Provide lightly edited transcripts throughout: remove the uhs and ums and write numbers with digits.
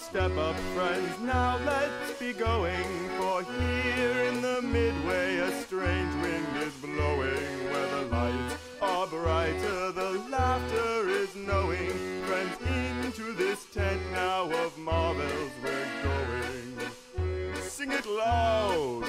step up, friends, now let's be going. For here in the midway a strange wind is blowing. Where the lights are brighter, the laughter is knowing. Friends, into this tent now of marvels we're going. Sing it loud!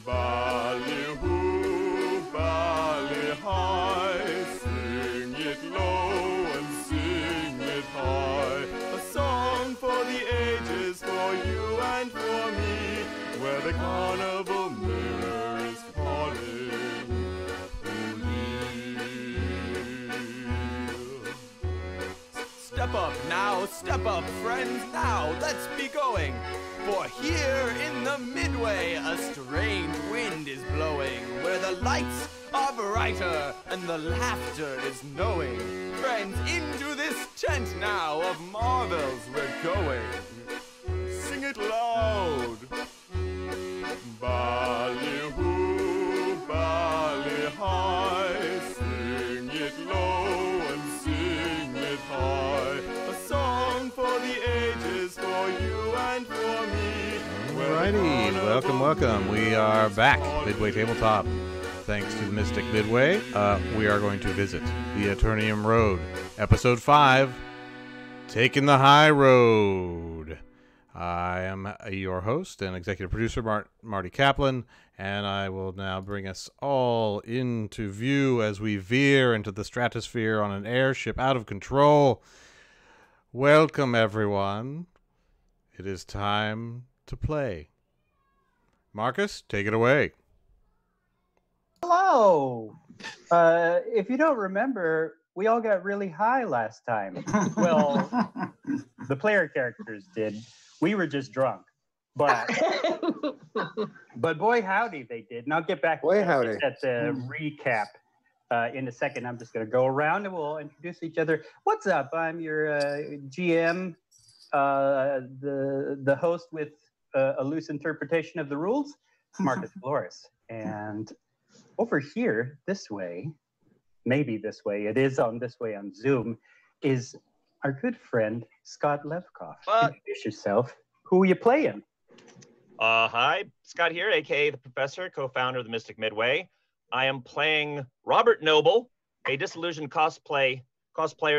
Ballyhoo, bally high, sing it low and sing it high. A song for the ages, for you and for me, where the carnival mirror is calling. Step up, friends, now, let's be going. For here in the midway a strange wind is blowing. Where the lights are brighter and the laughter is knowing. Friends, into this tent now of marvels we're going. Sing it loud. Ballyhoo, bally high, sing it low and sing it high. A song for the ages, for you and for me. Alrighty, welcome. We are back, Midway Tabletop. Thanks to the Mystic Midway, we are going to visit the Aternium Road. Episode 5, Taking the High Road. I am your host and executive producer, Marty Kaplan, and I will now bring us all into view as we veer into the stratosphere on an airship out of control. Welcome, everyone. It is time to play. Marcus, take it away. Hello. If you don't remember, we all got really high last time. Well, the player characters did. We were just drunk. But boy howdy they did. And I'll get back to that recap in a second. I'm just going to go around and we'll introduce each other. What's up? I'm your GM, the host with a loose interpretation of the rules, Marcus Flores. And over here, this way, maybe this way, it is on this way on Zoom, is our good friend, Scott Levkoff. Introduce yourself. Who are you playing? Hi, Scott here, aka the Professor, co-founder of the Mystic Midway. I am playing Robert Noble, a disillusioned cosplayer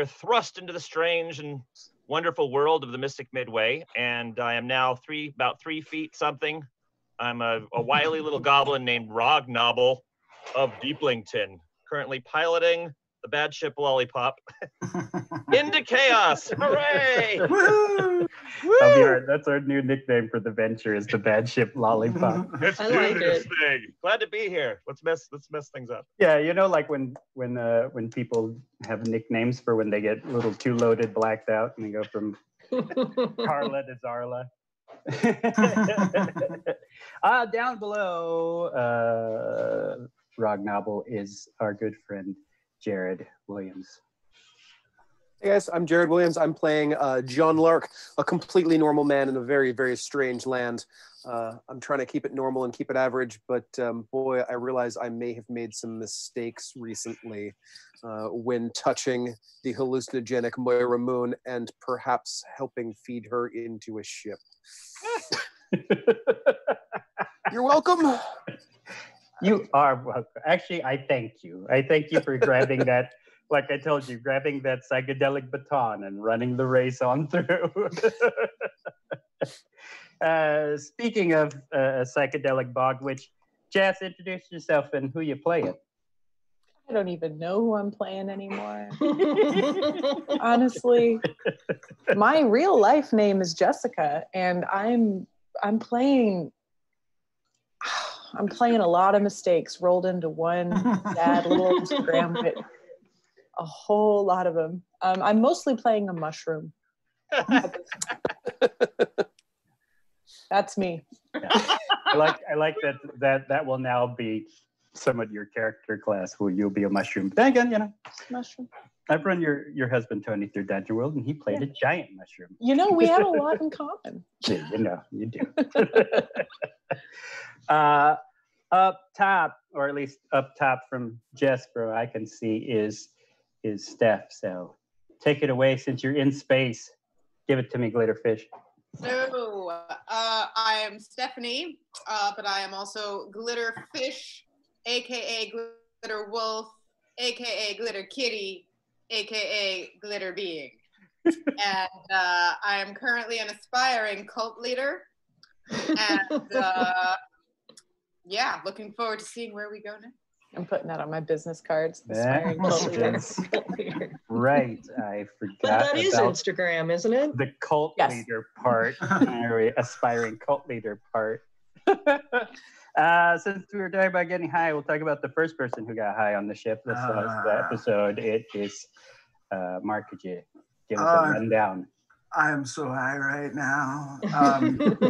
thrust into the strange and wonderful world of the Mystic Midway, and I am now about 3 feet something. I'm a wily little goblin named Rognobble of Deeplington, currently piloting the bad ship Lollipop into chaos. Hooray! Woo! That's our new nickname for the venture, is the bad ship Lollipop. Let's do this thing. Glad to be here. Let's mess things up. Yeah, you know, like when people have nicknames for when they get a little too loaded, blacked out, and they go from Carla to Zarla. Down below, Rognobble is our good friend Jared Williams. Hey guys, I'm Jared Williams. I'm playing John Lark, a completely normal man in a very, very strange land. I'm trying to keep it normal and keep it average, but boy, I realize I may have made some mistakes recently when touching the hallucinogenic Moira Moon and perhaps helping feed her into a ship. You're welcome. You are welcome. Actually, I thank you. I thank you for grabbing that, like I told you, grabbing that psychedelic baton and running the race on through. Speaking of psychedelic bog witch, Jess, introduce yourself and who you playing. I don't even know who I'm playing anymore. Honestly, my real life name is Jessica, and I'm playing a lot of mistakes rolled into one sad little Instagram hit. A whole lot of them. I'm mostly playing a mushroom. That's me. Yeah. I like that will now be somewhat your character class, who you'll be a mushroom. But then again, you know, Mushroom. I've run your husband Tony through Dungeon World, and he played a giant mushroom. You know, we have a lot in common. Yeah, you know, you do. Up top, or at least up top from Jessica, I can see is Steph. So take it away, since you're in space. Give it to me, Glitterfish. So, I am Stephanie, but I am also Glitterfish, aka Glitter Wolf, aka Glitter Kitty, aka Glitter Being. And I am currently an aspiring cult leader. And yeah, looking forward to seeing where we go next. I'm putting that on my business cards. Aspiring cult leader. Right, I forgot. But that is about Instagram, isn't it? the cult leader part, or aspiring cult leader part. Since we were talking about getting high, we'll talk about the first person who got high on the ship. This episode. It is Mark. Could you give us a rundown? I am so high right now.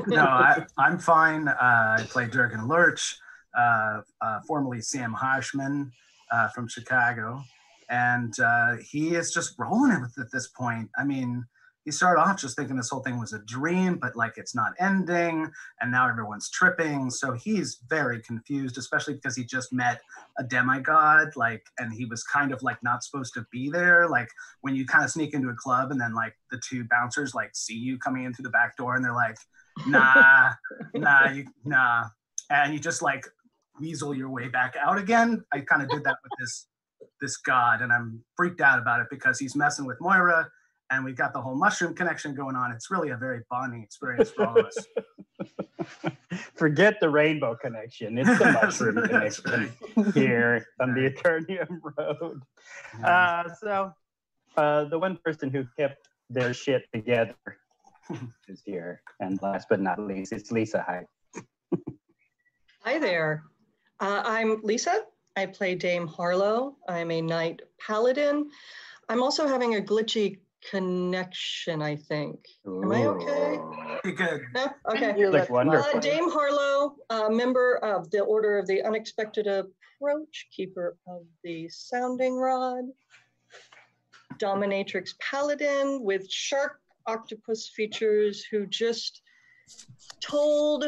No, I'm fine. I play Durgan Lurch, formerly Sam Harshman from Chicago. And he is just rolling it at this point. I mean, he started off just thinking this whole thing was a dream, but like it's not ending. And now everyone's tripping. So he's very confused, especially because he just met a demigod, and he was kind of like not supposed to be there. Like when you kind of sneak into a club and then like the two bouncers like see you coming in through the back door and they're like, nah. And you just like weasel your way back out again. I kind of did that with this god, and I'm freaked out about it because he's messing with Moira, and we've got the whole mushroom connection going on. It's really a very bonding experience for all of us. Forget the rainbow connection. It's the mushroom connection here on the Aternium Road. So the one person who kept their shit together is here. And last but not least, it's Lisa. Hi. Hi there. I'm Lisa. I play Dame Harlow. I'm a knight paladin. I'm also having a glitchy connection, I think. Am I okay? You're good. No? Okay. You look wonderful. Dame Harlow, member of the Order of the Unexpected Approach, keeper of the Sounding Rod, dominatrix paladin with shark octopus features who just told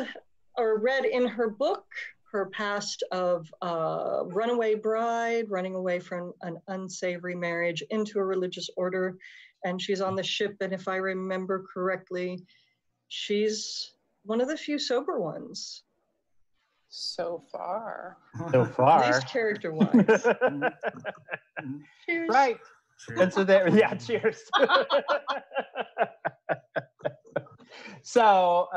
or read in her book her past of a runaway bride, running away from an unsavory marriage into a religious order. And she's on the ship, and if I remember correctly, she's one of the few sober ones. So far. At least character-wise. Cheers. Right. Cheers. And so there, yeah, cheers. So,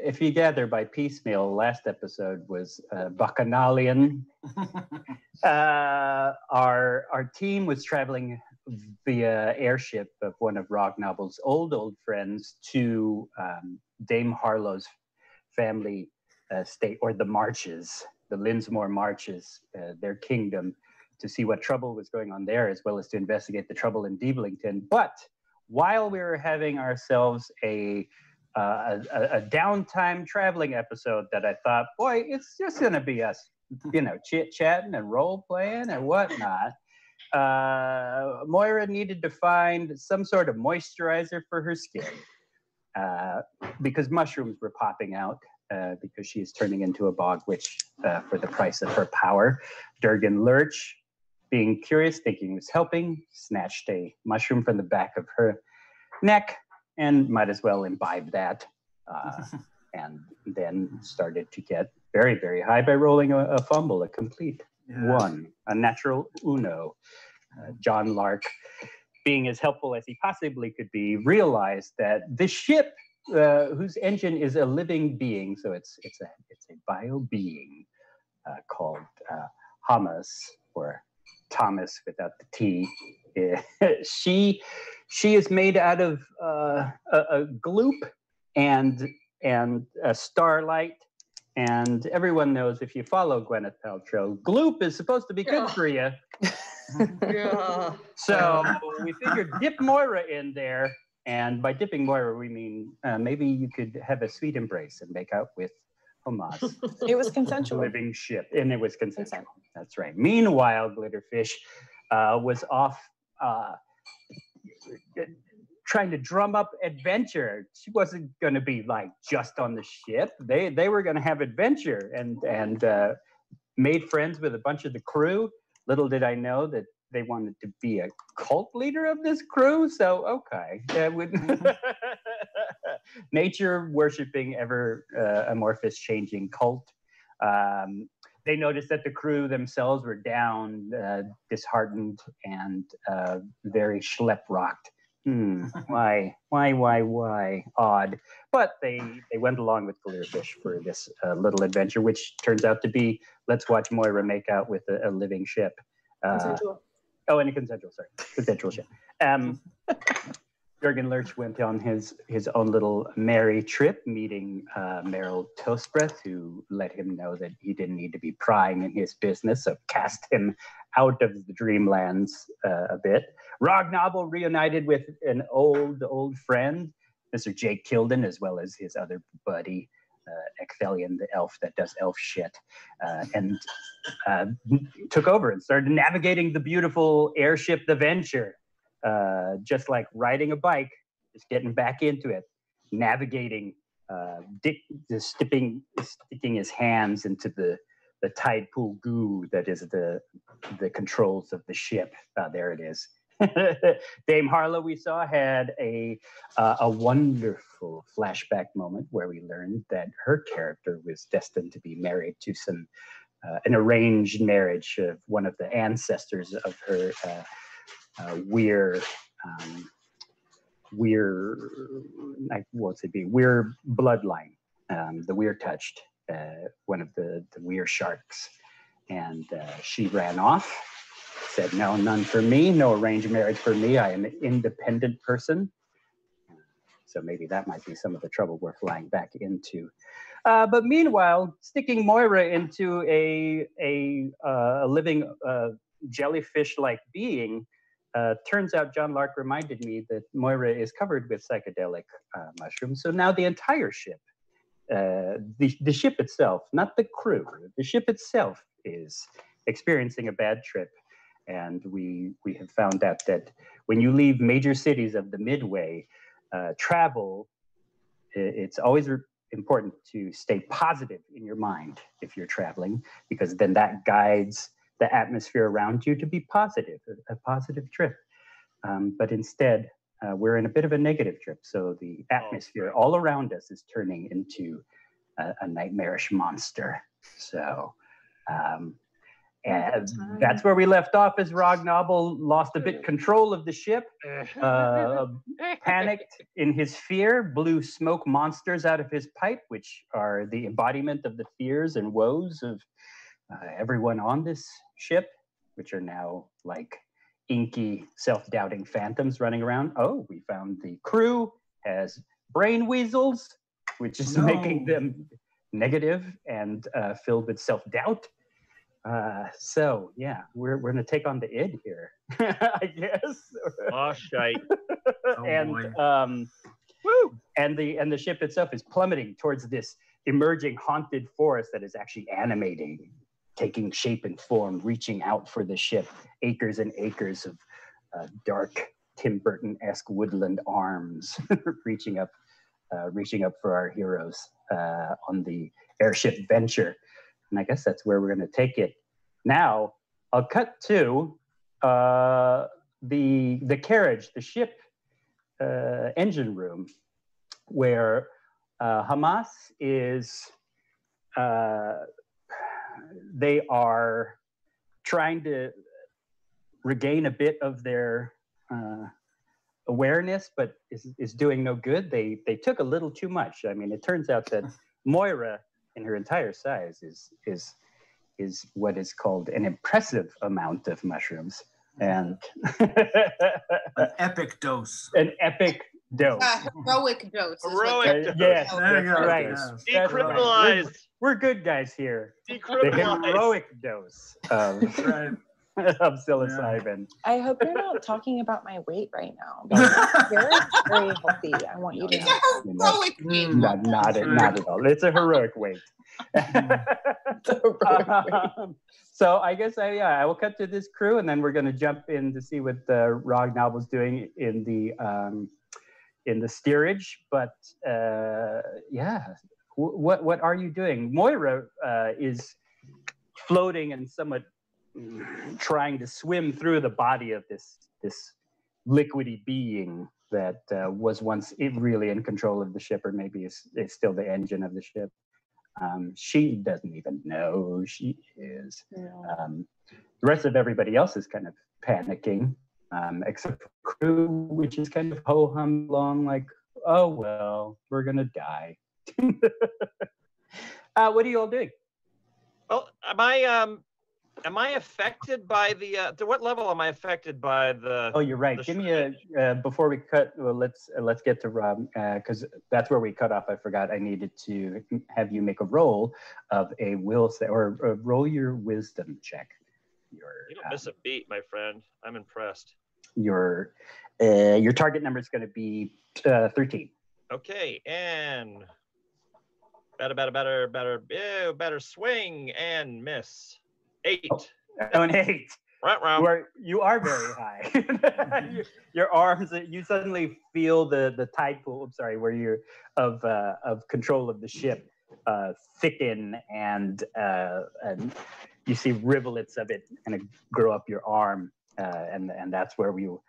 if you gather by piecemeal, last episode was Bacchanalian. Our team was traveling via airship of one of Rognoble's old friends to Dame Harlow's family state, or the Marches, the Linsmore Marches, their kingdom, to see what trouble was going on there, as well as to investigate the trouble in Deeblington. But while we were having ourselves a downtime traveling episode that I thought, boy, it's just going to be us, chit-chatting and role-playing and whatnot, Moira needed to find some sort of moisturizer for her skin because mushrooms were popping out because she is turning into a bog witch for the price of her power. Durgan Lurch, being curious, thinking he was helping, snatched a mushroom from the back of her neck and might as well imbibe that. And then started to get very, very high by rolling a fumble, a complete one, a natural uno. John Lark, being as helpful as he possibly could be, realized that the ship, whose engine is a living being, so it's a bio being called Hamas, or Thomas without the T. She is made out of a gloop and a starlight. And everyone knows, if you follow Gwyneth Paltrow, gloop is supposed to be good for you. Yeah. So we figured dip Moira in there. And by dipping Moira, we mean maybe you could have a sweet embrace and make out with Hamas. It was consensual. Living ship. And it was consensual. That's right. Meanwhile, Glitterfish was off trying to drum up adventure. She wasn't going to be like just on the ship. They were going to have adventure and made friends with a bunch of the crew. Little did I know that they wanted to be a cult leader of this crew. So okay, that would nature worshiping, ever amorphous, changing cult. They noticed that the crew themselves were down, disheartened, and very schlep-rocked. Why? Odd. But they went along with Glitterfish for this little adventure, which turns out to be, let's watch Moira make out with a living ship. Consensual. Oh, and a consensual ship. Jurgen Lurch went on his own little merry trip, meeting Meryl Toastbreath, who let him know that he didn't need to be prying in his business, so cast him out of the Dreamlands a bit. Rognobble reunited with an old friend, Mr. Jake Kilden, as well as his other buddy, Ecthelion, the elf that does elf shit, and took over and started navigating the beautiful airship, the Venture. Just like riding a bike, just getting back into it, navigating, sticking his hands into the tide pool goo that is the controls of the ship. There it is. Dame Harlow, we saw, had a wonderful flashback moment where we learned that her character was destined to be married to an arranged marriage of one of the ancestors of her weir bloodline, the Weir touched one of the Weir sharks, and she ran off, said, no, none for me, no arranged marriage for me, I am an independent person. So maybe that might be some of the trouble we're flying back into. But meanwhile, sticking Moira into a living jellyfish-like being, turns out John Lark reminded me that Moira is covered with psychedelic mushrooms. So now the entire ship, the ship itself, not the crew, the ship itself is experiencing a bad trip. And we have found out that when you leave major cities of the Midway, travel, it's always important to stay positive in your mind if you're traveling, because then that guides the atmosphere around you to be positive, a positive trip. But instead, we're in a bit of a negative trip. So the atmosphere all around us is turning into a nightmarish monster. So, and that's where we left off, as Rognobble lost a bit control of the ship, panicked in his fear, blew smoke monsters out of his pipe, which are the embodiment of the fears and woes of everyone on this ship, which are now like inky, self-doubting phantoms running around. Oh, we found the crew has brain weasels, which is making them negative and filled with self-doubt. So yeah, we're gonna take on the id here, I guess. Oh shite. And the ship itself is plummeting towards this emerging haunted forest that is actually animating, taking shape and form, reaching out for the ship. Acres and acres of dark Tim Burton-esque woodland arms reaching up for our heroes on the airship Venture. And I guess that's where we're going to take it. Now, I'll cut to the carriage, the ship engine room, where Hamas is, they are trying to regain a bit of their awareness, but is doing no good. They took a little too much. I mean, it turns out that Moira, in her entire size, is what is called an impressive amount of mushrooms, and an epic dose. An epic dose. Heroic dose. Heroic dose. Yes, There you go. right. Yes. Decriminalized. Right. We're good guys here. Decriminalized. The heroic dose of, Right. of psilocybin. I hope you're not talking about my weight right now, because you're very healthy. I want you to It's know. a heroic weight. Not at all. It's a heroic weight. So I guess I will cut to this crew, and then we're going to jump in to see what Rognobble's doing in the steerage. But what are you doing? Moira is floating and somewhat trying to swim through the body of this liquidy being that was once really in control of the ship, or maybe is still the engine of the ship. She doesn't even know who she is. The rest of everybody else is kind of panicking, except for crew, which is kind of ho-hum along like, oh, well, we're going to die. What are you all doing? Well, am I affected by the? To what level am I affected by the? Oh, you're right. Give me a before we cut. Well, let's get to Rob because that's where we cut off. I forgot. I needed to have you make a roll of a will or roll your wisdom check. You don't miss a beat, my friend. I'm impressed. Your target number is going to be 13. Okay, and better swing and miss. 8. Oh, an 8. Right. You are very high. Your arms, you suddenly feel the tide pool. I'm sorry, where you're of control of the ship thicken, and you see rivulets of it kind of grow up your arm, and that's where we will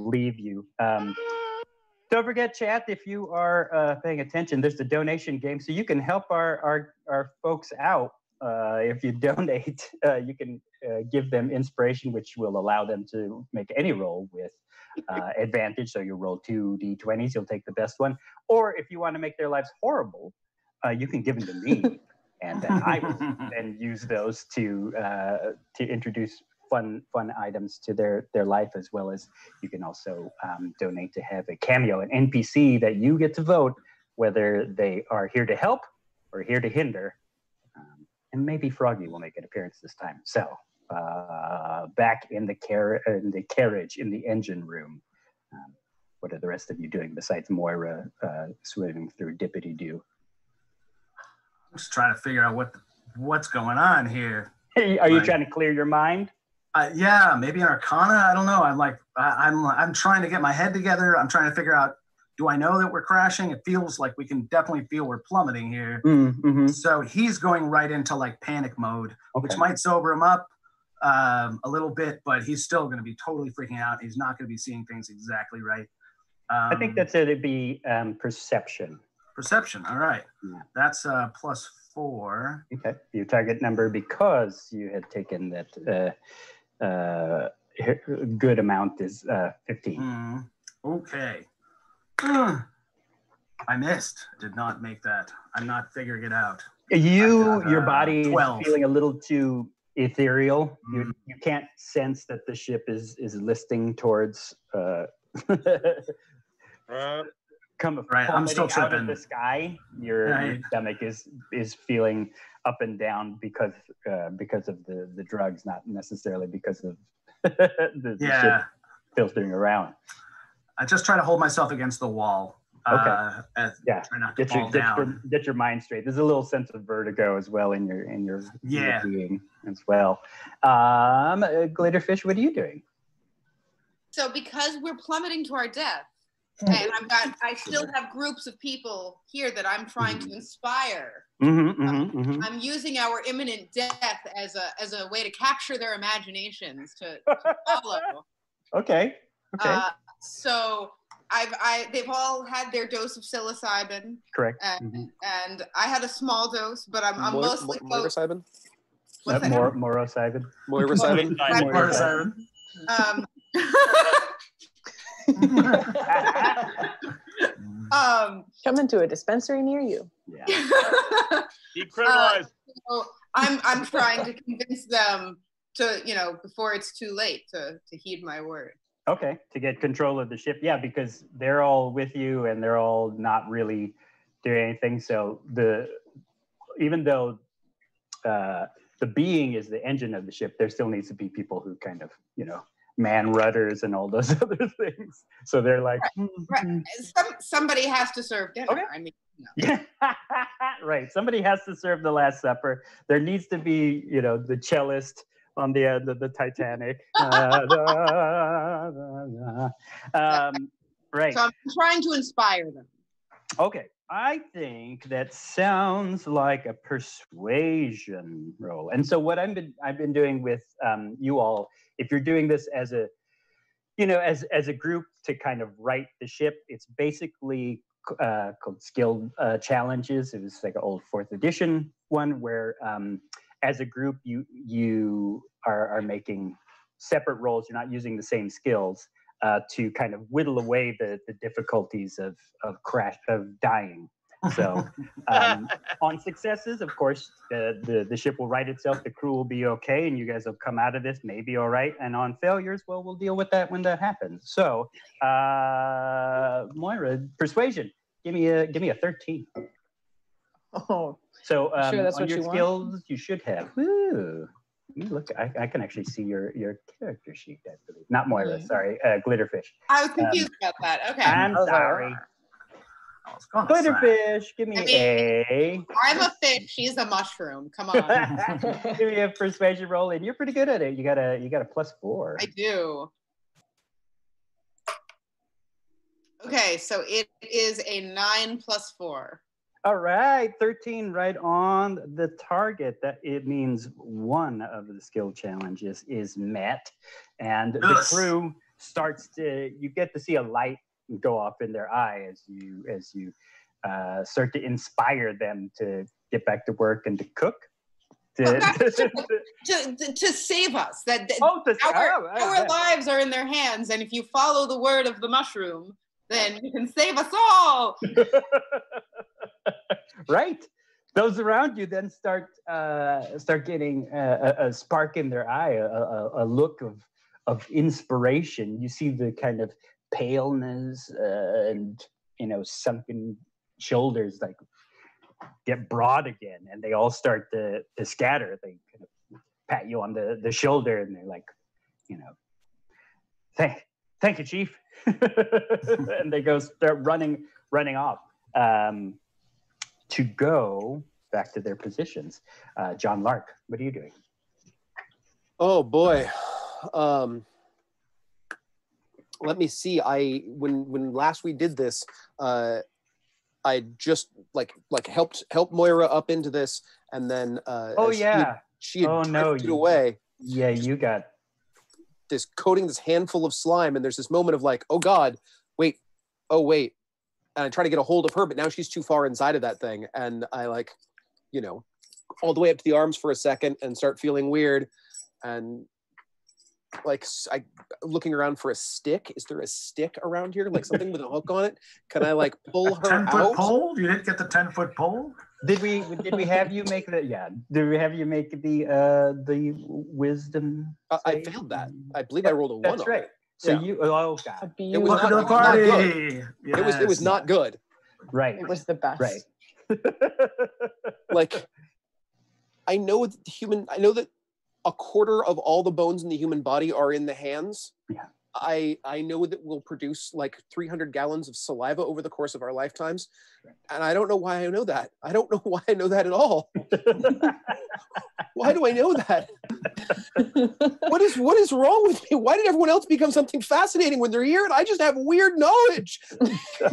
leave you. Don't forget, chat, if you are paying attention, there's the donation game, so you can help our folks out. If you donate, you can give them inspiration, which will allow them to make any roll with advantage. So you roll 2 d20s, you'll take the best one. Or if you want to make their lives horrible, you can give them to me, and then I will then use those to introduce fun items to their life, as well as you can also donate to have a cameo, an NPC that you get to vote whether they are here to help or here to hinder. And maybe Froggy will make an appearance this time. So back in the carriage, in the engine room, what are the rest of you doing besides Moira swimming through Dippity-Doo? I'm just trying to figure out what's going on here. Hey, are you trying to clear your mind? Yeah, maybe an Arcana. I don't know. I'm trying to get my head together. I'm trying to figure out, do I know that we're crashing? It feels like we can definitely feel we're plummeting here. Mm-hmm. So he's going right into like panic mode, which might sober him up a little bit, but he's still going to be totally freaking out. He's not going to be seeing things exactly right. I think that's it. It'd be perception. Perception. All right. Yeah. That's +4. Okay. Your target number, because you had taken that good amount, is 15. Okay. I missed. Did not make that. I'm not figuring it out. Your body 12. is feeling a little too ethereal. You can't sense that the ship is listing towards I'm still tripping. out of the sky. Your stomach is feeling up and down because of the drugs, not necessarily because of the ship filtering around. I just try to hold myself against the wall. Okay. Try not to fall down. Get your mind straight. There's a little sense of vertigo as well in your being as well. Glitterfish, what are you doing? So because we're plummeting to our death, and I still have groups of people here that I'm trying to inspire. I'm using our imminent death as a way to capture their imaginations to follow. Okay. So they've all had their dose of psilocybin. Correct. And I had a small dose, but I'm mostly Moirocybin? Morocybin. Moirocybin. Come into a dispensary near you. Yeah. Decriminalized. So I'm trying to convince them to, before it's too late, to heed my word. Okay, to get control of the ship. Yeah, because they're all with you and they're all not really doing anything. So even though the being is the engine of the ship, there still needs to be people who kind of, man rudders and all those other things. So they're like, right. Somebody has to serve dinner. Okay. I mean, yeah, right. Somebody has to serve the Last Supper. There needs to be, the cellist on the end of the Titanic. Right. So I'm trying to inspire them. Okay. I think that sounds like a persuasion roll. And so what I've been doing with you all, if you're doing this as a, as a group to kind of right the ship, it's basically called skill challenges. It was like an old 4th edition one where as a group you are making separate rolls. You're not using the same skills to kind of whittle away the difficulties of dying. So on successes, of course, the ship will right itself, the crew will be okay, and you guys will come out of this maybe all right. And on failures, well, we'll deal with that when that happens. So Moira, persuasion, give me a 13. Oh, so sure that's on what your you skills, want? you should have. Woo. Look, I can actually see your character sheet, I believe. Not Moira, sorry, Glitterfish. I was confused about that. Okay. I'm sorry. Glitterfish, give me a. I'm a fish. She's a mushroom. Come on. Give me a persuasion roll, and you're pretty good at it. You got a +4. I do. Okay, so it is a 9 + 4. All right, 13, right on the target. That it means one of the skill challenges is met, and the crew starts to. You get to see a light go off in their eye as you start to inspire them to get back to work and to cook. To save us. Our lives are in their hands, and if you follow the word of the mushroom, then you can save us all. Right. Those around you then start getting a spark in their eye, a look of inspiration. You see the kind of paleness and sunken shoulders like get broad again, and they all start to scatter. They kind of pat you on the shoulder, and they're like, thank you, Chief. And they start running off to go back to their positions. John Lark, what are you doing? Oh boy. Let me see. When last we did this, I just like helped Moira up into this, and then she had drifted away. Yeah, you got this handful of slime, and there's this moment of like, oh God, wait, and I try to get a hold of her, but now she's too far inside of that thing, and I all the way up to the arms for a second and start feeling weird, and I looking around for a stick. Is there a stick around here, like something with a hook on it? Can I pull her 10-foot pole? You didn't get the 10-foot pole? Did we have you make the? Yeah. Did we have you make the wisdom? I failed that. I believe I rolled a 1. That's right. So yeah. God. It was not, the party. Not good. Yes. It was not good. Right. It was the best. Right. I know that a quarter of all the bones in the human body are in the hands. Yeah. I know that we'll produce 300 gallons of saliva over the course of our lifetimes. And I don't know why I know that. I don't know why I know that at all. Why do I know that? What is wrong with me? Why did everyone else become something fascinating when they're here and I just have weird knowledge?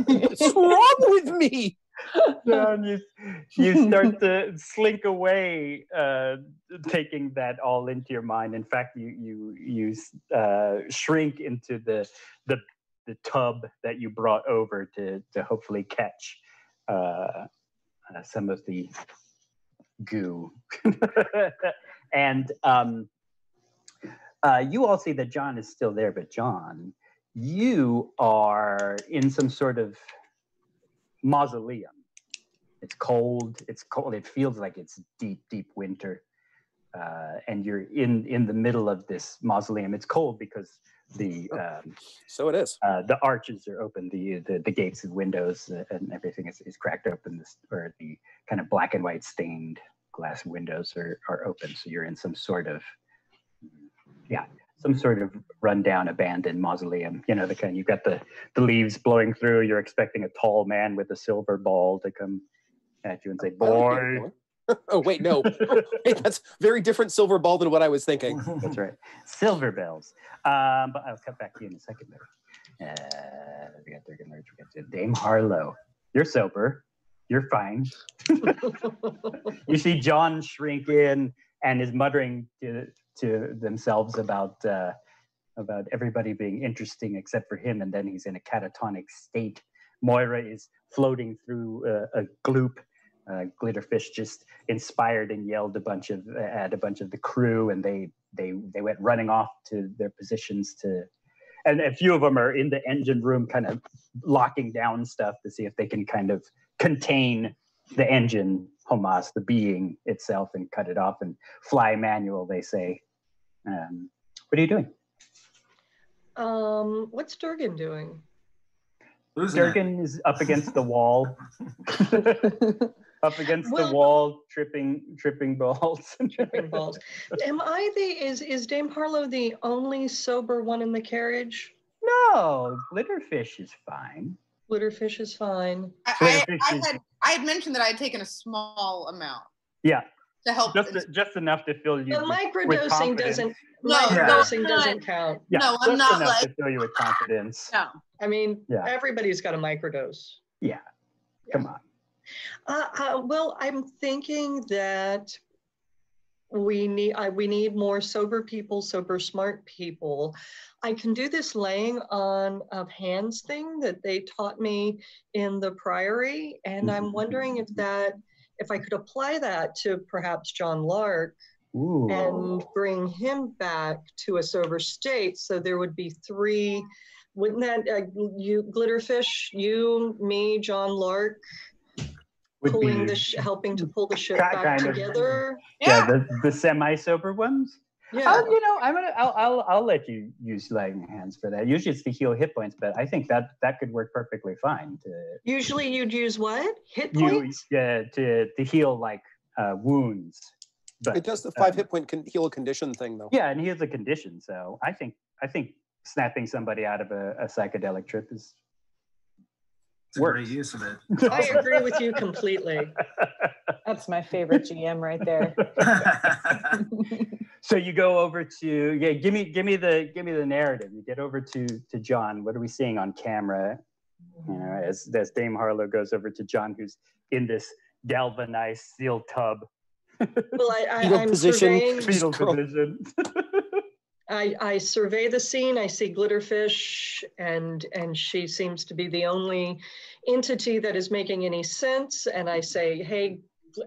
What's wrong with me? John, you start to slink away, taking that all into your mind. In fact, you shrink into the tub that you brought over to hopefully catch some of the goo. And you all see that John is still there, but John, you are in some sort of mausoleum. It's cold. It feels like it's deep winter, and you're in the middle of this mausoleum. It's cold because so it is. The arches are open, the gates and windows and everything is cracked open. Or the kind of black and white stained glass windows are open. So you're in some sort of rundown, abandoned mausoleum. The kind you've got the leaves blowing through. You're expecting a tall man with a silver ball to come at you and say, "Boy." Oh wait, no. Wait, that's very different silver ball than what I was thinking. That's right, silver bells. But I'll cut back to you in a second. We got Dame Harlow. You're sober. You're fine. You see John shrink in and is muttering to themselves about everybody being interesting except for him, and then he's in a catatonic state. Moira is floating through a gloop. Glitterfish just inspired and yelled at a bunch of the crew, and they went running off to their positions and a few of them are in the engine room kind of locking down stuff to see if they can kind of contain the engine, Hamas, the being itself, and cut it off and fly manual, they say. What are you doing? What's Durgan doing? Durgan is up against the wall. Up against the wall, tripping balls. Tripping balls. Is Dame Harlow the only sober one in the carriage? No, Glitterfish is fine. Glitterfish is fine. I had mentioned that I had taken a small amount. Yeah. To help. Just enough to fill you. The with microdosing doesn't count. Yeah, no, I'm not enough to fill you with confidence. No. I mean, everybody's got a microdose. Yeah. Come on. Well, I'm thinking that we need more sober people, sober smart people. I can do this laying on of hands thing that they taught me in the Priory, and I'm wondering if I could apply that to perhaps John Lark. Ooh. And bring him back to a sober state. So there would be 3. Wouldn't that you, Glitterfish, you, me, John Lark, helping to pull the ship back together? Yeah, the semi-sober ones. Yeah. I'll let you use laying hands for that. Usually it's to heal hit points, but I think that could work perfectly fine. Usually you'd use what? Hit points? To heal like wounds. But, it does the 5 hit point heal a condition thing, though. Yeah, and heals a condition. So I think snapping somebody out of a psychedelic trip is a great use of it. I agree with you completely. That's my favorite GM right there. So you go over to give me the narrative. You get over to John. What are we seeing on camera? You know, as Dame Harlow goes over to John, who's in this galvanized steel tub. Well, I'm surveying. Fetal position. I survey the scene. I see Glitterfish, and she seems to be the only entity that is making any sense. And I say, "Hey,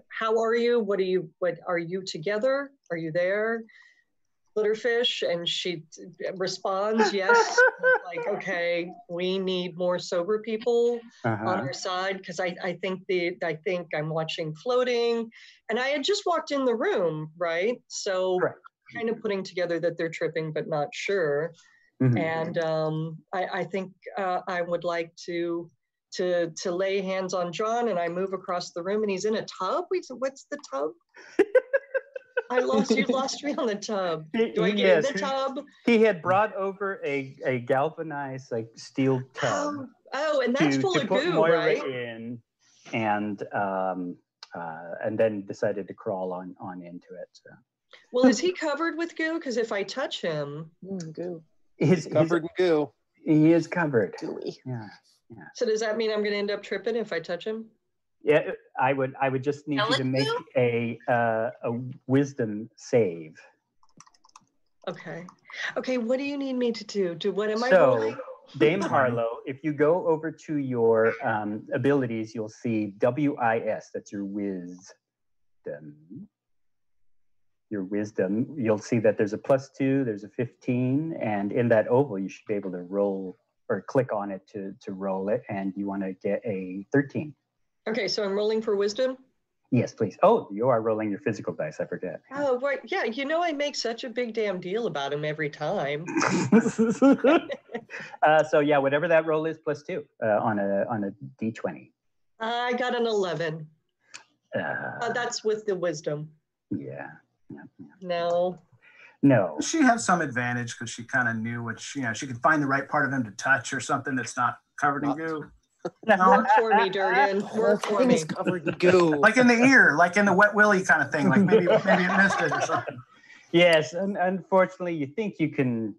how are you? What are you together? Are you there, Glitterfish?" And she responds, "Yes." Like, okay, we need more sober people on our side, because I think I'm watching floating, and I had just walked in the room, right? So kind of putting together that they're tripping but not sure. And I think I would like to lay hands on John, and I move across the room, and he's in a tub. What's the tub? You lost me on the tub. Do I get in the tub? He had brought over a galvanized steel tub. Oh, and that's full of goo, Moira right? in, and then decided to crawl on into it. So. Well, is he covered with goo? Because if I touch him, goo. He's covered in goo. He is covered. Gooey. Yeah. So does that mean I'm going to end up tripping if I touch him? Yeah, I would just need you to make a wisdom save. Okay. Okay, what do you need me to do? What am I rolling? Dame Harlow, if you go over to your abilities, you'll see WIS. That's your wisdom. Your wisdom. You'll see that there's a +2, there's a 15, and in that oval, you should be able to roll or click on it to roll it, and you want to get a 13. Okay, so I'm rolling for wisdom? Yes, please. Oh, you are rolling your physical dice, I forget. Oh, right. Yeah, I make such a big damn deal about him every time. So yeah, whatever that roll is, +2 on a D20. I got an 11. That's with the wisdom. Yeah. No. She had some advantage because she kind of knew she could find the right part of him to touch or something that's not covered in goo. Work for me, Durgan. Work for me. Covered in goo. Like in the ear, like in the wet willy kind of thing. Like maybe it missed it or something. Yes, and unfortunately, you think you can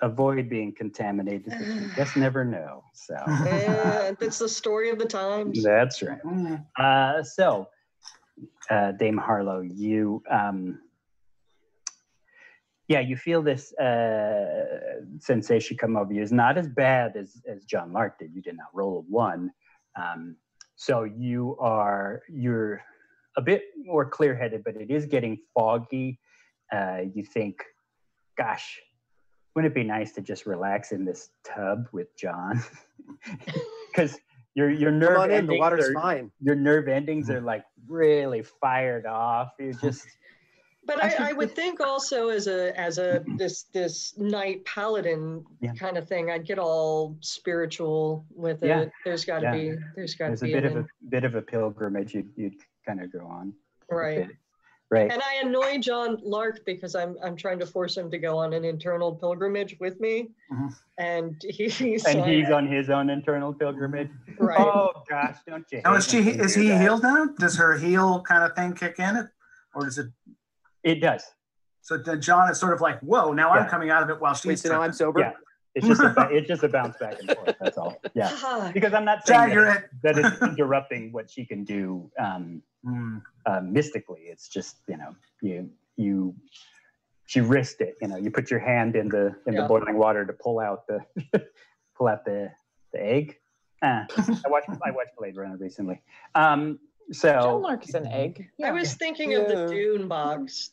avoid being contaminated, but you just never know. So that's the story of the times. that's right. So Dame Harlow, you you feel this sensation come over you. It's not as bad as John Lark did. You did not roll a 1. So you're a bit more clear-headed, but it is getting foggy. You think, gosh, wouldn't it be nice to just relax in this tub with John? Because your nerve Come on in, the endings water's are fine. Your nerve endings are like really fired off. You just. But I would think also as a this knight paladin kind of thing, I'd get all spiritual with it. There's got to be There's a bit of a pilgrimage you'd kind of go on. Right. Right. And I annoy John Lark because I'm trying to force him to go on an internal pilgrimage with me, and he's on his own internal pilgrimage. Right. Oh gosh, don't you? Now, is he healed now? Does her heal kind of thing kick in, or does it? It does. So then John is sort of like, whoa, now I'm coming out of it while she's. Wait, so now I'm sober. Yeah. It's just a bounce back and forth. That's all. Yeah. Because I'm not saying that it's interrupting what she can do mystically. It's just, she risked it. You put your hand in the boiling water to pull out the egg. I watched Blade Runner recently. John Lark is an egg. I was thinking of the Dune box.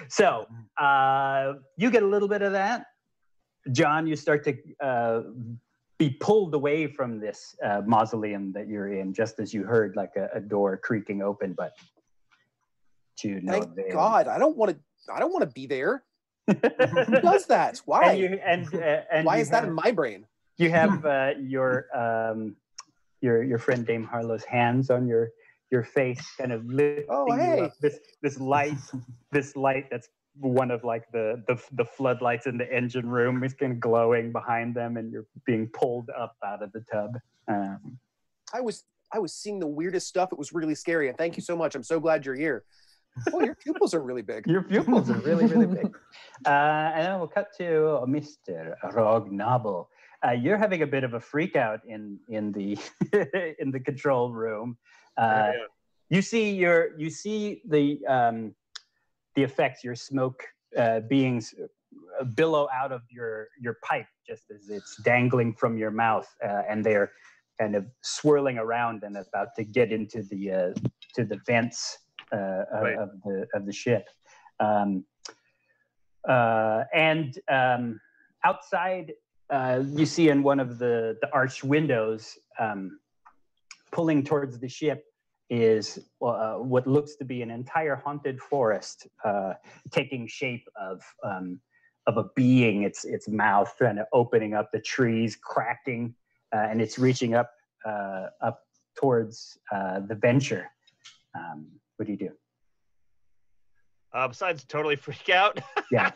So you get a little bit of that. John, you start to be pulled away from this mausoleum that you're in, just as you heard like a door creaking open, but to no Thank avail. God, I don't want to be there. Who does that? Why? And why is that in my brain? You have your friend Dame Harlow's hands on your face, kind of lifting you up. This light that's one of like the floodlights in the engine room is kind of glowing behind them, and you're being pulled up out of the tub. I was seeing the weirdest stuff. It was really scary, and thank you so much. I'm so glad you're here. Oh, your pupils are really big. Your pupils are really, really big. And then we'll cut to Mr. Rognobble. You're having a bit of a freak out in the in the control room. You see the effects, your smoke beings billow out of your pipe just as it's dangling from your mouth, and they're kind of swirling around and about to get into the vents of the ship. And outside, you see in one of the arched windows, pulling towards the ship, is what looks to be an entire haunted forest, taking shape of a being. Its mouth kind of opening up, the trees cracking, and it's reaching up towards the Venture. What do you do? Besides totally freak out. Yeah.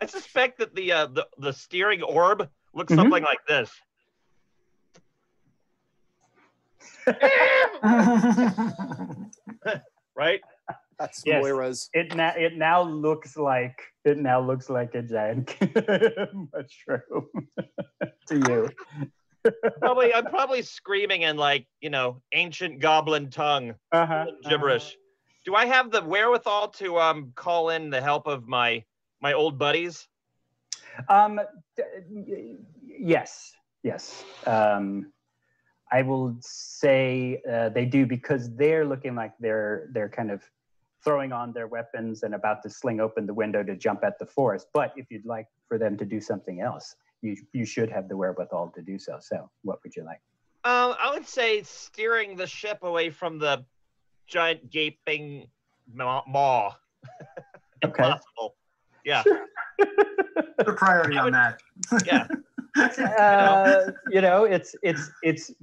I suspect that the steering orb looks something like this. Right? That's Yes. Moira's. It now looks like a giant mushroom to you. I'm probably screaming in ancient goblin tongue, gibberish. Do I have the wherewithal to call in the help of my old buddies? Yes. I will say they do, because they're looking like they're kind of throwing on their weapons and about to sling open the window to jump at the forest. But if you'd like for them to do something else, you should have the wherewithal to do so. So what would you like? I would say steering the ship away from the giant gaping maw. If Okay. possible. Yeah. Sure. The priority on that. Yeah.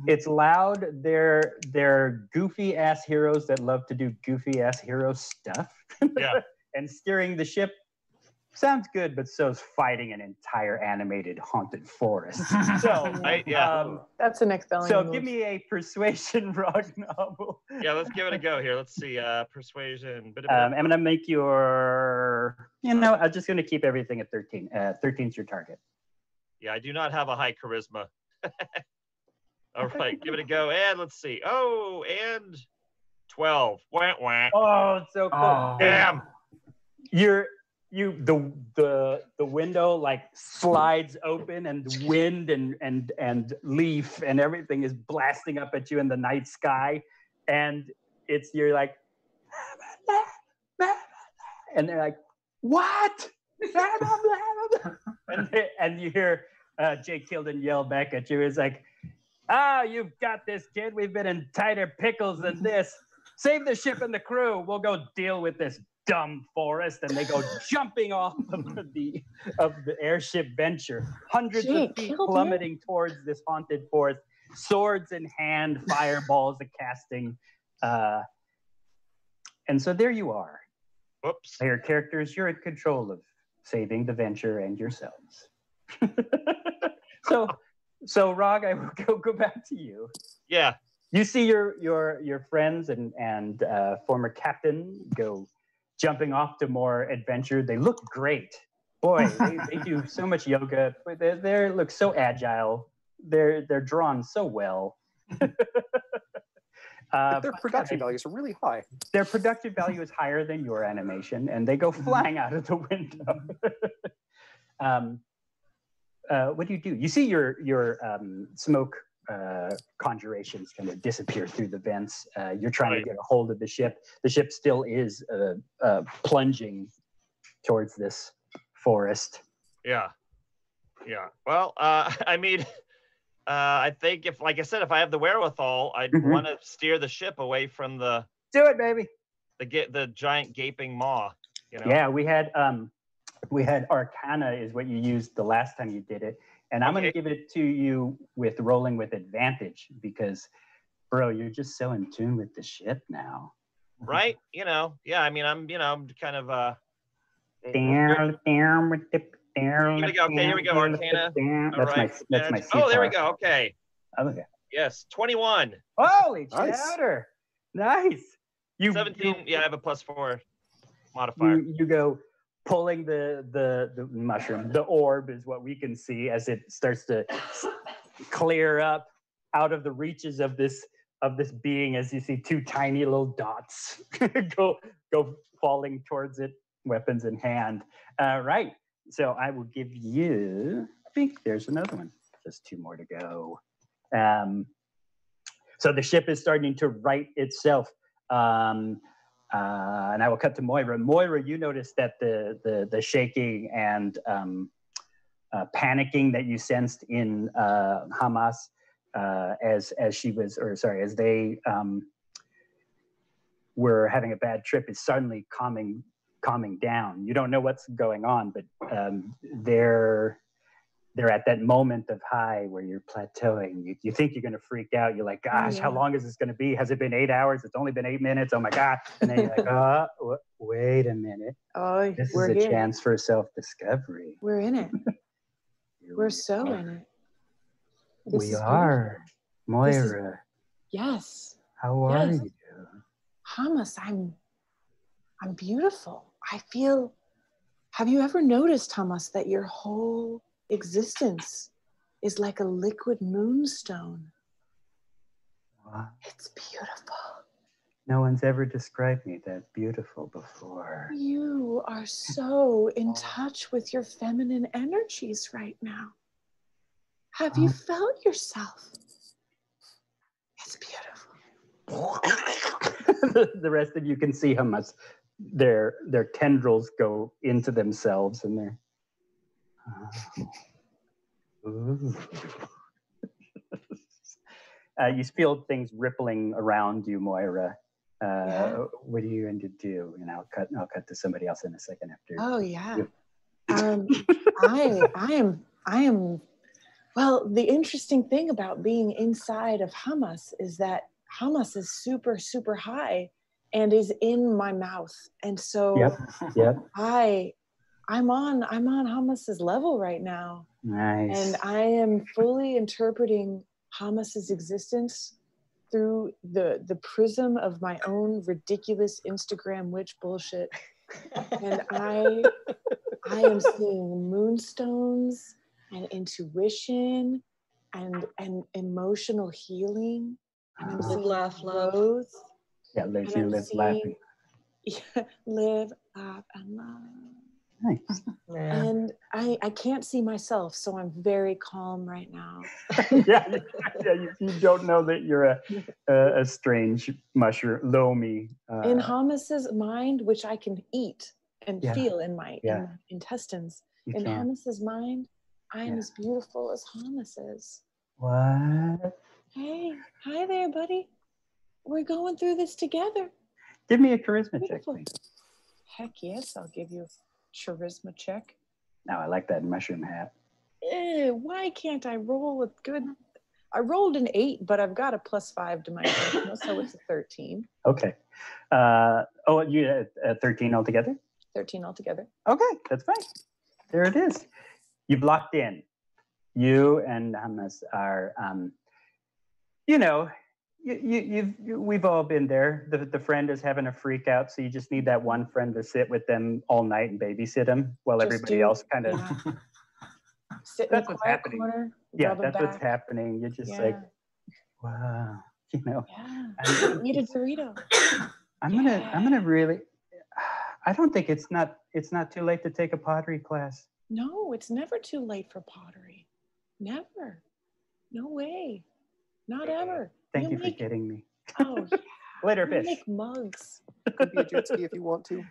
It's loud. They're goofy ass heroes that love to do goofy ass hero stuff. Yeah. And steering the ship sounds good, but so's fighting an entire animated haunted forest. So, that's an Ecthelium So move. give me a persuasion rock novel. Yeah, let's give it a go here. Let's see. Persuasion. I'm going to make your, I'm just going to keep everything at 13. 13's your target. Yeah, I do not have a high charisma. All right, give it a go. And let's see. Oh, and 12. Wah, wah. Oh, it's so cool. Oh. Damn. The window like slides open, and wind and leaf and everything is blasting up at you in the night sky, and you're like, and they're like, what? and you hear Jake Tilden yell back at you. It's like, you've got this, kid. We've been in tighter pickles than this. Save the ship and the crew. We'll go deal with this dumb forest. And they go jumping off of the airship Venture, hundreds of feet plummeting towards this haunted forest, swords in hand, fireballs a casting. And so there you are. Whoops. Your characters, you're in control of saving the Venture and yourselves. So Rog, I will go back to you. Yeah. You see your friends and former captain go jumping off to more adventure. They look great. Boy, they do so much yoga. They look so agile. They're drawn so well. Their production values are really high. Their productive value is higher than your animation, and they go flying out of the window. What do? You see your smoke conjurations kind of disappear through the vents. You're trying to get a hold of the ship. The ship still is plunging towards this forest. Yeah. Well, I mean, I think if I have the wherewithal, I'd want to steer the ship away from the. Do it, baby. The giant gaping maw. Yeah, we had Arcana is what you used the last time you did it. And I'm going to give it to you with rolling with advantage because, bro, you're just so in tune with the ship now. Right? Yeah, I mean, I'm kind of... Here we go, Arcana. That's my Oh, there we go, okay. Okay. Yes, 21. Holy chowder. Nice. 17, I have a +4 modifier. You go... pulling the mushroom, the orb is what we can see as it starts to clear up out of the reaches of this being, as you see two tiny little dots go falling towards it, weapons in hand. Right. So I will give you, I think there's another one. Just two more to go. So the ship is starting to right itself. And I will cut to Moira. Moira, you noticed that the shaking and panicking that you sensed in Hamas as they were having a bad trip is suddenly calming down. You don't know what's going on, but they're at that moment of high where you're plateauing. You think you're going to freak out. You're like, gosh, how long is this going to be? Has it been 8 hours? It's only been 8 minutes. Oh my God. And then you're like, wait a minute. Oh, this is a chance for self-discovery. We're in it. We're so in it. We are. Moira. Yes. How are you? Hamas, I'm beautiful. I feel, have you ever noticed, Hamas, that your whole existence is like a liquid moonstone? Wow. It's beautiful. No one's ever described me that beautiful before. You are so in touch with your feminine energies right now. Have you felt yourself? It's beautiful. The rest of you can see how much their tendrils go into themselves and they're you feel things rippling around you, Moira. What are you going to do? And I'll cut to somebody else in a second after. Oh yeah. I am. Well, the interesting thing about being inside of Hamas is that Hamas is super, super high and is in my mouth, and so yep. I'm on Hamas's level right now. Nice. And I am fully interpreting Hamas's existence through the prism of my own ridiculous Instagram witch bullshit. And I am seeing moonstones and intuition and emotional healing. And I'm seeing laugh. growth. Yeah, live, And you I'm live seeing, laughing. yeah, live, laugh, and love. Nice. And I can't see myself, so I'm very calm right now. Yeah, you don't know that you're a strange mushroom, loamy. In Hamas's mind, which I can eat and Yeah. feel in my Yeah. intestines, You in can. Hamas's mind, I'm Yeah. as beautiful as Hamas is. What? Hey, hi there, buddy. We're going through this together. Give me a charisma check, Beautiful. please. Heck yes, I'll give you a charisma check. Now I like that mushroom hat. Why can't I roll a good? I rolled an 8, but I've got a +5 to my charisma, so it's a 13. Okay. You 13 altogether? 13 altogether. Okay, that's fine. There it is. You've locked in. You and Hamas are, we've all been there. The friend is having a freak out, so you just need that one friend to sit with them all night and babysit them while Just everybody do- else kind of. yeah. Sit in That's the what's quiet happening. corner. Yeah, rub a that's what's back. happening. You're just like, wow, Yeah. I'm- Eat a Dorito. I'm gonna really. I don't think it's not too late to take a pottery class. No, it's never too late for pottery. Never. No way. Not ever. Thank you make, for getting me. Oh, yeah. Glitterfish. Make mugs. Could be a jet ski if you want to.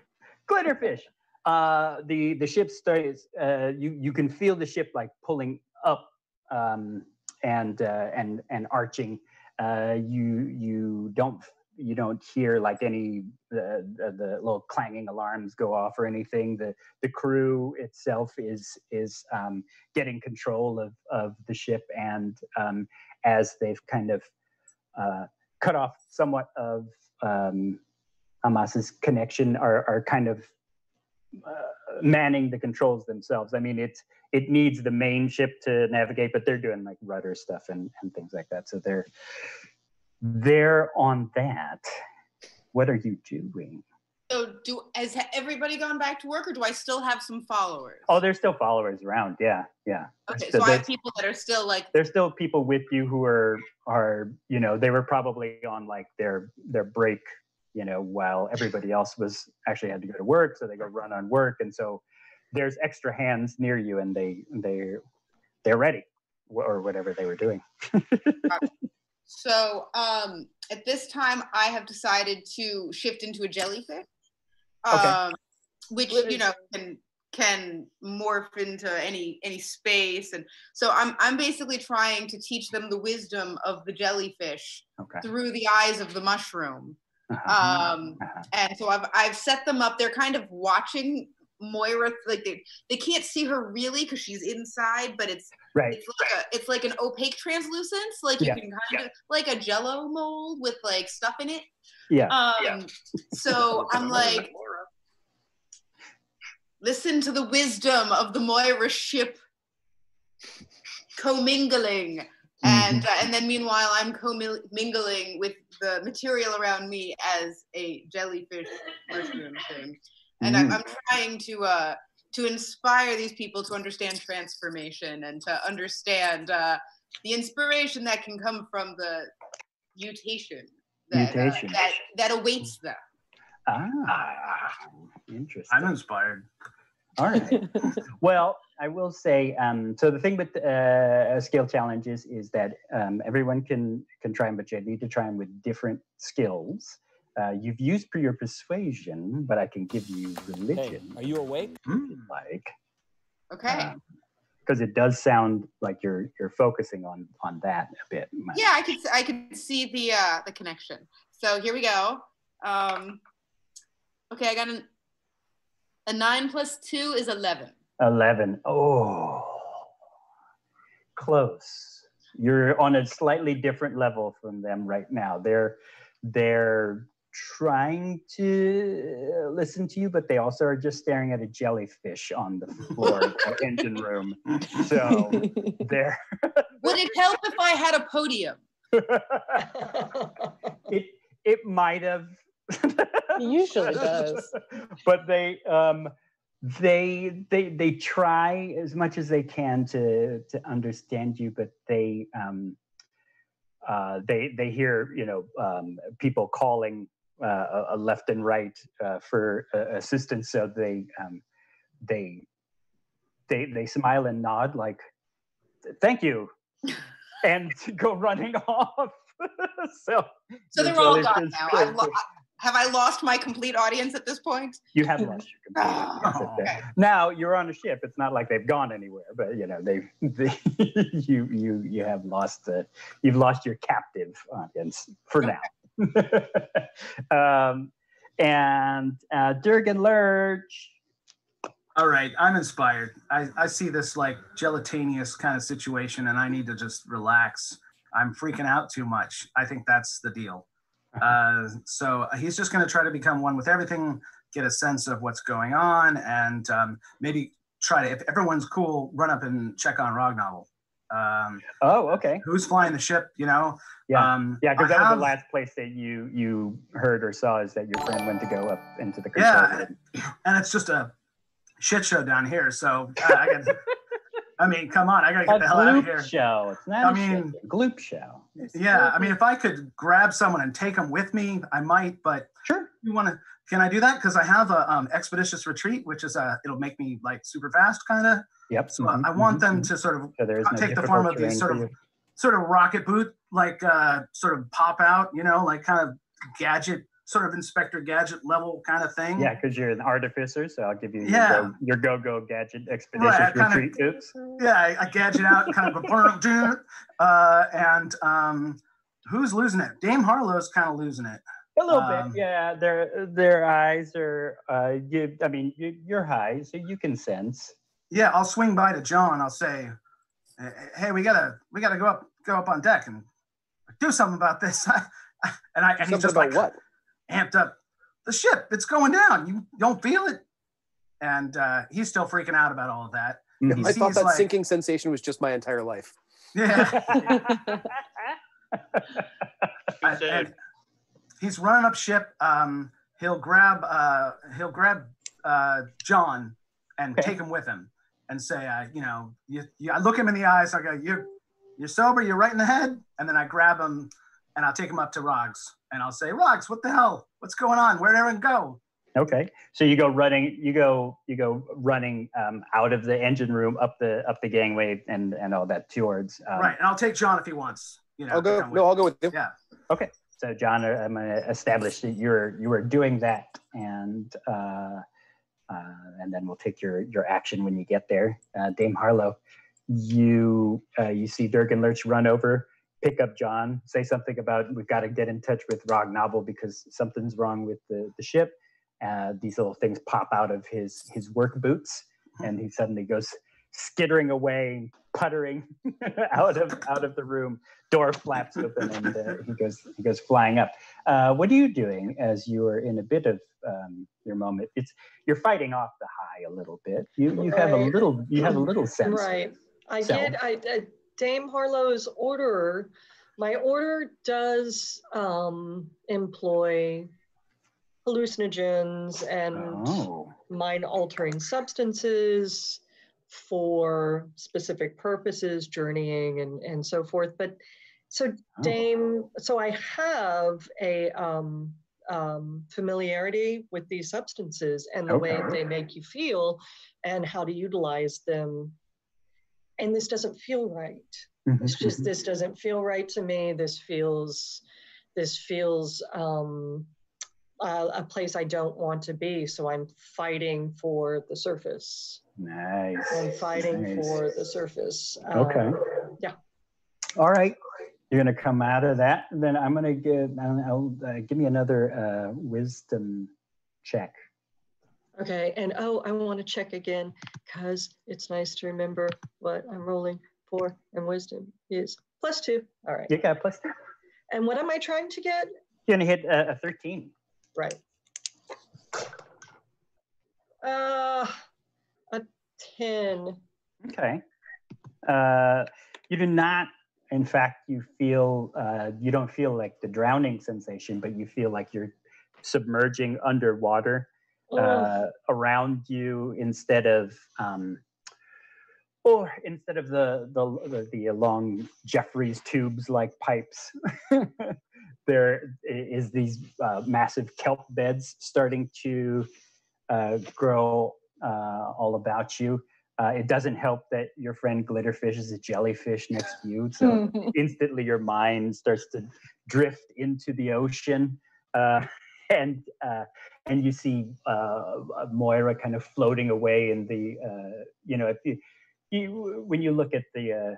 Glitterfish. The ship starts. You can feel the ship like pulling up and arching. You don't hear like any the little clanging alarms go off or anything. The crew itself is getting control of the ship, and as they've kind of cut off somewhat of Hamas's connection, are kind of manning the controls themselves. I mean, it needs the main ship to navigate, but they're doing like rudder stuff and things like that. So they're on that. What are you doing? So has everybody gone back to work, or do I still have some followers? Oh, there's still followers around. Yeah. Okay, so I have people that are still like. There's still people with you who are they were probably on like their break, while everybody else was actually had to go to work, so they go run on work, and so there's extra hands near you, and they're ready, or whatever they were doing. So at this time, I have decided to shift into a jellyfish, which can morph into any space, and so I'm basically trying to teach them the wisdom of the jellyfish through the eyes of the mushroom. And so I've set them up. They're kind of watching Moira, like they can't see her really because she's inside, but it's like an opaque translucence, like you can kind of like a Jello mold with like stuff in it. So I'm like, listen to the wisdom of the Moira ship commingling, and then meanwhile I'm commingling with the material around me as a jellyfish mushroom thing. And I'm trying to inspire these people to understand transformation and to understand the inspiration that can come from the mutation that awaits them. Interesting. I'm inspired. All right. Well, I will say, so the thing with skill challenges is that everyone can try them, but you need to try them with different skills. You've used your persuasion, but I can give you religion. Hey, are you awake? If you'd like. Okay. Because it does sound like you're focusing on that a bit. Yeah, I could see the connection. So here we go. Okay, I got a 9 + 2 is 11. 11. Oh, close. You're on a slightly different level from them right now. They're trying to listen to you, but they also are just staring at a jellyfish on the floor of the engine room. So they're... Would it help if I had a podium? It might have. It usually does. But they try as much as they can to understand you, but they hear, you know, people calling left and right for assistance. So they smile and nod like, "Thank you," and go running off. So they're all gone now. Have I lost my complete audience at this point? You have lost your complete audience. Okay. Now you're on a ship. It's not like they've gone anywhere, but you know you have lost you've lost your captive audience for now. And Durgan Lurch. All right, I'm inspired. I see this like gelatinous kind of situation, and I need to just relax. I'm freaking out too much. I think that's the deal. So he's just going to try to become one with everything, get a sense of what's going on, and maybe try to, if everyone's cool, run up and check on Rognovel. Okay. Who's flying the ship, you know? Yeah, because that was the last place that you heard or saw, is that your friend went to go up into the control room. And it's just a shit show down here, so I mean, come on, I gotta get the hell out of here. Show. It's not a gloop show. Yeah, I mean, if I could grab someone and take them with me, I might, but sure. Can I do that? Because I have a expeditious retreat, which is it'll make me like super fast kind of. Yep. So I want them to sort of take the form of these sort of rocket boot, like sort of pop out, you know, like kind of gadget, sort of Inspector Gadget level kind of thing. Yeah, because you're an artificer, so I'll give you your go gadget expeditious retreat. Oops. Yeah, I gadget out kind of and who's losing it? Dame Harlow's kind of losing it. A little bit, yeah. Their eyes are. You're high, so you can sense. Yeah, I'll swing by to John. I'll say, "Hey, we gotta go up on deck and do something about this." and he's just like, "What?" Amped up. The ship, it's going down. You don't feel it? And he's still freaking out about all of that. I thought that sinking sensation was just my entire life. Yeah. And he's running up ship. He'll grab John and take him with him and say, I look him in the eyes. I go, you're sober. You're right in the head. And then I grab him and I'll take him up to Rogs. And I'll say, Rogs, what the hell? What's going on? Where'd everyone go? Okay, so you go running. You go running out of the engine room, up the gangway, and all that towards. Right, and I'll take John if he wants. You know, I'll go. No, I'll go with you. Yeah. Okay, so John, I'm going to establish that you are doing that, and then we'll take your action when you get there. Dame Harlow, you see Durgan Lurch run over, pick up John, say something about we've got to get in touch with Rognovel because something's wrong with the ship. These little things pop out of his work boots, and he suddenly goes skittering away, puttering out of the room. Door flaps open, and he goes flying up. What are you doing as you are in a bit of your moment? You're fighting off the high a little bit. You have a little sense. Right. I Dame Harlow's order. My order does employ hallucinogens and mind-altering substances for specific purposes, journeying and so forth. But so I have a familiarity with these substances and the way they make you feel and how to utilize them. And this doesn't feel right. This doesn't feel right to me. This feels a place I don't want to be. So I'm fighting for the surface. Nice. I'm fighting for the surface. Okay. Yeah. All right. You're going to come out of that. And then I'm going to give me another wisdom check. Okay. And I want to check again because it's nice to remember what I'm rolling for, and wisdom is +2. All right. You got +2. And what am I trying to get? You're going to hit a 13. Right. A 10. Okay. You do not, in fact, you feel, you don't feel like the drowning sensation, but you feel like you're submerging underwater around you instead of the long Jeffries tubes like pipes. There is these massive kelp beds starting to grow all about you. It doesn't help that your friend Glitterfish is a jellyfish next to you, so instantly your mind starts to drift into the ocean, and you see Moira kind of floating away in the when you look at the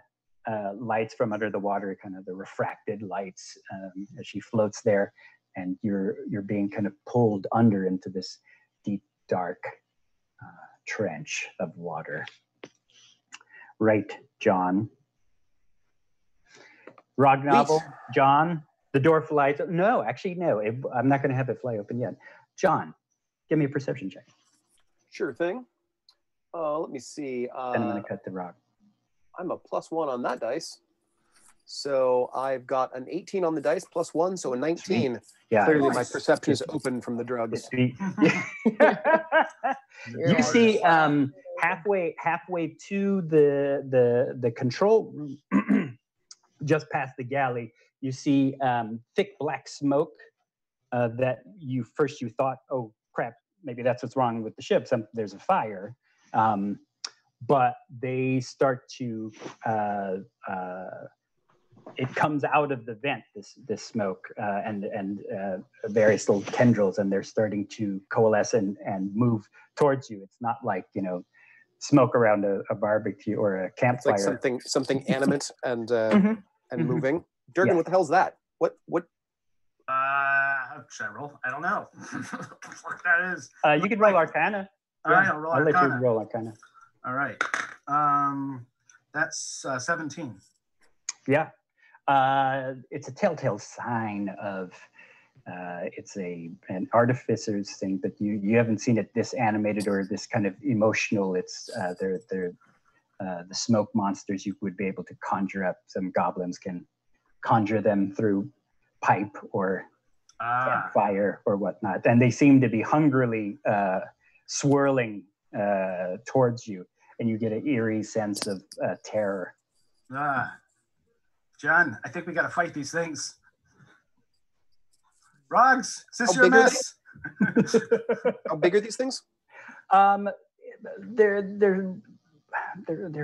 lights from under the water, kind of the refracted lights as she floats there, and you're being kind of pulled under into this deep, dark trench of water. Right, John. Rognovel, John, the door flies. No, actually, no. I'm not going to have it fly open yet. John, give me a perception check. Sure thing. Let me see. And I'm going to cut the rock. I'm a +1 on that dice. So I've got an 18 on the dice +1, so a 19. Yeah, clearly my perception is open from the drugs. You see, halfway to the control room, just past the galley, you see thick black smoke that you thought, oh crap, maybe that's what's wrong with the ship. There's a fire. But they start to it comes out of the vent, this smoke and various little tendrils, and they're starting to coalesce and move towards you. It's not like, smoke around a barbecue or a campfire. It's like something animate and moving. Durgan, Yeah. what the hell's that? What? Should I roll? I don't know. What that is. You could roll Arcana. All right, I'll roll Arcana. Let you roll Arcana. All right. That's 17. Yeah. It's a telltale sign of it's an artificer's thing, but you haven't seen it this animated or this kind of emotional. It's they're the smoke monsters you would be able to conjure up. Some goblins can conjure them through pipe or campfire or whatnot, and they seem to be hungrily swirling towards you, and you get an eerie sense of terror. John, I think we got to fight these things. Rogs, is this your mess? How big are these things? They're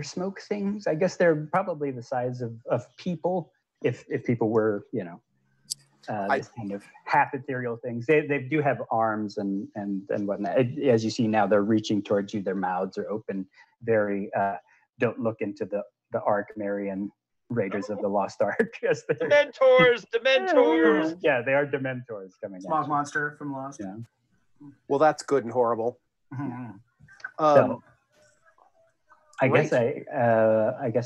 smoke things. I guess they're probably the size of people, if people were, this kind of half ethereal things. They do have arms and whatnot. As you see now, they're reaching towards you. Their mouths are open. Very don't look into the Ark Marian Raiders of the Lost Ark. Dementors. Yeah, they are Dementors coming. Smog monster from Lost. Yeah. Well, that's good and horrible. So, I guess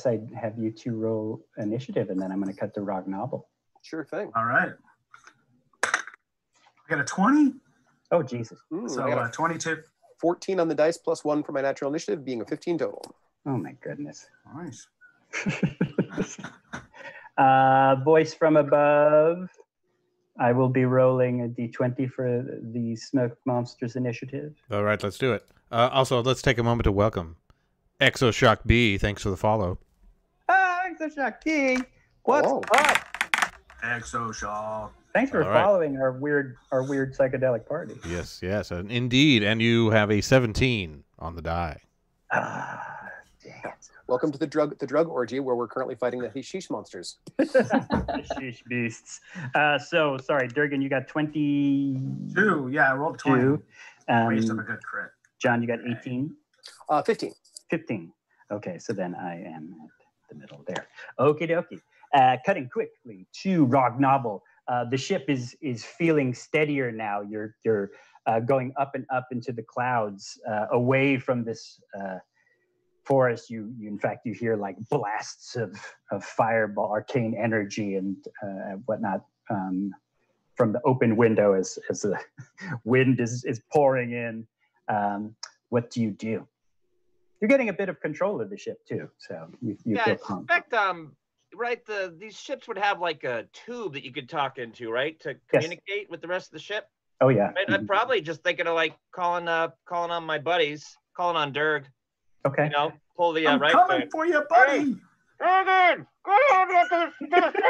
I have you two roll initiative, and then I'm going to cut the Rognovel. Sure thing. All right. I got a 20. Oh, Jesus. So 22. 14 on the dice +1 for my natural initiative, being a 15 total. Oh, my goodness. Nice. Voice from above. I will be rolling a d20 for the Smoke Monsters initiative. All right, let's do it. Also, let's take a moment to welcome Exoshock B. Thanks for the follow. Exoshock B. What's up? Exoshock. Thanks for following our weird psychedelic party. Yes, and indeed. And you have a 17 on the die. Damn. Welcome to the drug orgy, where we're currently fighting the Hashish monsters. Hashish beasts. So sorry, Durgan, you got 22. Yeah, I rolled 20. Based on a good crit. John, you got 18. 15. 15. Okay, so then I am at the middle there. Okie dokie. Cutting quickly to Rognovel. The ship is feeling steadier now. You're going up and up into the clouds, away from this forest. You in fact you hear like blasts of fireball, arcane energy, and whatnot from the open window as the wind is pouring in. What do you do? You're getting a bit of control of the ship too, so you feel calm. I expect right, these ships would have like a tube that you could talk into, right, to communicate with the rest of the ship. Oh yeah. Right? I'm probably just thinking of like calling on my buddies, calling on Dirg. Okay. You know, pull the I'm right. coming for you, buddy. Durgan, go ahead and get the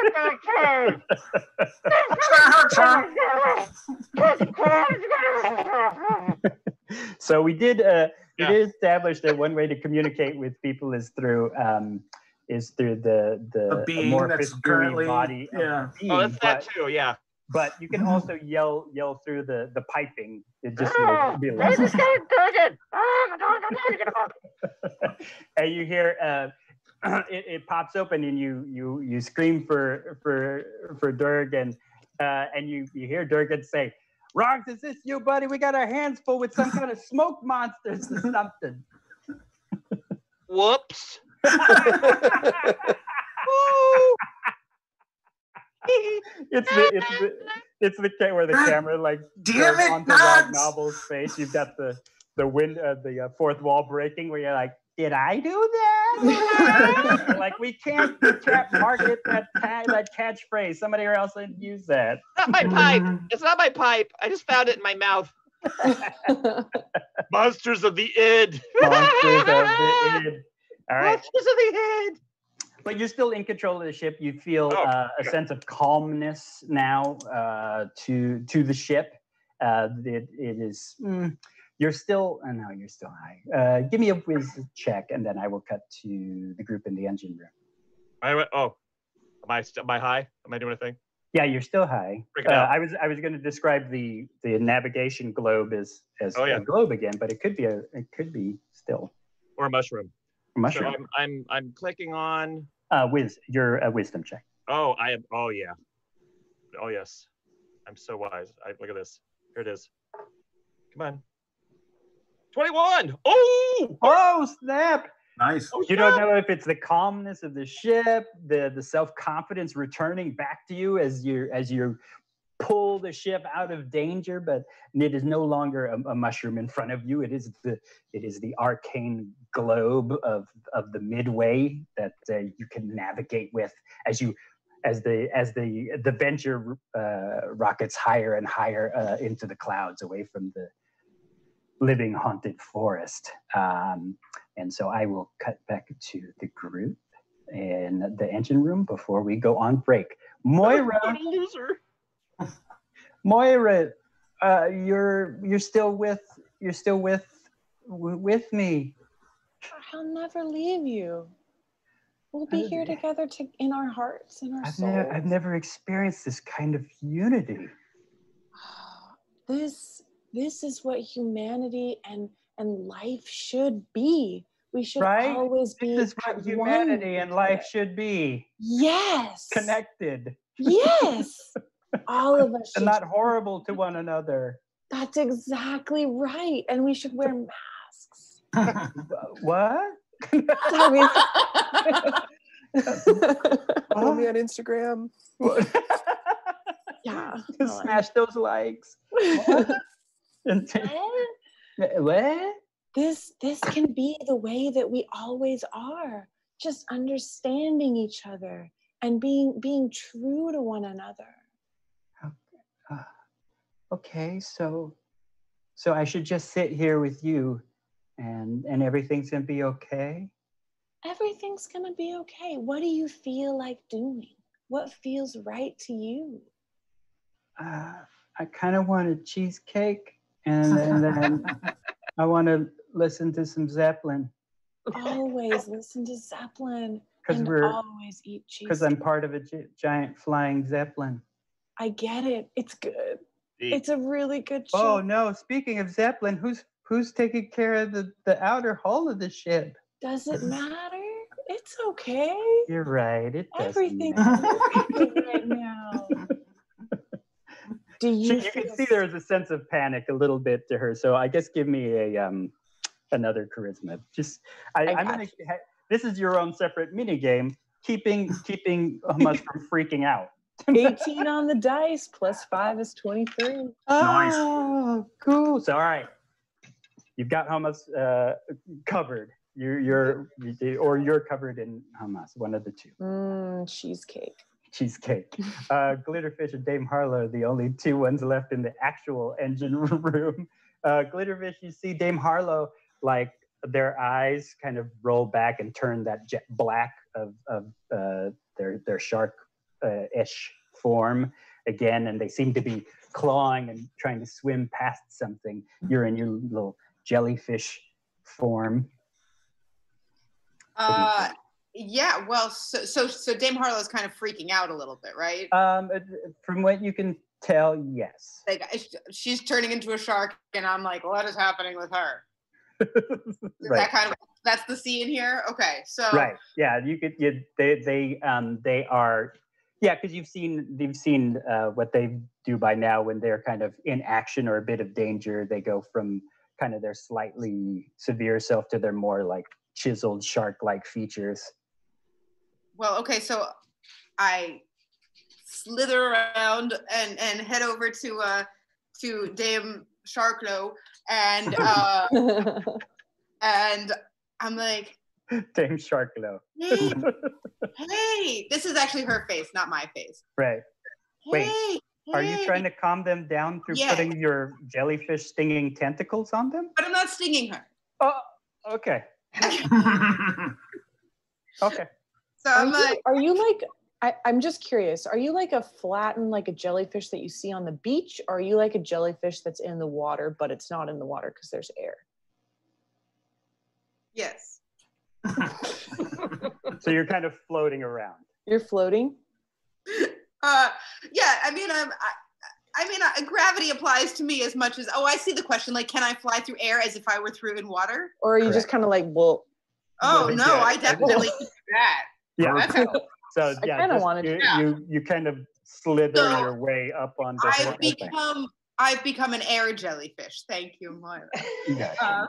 So we did establish that one way to communicate with people is through the being amorphous that's gooey currently body of the being. Oh, that's that too, yeah. But you can also yell through the piping. It just be Durgan! and you hear it pops open and you scream for Durg and you hear Durgan say, "Rogs, is this you, buddy? We got our hands full with some kind of smoke monsters or something." Whoops. It's the where the camera like damn it, onto Rob Nods! Noble's face. You've got the wind the fourth wall breaking where you're like, did I do that? Like we can't market that catchphrase. Somebody else would use that. Not my pipe. It's not my pipe. I just found it in my mouth. Monsters of the id. Monsters of the id. All right. Monsters of the id. But you're still in control of the ship. You feel a sense of calmness now to the ship. It is. You're still. No, you're still high. Give me a whiz check, and then I will cut to the group in the engine room. Am I high? Am I doing a thing? Yeah, you're still high. Break it out. I was going to describe the navigation globe as a globe again, but it could be still. Or a mushroom. A mushroom. So I'm clicking on. Your wisdom check. Oh, I am. Oh yeah. Oh yes. I'm so wise. Look at this. Here it is. Come on. 21. Oh snap! Nice. You don't know if it's the calmness of the ship, the self-confidence returning back to you as you pull the ship out of danger, but it is no longer a mushroom in front of you. It is the arcane globe of the Midway that you can navigate with as the venture rockets higher and higher into the clouds away from the living haunted forest. And so I will cut back to the group in the engine room before we go on break. Moira, you're still with me. I'll never leave you. We'll be here together in our hearts, in our souls. I've never experienced this kind of unity. This is what humanity and life should be. We should always be. This is what humanity and life should be. Yes. Connected. Yes. All of us. And not horrible to one another. That's exactly right. And we should wear masks. What? Follow me on Instagram. Yeah. Smash those likes. What? This can be the way that we always are. Just understanding each other and being true to one another. Okay, so I should just sit here with you and everything's gonna be okay? Everything's gonna be okay. What do you feel like doing? What feels right to you? I kind of want a cheesecake and then I want to listen to some Zeppelin. Always listen to Zeppelin and always eat cheese. Because I'm part of a giant flying Zeppelin. I get it. It's good. It's a really good show. Oh no! Speaking of Zeppelin, who's taking care of the outer hull of the ship? Does it matter? It's okay. You're right. It doesn't Everything's okay right now. You can see there's a sense of panic a little bit to her. So I guess give me a another charisma. Just I'm gonna. This is your own separate mini game. Keeping Hummus from freaking out. 18 on the dice, plus 5 is 23. Oh, cool. So, all right. You've got hummus covered. You're covered in hummus, one of the two. Cheesecake. Cheesecake. Glitterfish and Dame Harlow are the only two ones left in the actual engine room. Glitterfish, you see Dame Harlow, like their eyes kind of roll back and turn that jet black of their shark-ish form again, and they seem to be clawing and trying to swim past something. You're in your little jellyfish form. Yeah, well, so Dame Harlow's kind of freaking out a little bit, right? From what you can tell, yes. Like she's turning into a shark, and I'm like, what is happening with her? Right. That's the scene here. Okay, so right, yeah, they are, yeah, because you've seen what they do by now when they're kind of in action or a bit of danger. They go from kind of their slightly severe self to their more like chiseled shark-like features. Well, okay, so I slither around and head over to Dame Sharklo, and and I'm like, Dame Sharklo. Hey, this is actually her face, not my face. Right. Wait, Hey, are you trying to calm them down through putting your jellyfish stinging tentacles on them? But I'm not stinging her. Oh, okay. Okay. So I'm like, are you like, I'm just curious, are you like a flattened, like a jellyfish that you see on the beach, or are you like a jellyfish that's in the water, but it's not in the water because there's air? yes. So you're kind of floating around. You're floating? Yeah, I mean, gravity applies to me as much as, I see the question, like, can I fly through air as if I were through in water? Or are you just kind of like, well... Oh, no, I definitely do that. Yeah. That's how, So I kind of wanted to. You kind of slither your way up on the I've become an air jellyfish. Thank you, Moira.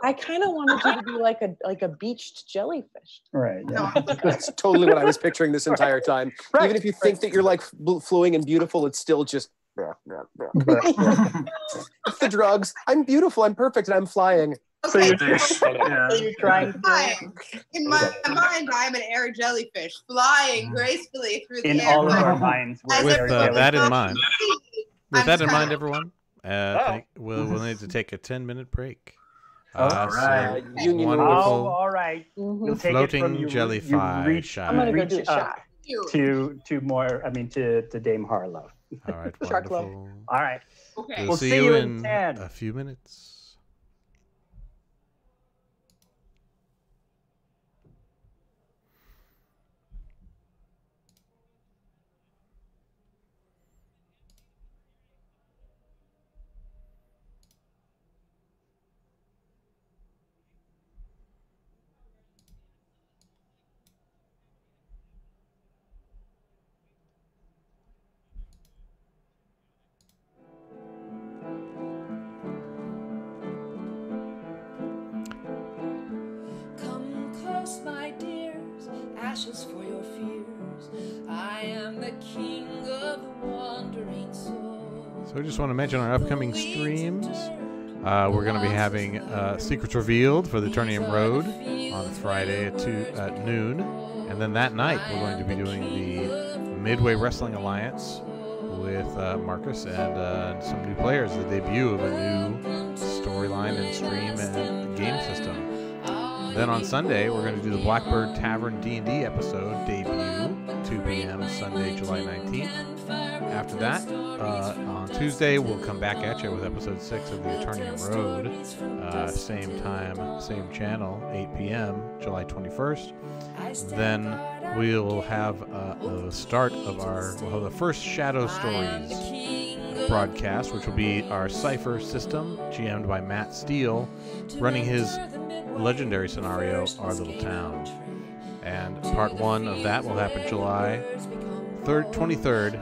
I kind of wanted you to be like a beached jellyfish. Right. Yeah. That's totally what I was picturing this entire time. Right. Even if you think that you're like flowing and beautiful, it's still just it's the drugs. I'm beautiful. I'm perfect, and I'm flying. Okay. So you're trying to in my mind, I'm an air jellyfish flying gracefully through the in air. all of our minds. With that in mind. With that in mind, of, everyone, we'll need to take a 10-minute break. All right. Wonderful. All right. We'll take floating it from you jellyfish shot. I'm gonna go do a shot. To Dame Harlow. All right. Shark Wonderful. All right. Okay. We'll see you in 10. a few minutes. Ashes for your fears. I am the king of the wandering soul. So I just want to mention our upcoming streams. We're going to be having Secrets Revealed for the Aternium Road on Friday at noon. And then that night, we're going to be doing the Midway Wrestling Alliance with Marcus and some new players, the debut of a new storyline and stream and game system. Then on Sunday, we're going to do the Blackbird Tavern D&D episode debut, 2 p.m. Sunday, July 19th. After that, on Tuesday, we'll come back at you with episode 6 of the Aternium Road. Same time, same channel, 8 p.m., July 21st. Then we'll have the start of we'll have the first Shadow Stories broadcast, which will be our Cypher system, GM'd by Matt Steele, running his legendary scenario, Our Little Town. And part 1 of that will happen July 23rd,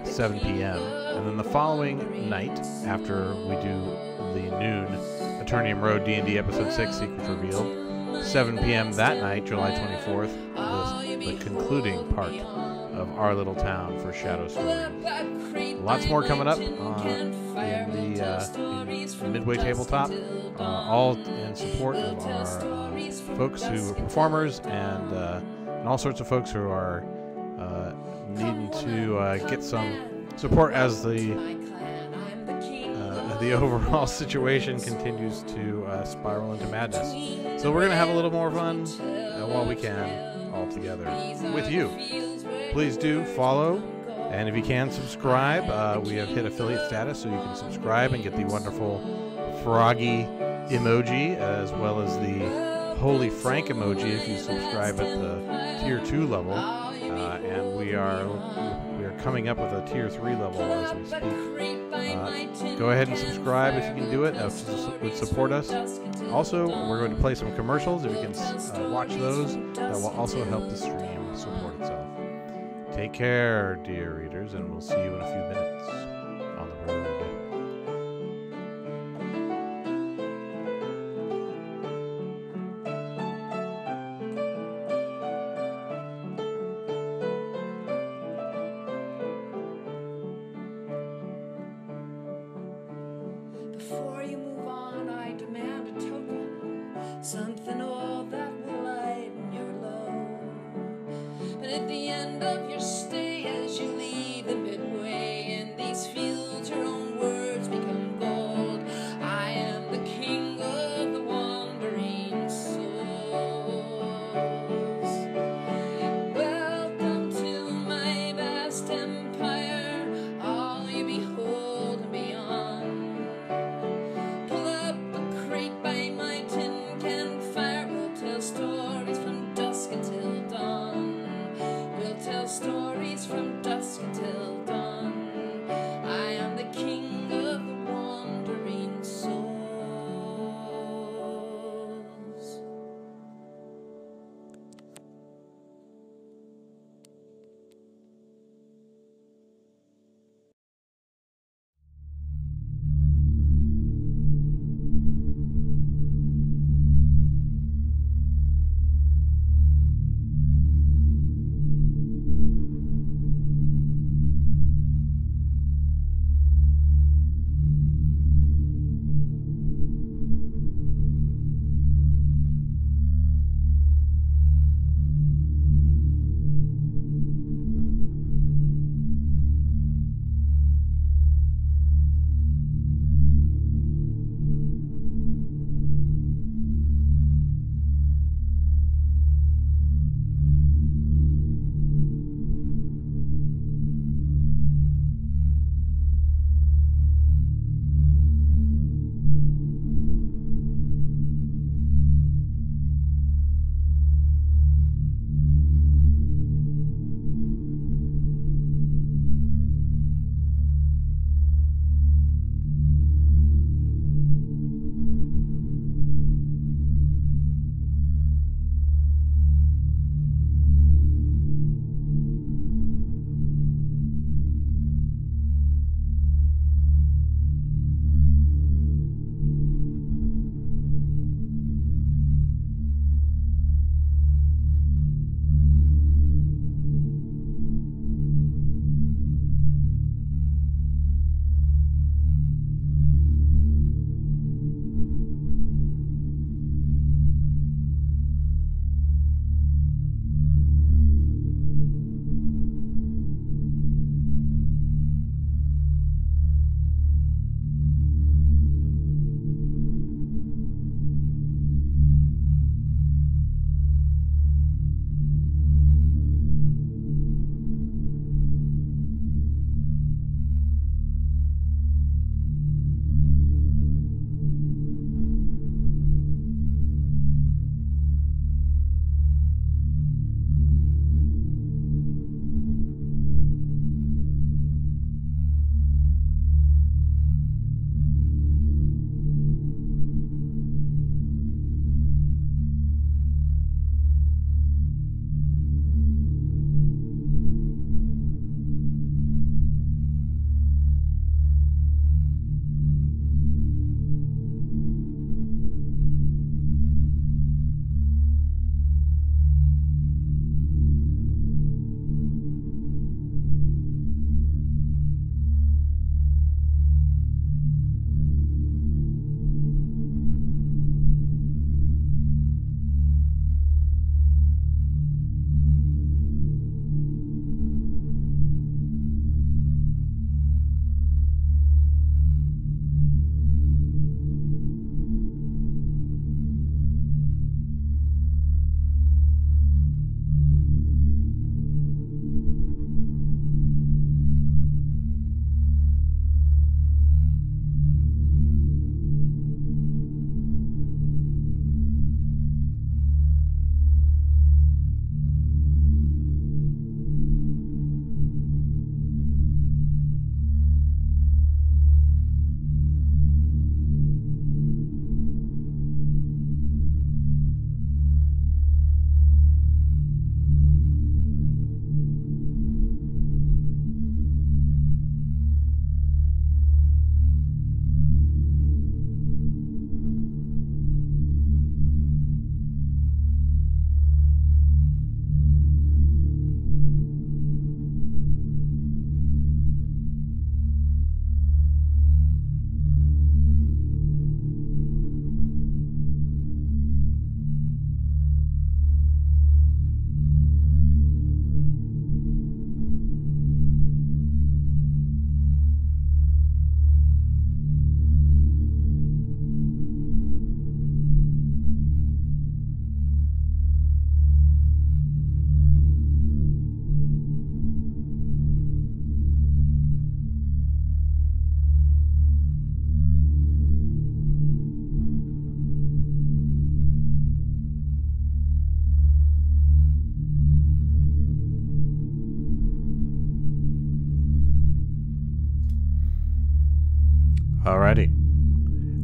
7 p.m. And then the following night, after we do the noon Aternium Road D&D Episode 6 Secrets Revealed, 7 p.m. that night, July 24th, the concluding part of our little town for Shadow Stories. Lots more coming up in the Midway Tabletop, all in support of our folks who are performers and all sorts of folks who are needing to get some support as the overall situation continues to spiral into madness. So we're going to have a little more fun while we can all together with you. Please do follow, and if you can, subscribe. We have hit affiliate status, so you can subscribe and get the wonderful froggy emoji, as well as the Holy Frank emoji if you subscribe at the Tier 2 level. And we are coming up with a Tier 3 level as we speak. Go ahead and subscribe if you can do it. That would support us. Also, we're going to play some commercials. If you can watch those, that will also help the stream support itself. Take care, dear readers, and we'll see you in a few minutes on the road. Before you move on, I demand a token, something all that will lighten your load. But at the end of your stay, as you leave the midway, in these fields your own words become gold. I am the king of the wandering souls. Welcome to my vast empire, all you behold and beyond. Pull up a crate by my tin can fire.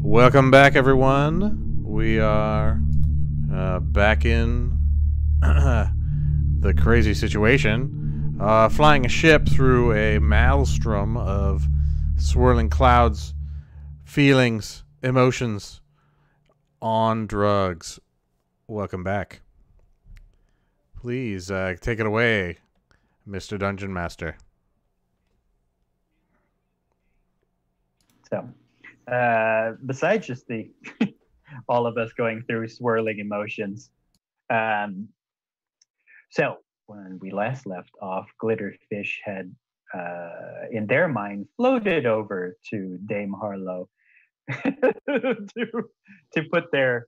Welcome back, everyone. We are back in the crazy situation, flying a ship through a maelstrom of swirling clouds, feelings, emotions, on drugs. Welcome back. Please take it away, Mr. Dungeon Master. So, besides just the all of us going through swirling emotions, so when we last left off, Glitterfish had, in their mind, floated over to Dame Harlow to put their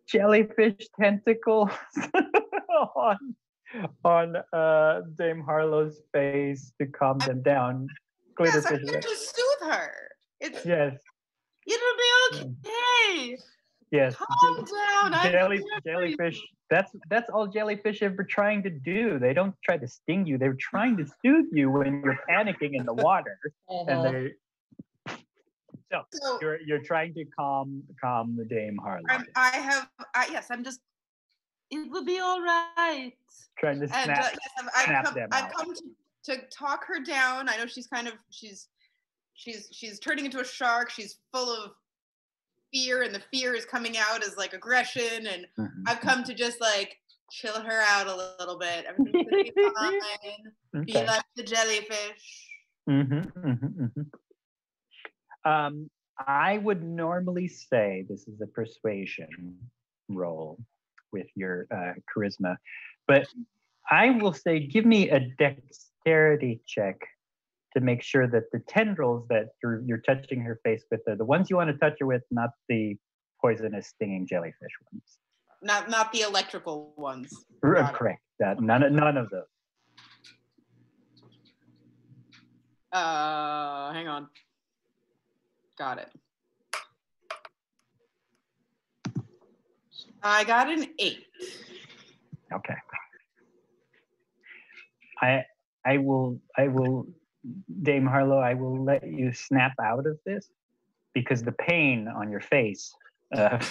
jellyfish tentacles on Dame Harlow's face to calm them down. Yes, I'm Glitterfish, here to soothe her. It's, yes, it'll be okay. yes. Calm down. I'm here for you. Jellyfish. That's all jellyfish ever trying to do. They don't try to sting you. They're trying to soothe you when you're panicking in the water, and they. So you're trying to calm the Dame Harlow. Yes, I'm just. It will be all right. Trying to snap them out. I've come to talk her down. I know she's turning into a shark. She's full of fear, and the fear is coming out as like aggression. And I've come to just like chill her out a little bit. Everything's gonna be fine. Okay. Be like the jellyfish. I would normally say this is a persuasion roll with your charisma, but I will say give me a dexterity check to make sure that the tendrils that you're touching her face with are the ones you want to touch her with, not the poisonous stinging jellyfish ones. Not the electrical ones. Correct. None of those. Hang on. Got it. I got an 8. Okay. I will, Dame Harlow, I will let you snap out of this because the pain on your face of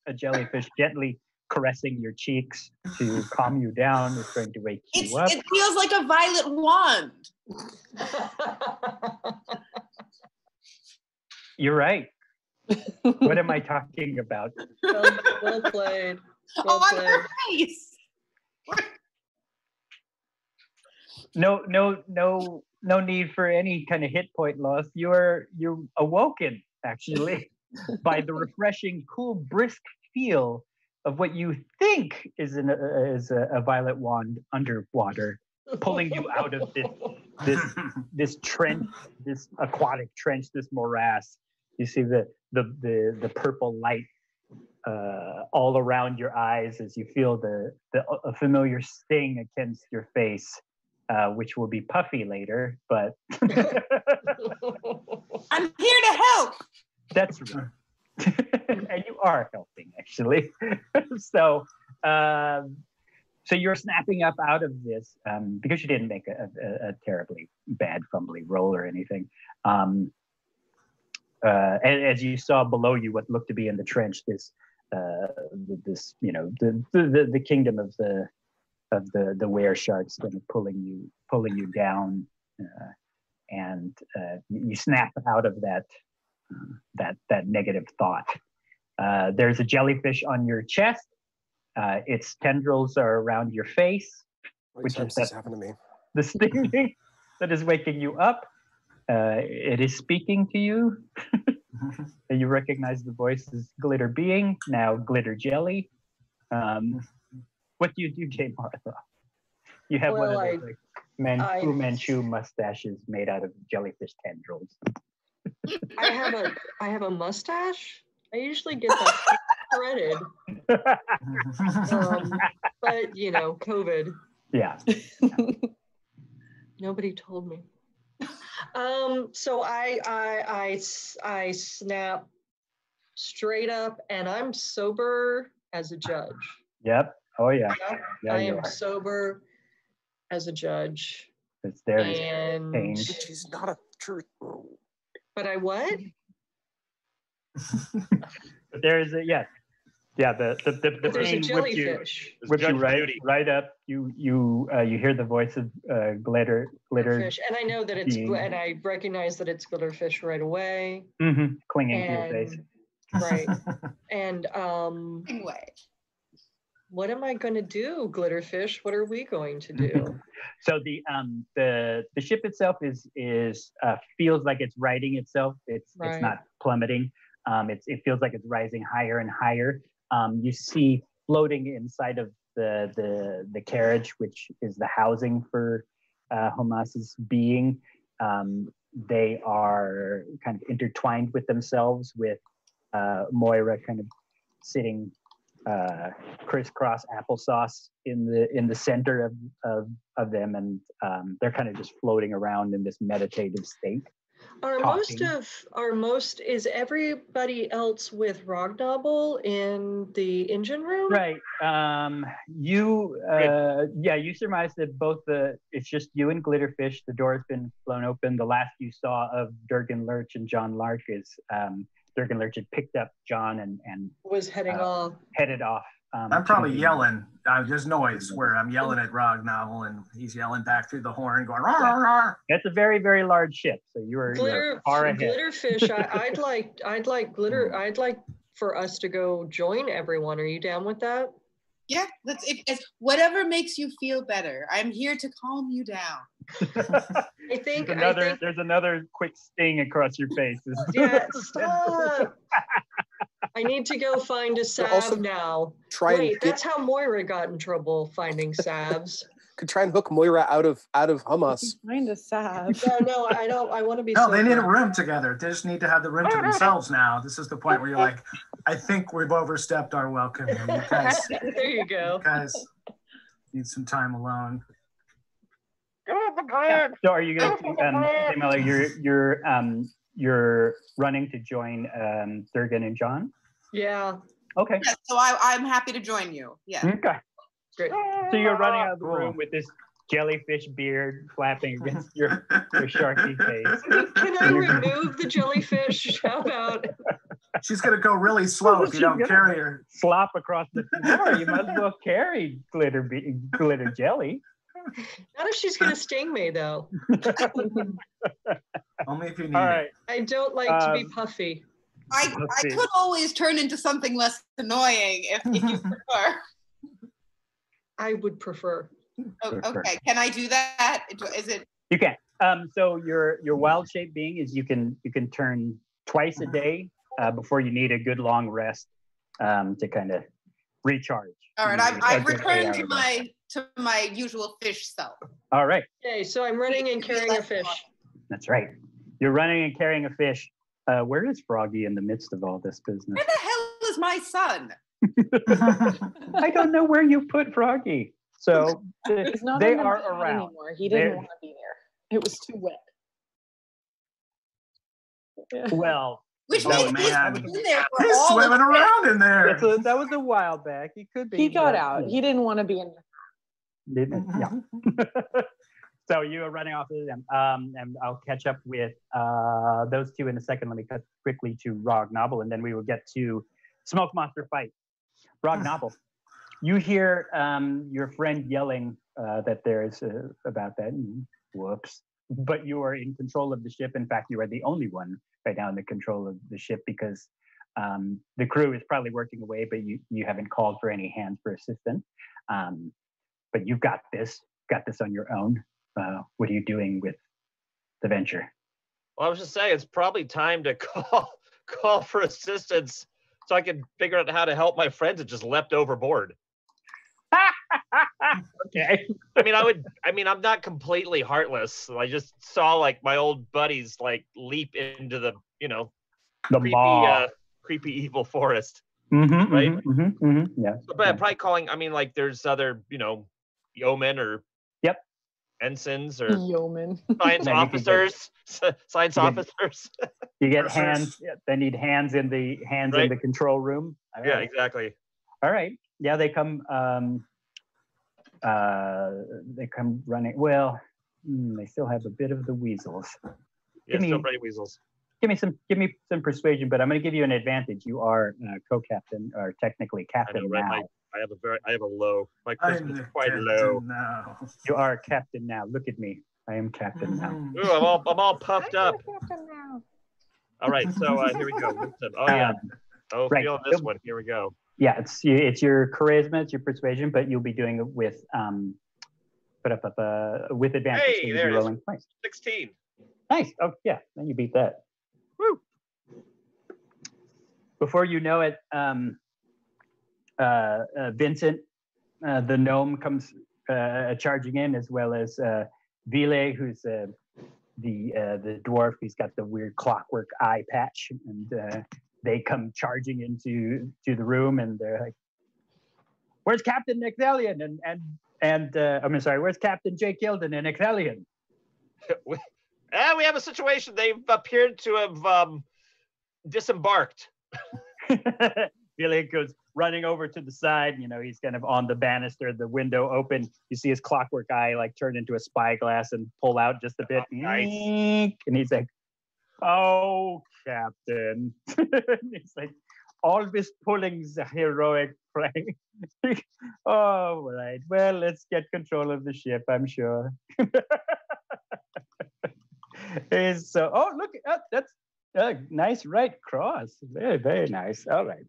a jellyfish gently caressing your cheeks to calm you down is going to wake you up. It feels like a violet wand. You're right. What am I talking about? Well played. Well played. On her face. No need for any kind of hit point loss. You're awoken actually by the refreshing, cool, brisk feel of what you think is a violet wand underwater, pulling you out of this trench, this aquatic trench, this morass. You see the purple light all around your eyes as you feel a familiar sting against your face, which will be puffy later. But I'm here to help. That's right, and you are helping actually. So you're snapping up out of this because you didn't make a terribly bad fumbly roll or anything. As you saw below you, what looked to be in the trench, the kingdom of the were sharks, kind of pulling you down, and you snap out of that negative thought. There's a jellyfish on your chest. Its tendrils are around your face, which is happened to me. The stinging that is waking you up. It is speaking to you. You recognize the voice as Glitter Being, now Glitter Jelly. What do you do, Jay Martha? You have one of those Fu Manchu mustaches made out of jellyfish tendrils. I have a mustache. I usually get that threaded. But COVID. Yeah. Nobody told me. So I snap straight up, and I'm sober as a judge. Yep. Oh yeah. Yeah, I am sober as a judge. It's there. And she's not a truth. But I what? There's a yes. Yeah, the There's a plane jellyfish. whips you Judge Judy. right up. You hear the voice of glitter Fish. And I know that it's, being- and I recognize that it's glitterfish right away. clinging to your face. Right. And Anyway. what am I going to do, glitterfish? What are we going to do? So the ship itself is feels like it's righting itself. It's not plummeting. It feels like it's rising higher and higher. You see floating inside of the carriage, which is the housing for Hamas's being. They are kind of intertwined with themselves, with Moira kind of sitting crisscross applesauce in the center of them, and they're kind of just floating around in this meditative state. Is everybody else with Rognobble in the engine room? Right. You surmise that it's just you and Glitterfish. The door's been blown open. The last you saw of Durgan Lurch and John Lark is Durgan Lurch had picked up John and was headed off. I'm probably yelling. There's noise where I'm yelling at Rognobble and he's yelling back through the horn, going, "Rawr, rawr, rawr." It's a very, very large ship, so you're far ahead. Glitterfish. I'd like for us to go join everyone. Are you down with that? Yeah, it's whatever makes you feel better. I'm here to calm you down. I think there's another quick sting across your face. Yeah, stop. I need to go find a salve now. That's how Moira got in trouble, finding salves. Could try and hook Moira out of Hamas. Find a salve. No, I don't. I want to be. No, they need a room together. They just need to have the room to themselves now. This is the point where you're like, I think we've overstepped our welcome. You guys, there you go. You guys need some time alone. So are you going to, you're running to join Durgan and John? Yeah. Okay. Yeah, so I'm happy to join you. Yeah. Okay. Great. So you're running out of the room with this jellyfish beard flapping against your sharky face. Can I remove the jellyfish? How about? She's going to go really slow if you don't carry her. Slop across the floor. You might as well carry glitter jelly. Not if she's going to sting me, though. Only if you need it. I don't like to be puffy. I could always turn into something less annoying if you prefer. I would prefer. Oh, okay, can I do that? Is it? You can. So your wild shape being is you can turn twice a day before you need a good long rest to kind of recharge. All right, I've returned to my usual fish self. All right. Okay, so I'm running and carrying a fish. That's right. You're running and carrying a fish. Where is Froggy in the midst of all this business? Where the hell is my son? I don't know where you put Froggy. So He's not they in the are pod around. anymore. He didn't want to be there. It was too wet. Yeah. Well, which means he's been there for he's swimming around in there. That was a while back. He could be. He got out. He didn't want to be in. Yeah. So you are running off of them, and I'll catch up with those two in a second. Let me cut quickly to Rognobble, and then we will get to Smoke Monster Fight. Rognobble, you hear your friend yelling that there's about that. Whoops. But you are in control of the ship. In fact, you are the only one right now in the control of the ship because the crew is probably working away, but you haven't called for any hands for assistance. But you've got this on your own. What are you doing with the venture? Well, I was just saying, it's probably time to call for assistance so I can figure out how to help my friends that just leapt overboard. Okay. I'm not completely heartless. I just saw like my old buddies like leap into the creepy evil forest. Mm-hmm, right? Mm-hmm, mm-hmm, yeah. But probably calling. Like there's other yeomen or ensigns or yeomen science officers. Science officers. You get hands. They need hands in the in the control room. Yeah, exactly. All right. Yeah, they come. They come running. Well, they still have a bit of the weasels. Yeah, still pretty weasels. Give me some persuasion, but I'm going to give you an advantage. You are co-captain, or technically captain I know, right? now. I have a low. My charisma is quite low. Now. You are captain now. Look at me. I am captain now. Ooh, I'm all puffed up. All right, so here we go. Listen. Oh yeah. Right. Feel this one. Here we go. Yeah, it's your charisma, it's your persuasion, but you'll be doing it with with advantage. Hey, so you'll there be it is. rolling twice. 16. Nice. Oh yeah, then you beat that. Woo. Before you know it, Vincent, the gnome, comes charging in, as well as Vile, who's the dwarf. He's got the weird clockwork eye patch, and they come charging into the room, and they're like, "Where's Captain Nicthelion?" And I'm sorry, where's Captain Jake Gilden and Nicthelion? We have a situation. They've appeared to have disembarked. Vile goes running over to the side. He's kind of on the banister, the window open. You see his clockwork eye like turn into a spyglass and pull out just a bit. Nice. And he's like, "Oh, Captain." He's like, always pulling the heroic prank. Oh, right. Well, let's get control of the ship, I'm sure. So, oh, look, that's a nice right cross. Very, very nice. All right.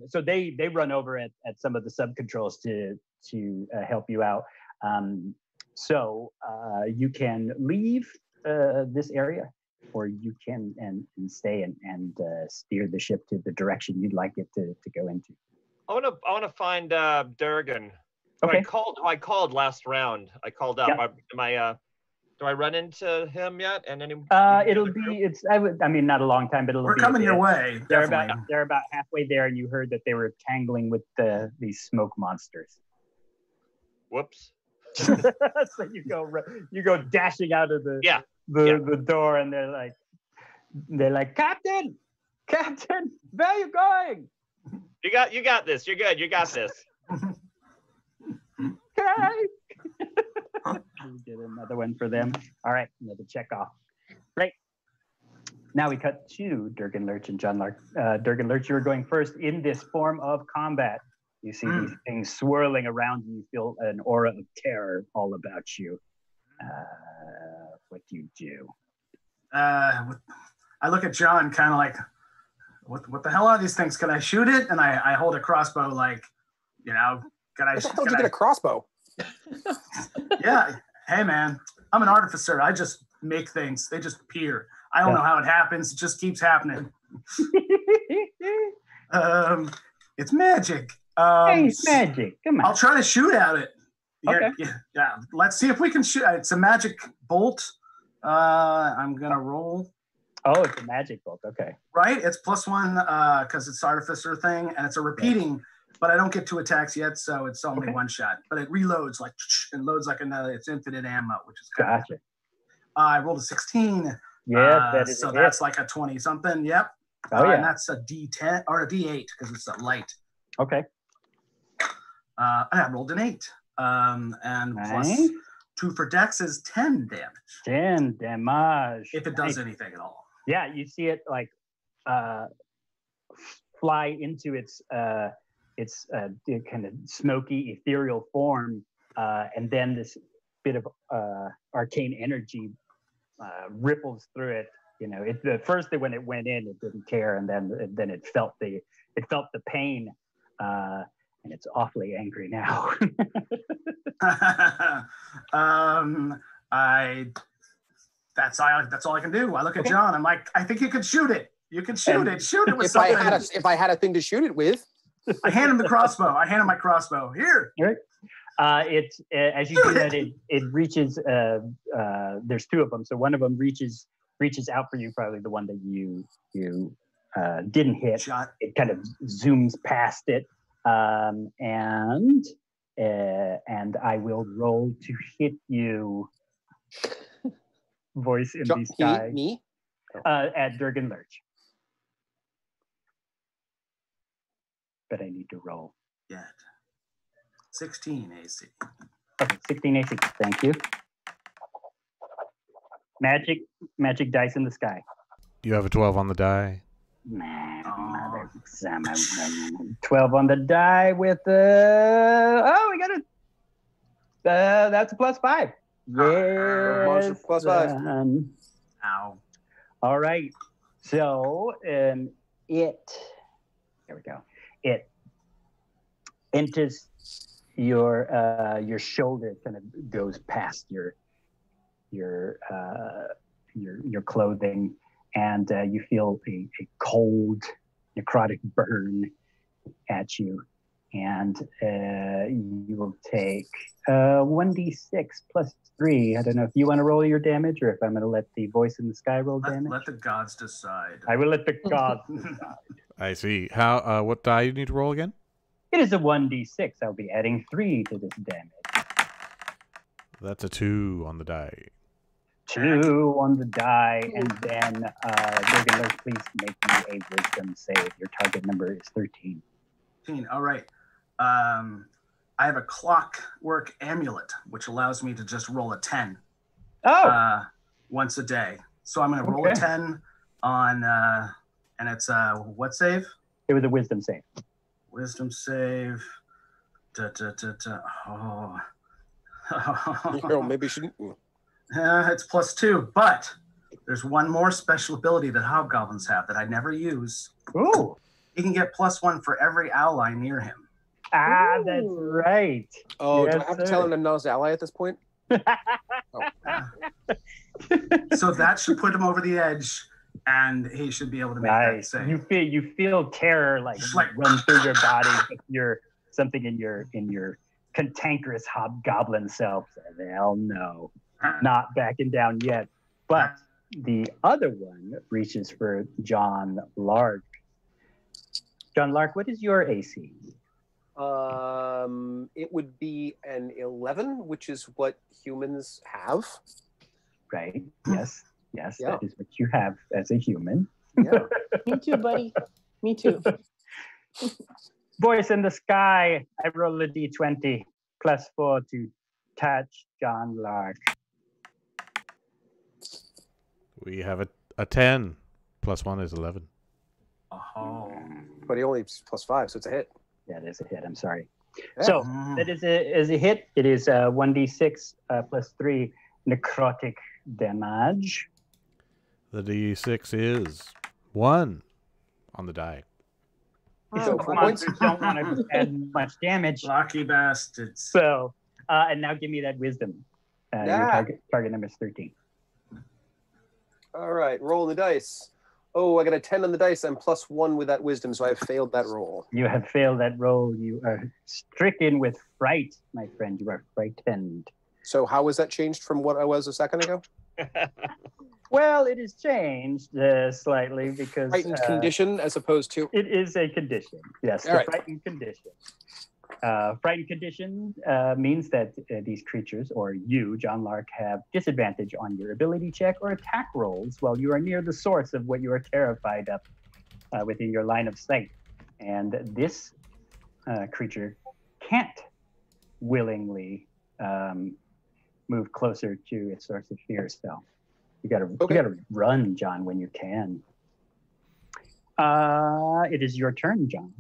So they run over at some of the sub controls to help you out. So you can leave this area, or you can and stay and steer the ship to the direction you'd like it to go into. I wanna find Durgan. Okay. I called last round. I called up. Yep. Do I run into him yet? And any? Not a long time, but We're coming your way. They're about halfway there, and you heard that they were tangling with these smoke monsters. Whoops. So you go dashing out of the door, and they're like, Captain, where are you going? You got this. You're good. You got this. Okay. Get another one for them. All right, another check off. Great. Now we cut to Durgan Lurch and John Lark. Durgan Lurch, you're going first in this form of combat. You see these things swirling around you. You feel an aura of terror all about you. What do you do? I look at John kind of like, what the hell are these things? Can I shoot it? And I hold a crossbow like, can I? What the hell did you get a crossbow? Yeah. Hey, man, I'm an artificer. I just make things. They just appear. I don't know how it happens. It just keeps happening. It's magic. Hey, it's magic. Come on. I'll try to shoot at it. Okay. Yeah. Let's see if we can shoot. It's a magic bolt. I'm going to roll. Oh, it's a magic bolt. Okay. Right? It's +1 because it's artificer thing, and it's a repeating, but I don't get 2 attacks yet, so it's only one shot. But it reloads and loads like another. It's infinite ammo, which is good. Gotcha. I rolled a 16. Yeah, so that's like a 20 something. Yep. And that's a D10 or a D8 because it's a light. Okay. And I rolled an 8. And plus 2 for Dex is 10 damage. 10 damage. If it does anything at all. Yeah, you see it like fly into its kind of smoky, ethereal form, and then this bit of arcane energy ripples through it. At first when it went in, it didn't care, and then it felt the pain, and it's awfully angry now. That's all I can do. I look at John. I'm like, I think you could shoot it. You can shoot it. Shoot it with something. If I had a thing to shoot it with. I hand him the crossbow. I hand him my crossbow. Here. Right. It's as you do that, it reaches. There's 2 of them, so one of them reaches out for you. Probably the one that you didn't hit. Shot. It kind of zooms past it, and I will roll to hit you. Voice in the sky. Me? At Durgan Lurch. But I need to roll. Yeah. 16 AC. Okay, 16 AC. Thank you. Magic dice in the sky. You have a 12 on the die. 12 on the die with oh, we got it. That's a +5. Monster Yes. +5. Ow. All right. So there we go. It enters your shoulder, kind of goes past your clothing, and you feel a cold necrotic burn at you, and you will take 1d6 +3. I don't know if you want to roll your damage or if I'm going to let the voice in the sky roll damage. Let the gods decide. I will let the gods decide. I see. How? What die you need to roll again? It is a 1d6. I'll be adding 3 to this damage. That's a 2 on the die. 2 on the die, and then Dragon, please make me a wisdom save. Your target number is 13. All right. I have a clockwork amulet, which allows me to just roll a 10 once a day. So I'm going to roll a 10 on, and it's what save? It was a wisdom save. Wisdom save. Oh. Maybe you shouldn't. It's +2, but there's one more special ability that hobgoblins have that I never use. Ooh. He can get +1 for every ally near him. Ah, that's right. Oh, Yes, do I have to tell him I'm not his ally at this point? So that should put him over the edge, and he should be able to make that save. You feel terror like run through your body, but something in your cantankerous hobgoblin self says, "Hell no, not backing down yet." But the other one reaches for John Lark. John Lark, what is your AC? It would be an 11, which is what humans have. Right. Yes. Yes. Yeah. That is what you have as a human. Yeah. Me too, buddy. Me too. Voice in the sky. I roll a d20 +4 to touch John Lark. We have a 10. +1 is 11. Oh. But he only +5, so it's a hit. Yeah, it is a hit. I'm sorry. Yeah. So that is a hit. It is 1d6 +3 necrotic damage. The d6 is 1 on the die. So monsters don't want to add much damage. Lucky bastards. So, and now give me that wisdom. Your target number is 13. All right, rolling the dice. Oh, I got a 10 on the dice. I'm +1 with that wisdom, so I've failed that roll. You have failed that roll. You are stricken with fright, my friend. You are frightened. So how was that changed from what I was a second ago? Well, it has changed slightly because Frightened condition as opposed to... It is a condition. Yes, All the right. frightened condition. Frightened condition means that these creatures, or you, John Lark, have disadvantage on your ability check or attack rolls while you are near the source of what you are terrified of within your line of sight. And this creature can't willingly move closer to its source of fear. So you gotta run, John, when you can. It is your turn, John.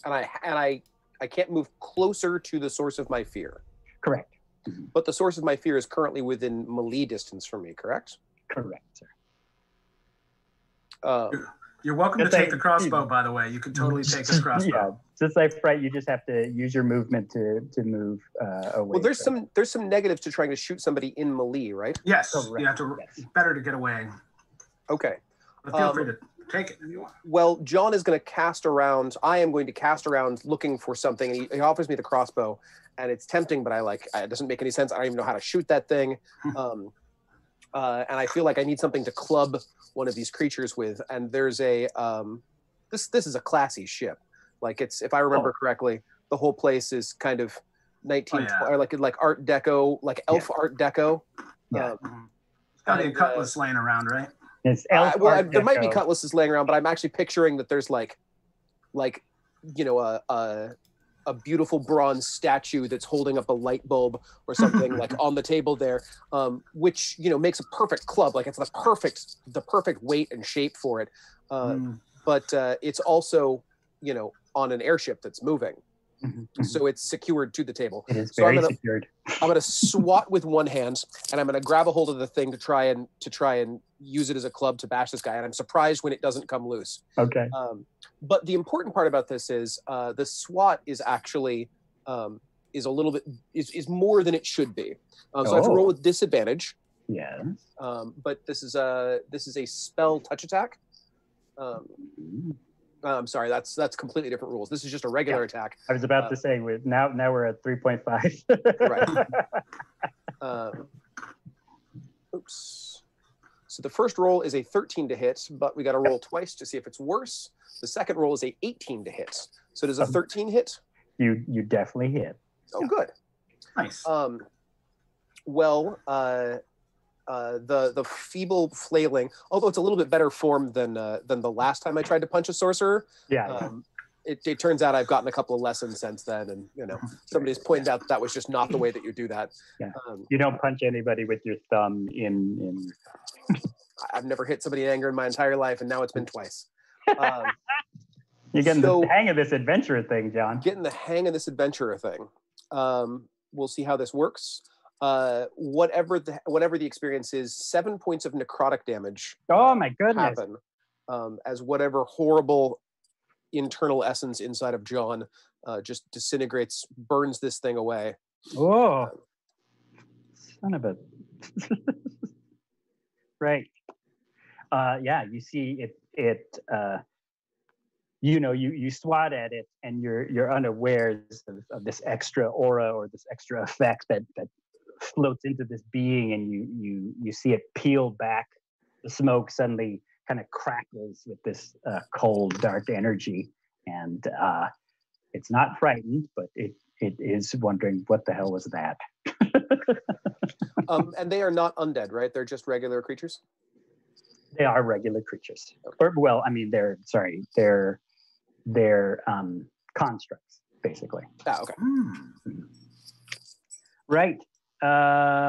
And I can't move closer to the source of my fear. Correct. But the source of my fear is currently within melee distance from me, correct? Correct, sir. You're welcome to take the crossbow, by the way. You can totally take this crossbow. Yeah, just like fright, you just have to use your movement to move away. Well, there's some negatives to trying to shoot somebody in melee, right? Yes, Correct. you have to. It's better to get away. Okay. But feel free to take it if you want. Well, John is going to cast around. I am going to cast around looking for something. And he offers me the crossbow, and it's tempting, but it doesn't make any sense. I don't even know how to shoot that thing. And I feel like I need something to club one of these creatures with. And there's a this is a classy ship. Like it's, if I remember correctly, the whole place is kind of 1920 or like Art Deco, like elf Art Deco. Yeah. It's got to be a cutlass laying around, right? It's elf Art there might be Deco. cutlasses laying around, but I'm actually picturing that there's like you know a beautiful bronze statue that's holding up a light bulb or something like on the table there, which makes a perfect club. Like it's the perfect weight and shape for it. But it's also on an airship that's moving. So it's secured to the table. It is so very secured. I'm gonna swat with one hand, and I'm gonna grab a hold of the thing to try and use it as a club to bash this guy. And I'm surprised when it doesn't come loose. Okay. But the important part about this is the swat is actually is a little bit is more than it should be. So I have to roll with disadvantage. Yes. But this is a spell touch attack. I'm sorry, that's completely different rules. This is just a regular attack. I was about to say now we're at 3.5. Right. Oops. So the first roll is a 13 to hit, but we got to roll twice to see if it's worse. The second roll is a 18 to hit. So does a 13 hit? You definitely hit. Oh, good. Nice. The feeble flailing, although it's a little bit better form than the last time I tried to punch a sorcerer. It turns out I've gotten a couple of lessons since then, and somebody's pointed out that was just not the way that you do that. Yeah. You don't punch anybody with your thumb in. I've never hit somebody in anger in my entire life, and now it's been twice. You're getting the hang of this adventurer thing, John. Getting the hang of this adventurer thing. We'll see how this works. Whatever the experience is, 7 points of necrotic damage. Oh my goodness! Happen as whatever horrible internal essence inside of John just disintegrates, burns this thing away. Oh, son of a! Right. Yeah, you see it. You swat at it, and you're unaware of this extra aura or this extra effect that floats into this being, and you see it peel back. The smoke suddenly kind of crackles with this cold, dark energy, and it's not frightened, but it is wondering what the hell was that. And they are not undead, right? They're just regular creatures. They are regular creatures, they're constructs, basically. Okay. Right.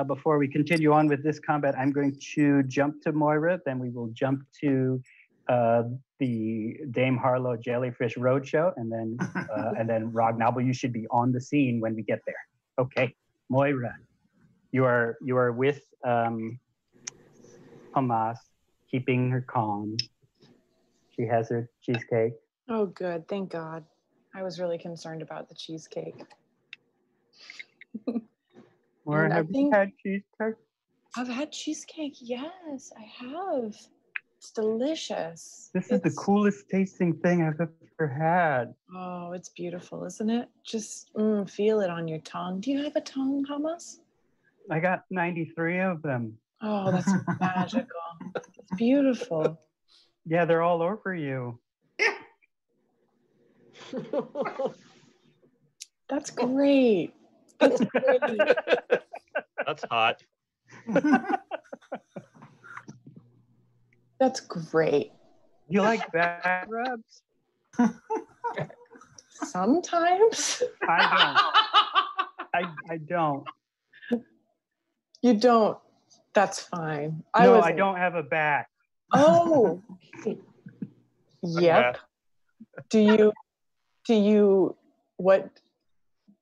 Before we continue on with this combat, I'm going to jump to Moira, then we will jump to the Dame Harlow Jellyfish Roadshow, and then Rog Noble, you should be on the scene when we get there. Okay, Moira, you are with Hamas, keeping her calm. She has her cheesecake. Oh, good. Thank God. I was really concerned about the cheesecake. Or have you had cheesecake? I've had cheesecake. Yes, I have. It's delicious. This is the coolest tasting thing I've ever had. Oh, it's beautiful, isn't it? Just feel it on your tongue. Do you have a tongue, Hamas? I got 93 of them. Oh, that's magical. It's beautiful. Yeah, they're all over you. That's great. That's great. That's hot. That's great. You like back rubs? Sometimes. I don't. You don't. That's fine. I don't have a back. Oh. Yep. Do you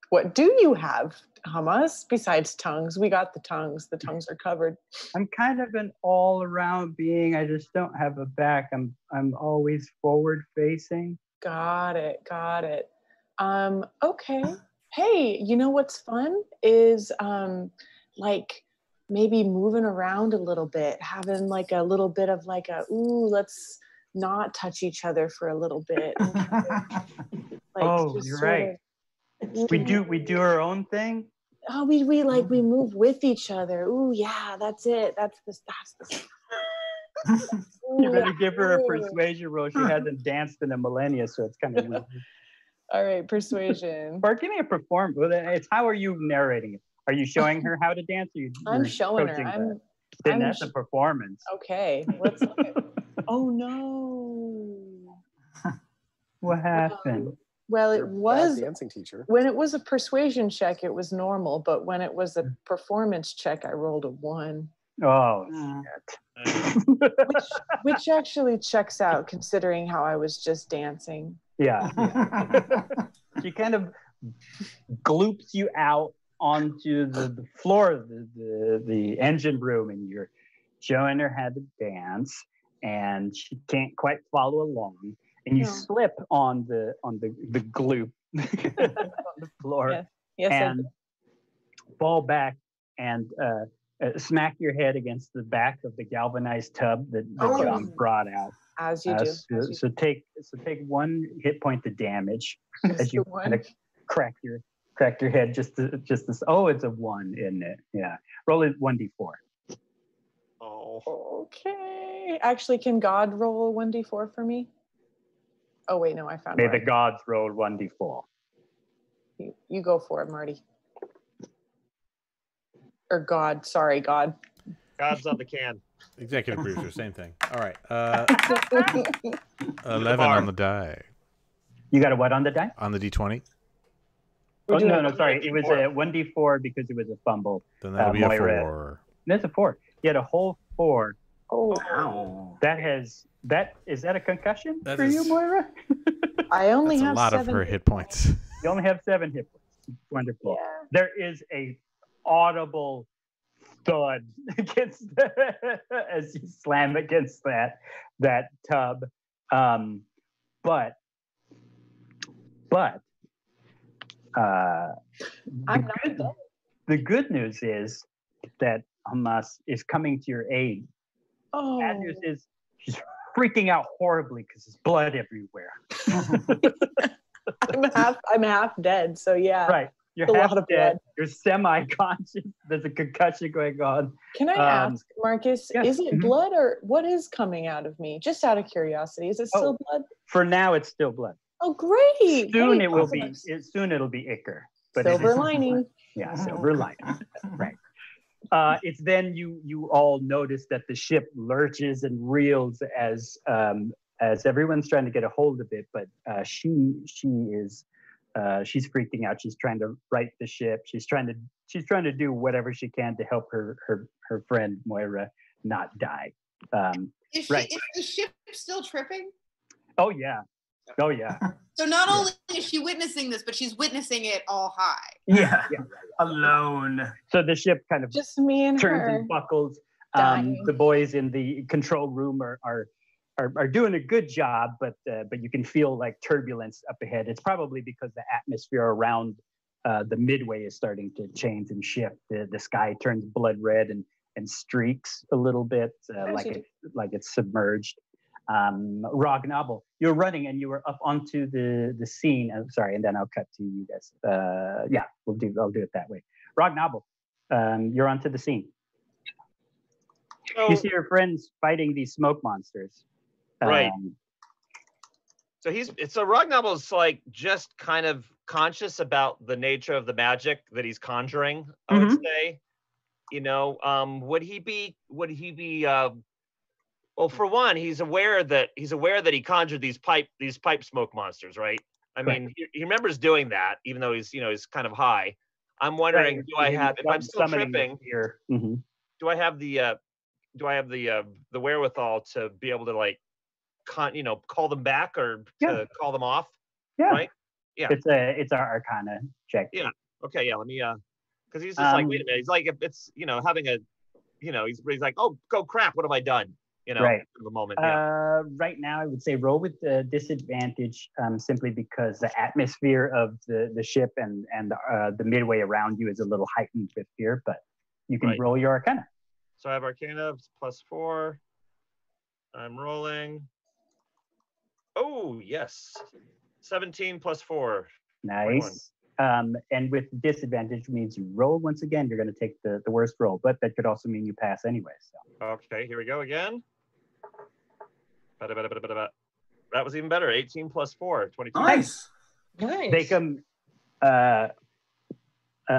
what do you have, Hamas, besides tongues? We got the tongues. The tongues are covered. I'm kind of an all-around being. I just don't have a back. I'm always forward facing. Got it. Okay. Hey, you know what's fun is like maybe moving around a little bit, having like a little bit of like let's not touch each other for a little bit. You're right. We do our own thing. Oh, we move with each other. Ooh, yeah, that's it. That's the You better give her a persuasion roll. She hasn't danced in a millennia, so it's kind of weird. All right, persuasion. Or give me a performance. It's how are you narrating it? Are you showing her how to dance? Or I'm showing her. Then that's a performance. Okay, let's look at. Oh no! What happened? Well, it You're a bad was dancing teacher. when it was a persuasion check, it was normal, but when it was a performance check, I rolled a 1. Oh, shit. Which actually checks out considering how I was just dancing. Yeah. She kind of gloops you out onto the floor of the engine room, and you're showing her how to dance, and she can't quite follow along, and you slip on the gloop on the floor, and fall back and smack your head against the back of the galvanized tub that John brought out. As you do. So take 1 hit point of damage as you kind of crack your head just this. Oh, it's a 1, isn't it? Yeah. Roll it 1d4. Oh. Okay. Actually, can God roll 1d4 for me? Oh wait, no, I found May it. the gods roll 1d4. You go for it, Marty. Or God, sorry, God. God's on the can. Executive producer, same thing. All right. 11 on the die. You got a what on the die? On the d20. Oh, no, sorry. It was a 1d4 because it was a fumble. Then that'll be Moira. a 4. That's a 4. You had a whole 4. Oh, wow. Is that a concussion That for you, Moira? I only That's have a lot 7 of her hit points. You only have 7 hit points. Wonderful. Yeah. There is a audible thud against as you slam against that tub. But the good news is that Hamas is coming to your aid. Oh. Bad news is she's freaking out horribly because there's blood everywhere. I'm half dead, so yeah. Right. You're a half lot of dead. blood. You're semi-conscious. There's a concussion going on. Can I ask, Marcus, yes. is it blood or what is coming out of me? Just out of curiosity. Is it still blood? For now, it's still blood. Oh, great. Soon Great. it will be. Soon it'll be ichor. But silver lining. Yeah, silver lining. Right. It's then you all notice that the ship lurches and reels as everyone's trying to get a hold of it, but she's freaking out. She's trying to right the ship. She's trying to do whatever she can to help her friend Moira not die. Is the ship still tripping? Oh yeah. So not only is she witnessing this, but she's witnessing it all high. Yeah. Alone. So the ship kind of just me and turns her and buckles. dying. The boys in the control room are doing a good job, but you can feel like turbulence up ahead. It's probably because the atmosphere around the Midway is starting to change and shift. The sky turns blood red and streaks a little bit, like it's submerged. Rognobble, you're running and you were up onto the scene. I'm sorry, and then I'll cut to you guys. Yeah, I'll do it that way. Rognobble, you're onto the scene. You see your friends fighting these smoke monsters. Right. So Ragnabble's like just kind of conscious about the nature of the magic that he's conjuring, I would say. You know, would he be well, for one, he's aware that he conjured these pipe smoke monsters, right? I mean, he remembers doing that, even though he's kind of high. I'm wondering, if I'm still tripping, do I have the wherewithal to be able to like call them back or to call them off? Yeah. Right? Yeah. It's our Arcana check. Yeah. Okay. Yeah. Let me. Because he's just like, wait a minute. He's like, if it's having a, he's like, oh crap, what have I done? Right. For the moment. Right now, I would say roll with disadvantage, simply because the atmosphere of the ship and the Midway around you is a little heightened with fear. But you can roll your Arcana. So I have Arcana +4. I'm rolling. Oh yes, 17 +4. Nice. 21. And with disadvantage means you roll once again. You're going to take the worst roll, but that could also mean you pass anyway. So. Okay, here we go again. That was even better. 18 +4, 22. Nice. They come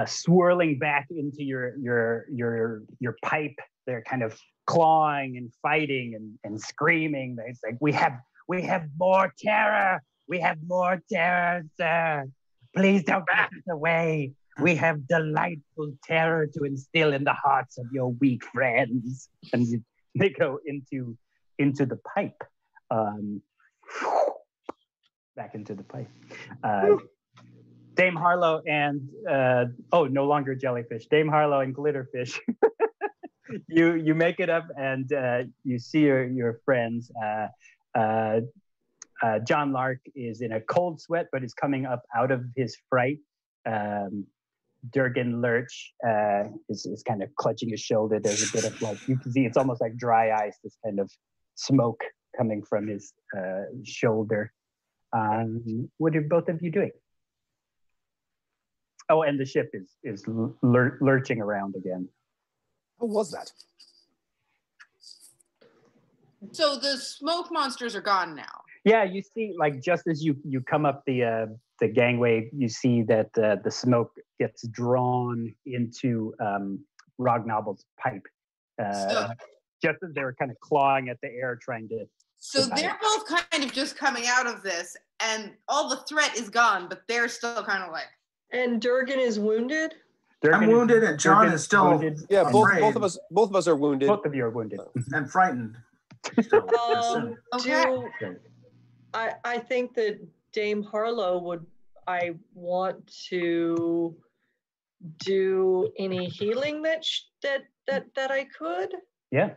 swirling back into your pipe. They're kind of clawing and fighting and screaming. It's like we have more terror. We have more terror, sir. Please don't get us away. We have delightful terror to instill in the hearts of your weak friends. And they go into the pipe. Back into the pipe. Dame Harlow and no longer jellyfish. Dame Harlow and Glitterfish. you make it up and you see your friends. John Lark is in a cold sweat, but is coming up out of his fright. Durgan Lurch is kind of clutching his shoulder. There's a bit of you can see it's almost like dry ice, this kind of smoke coming from his shoulder. What are both of you doing? Oh, and the ship is lurching around again. What was that? So the smoke monsters are gone now. Yeah, you see, just as you come up the gangway, you see that the smoke gets drawn into Rognoble's pipe. Just as they were kind of clawing at the air, trying to. So they're both kind of just coming out of this, and all the threat is gone, but they're still kind of like. And Durgan is wounded. I'm wounded, and John is still wounded. Yeah, both of us are wounded. Both of you are wounded and frightened. I think that Dame Harlow I want to do any healing that I could. Yeah.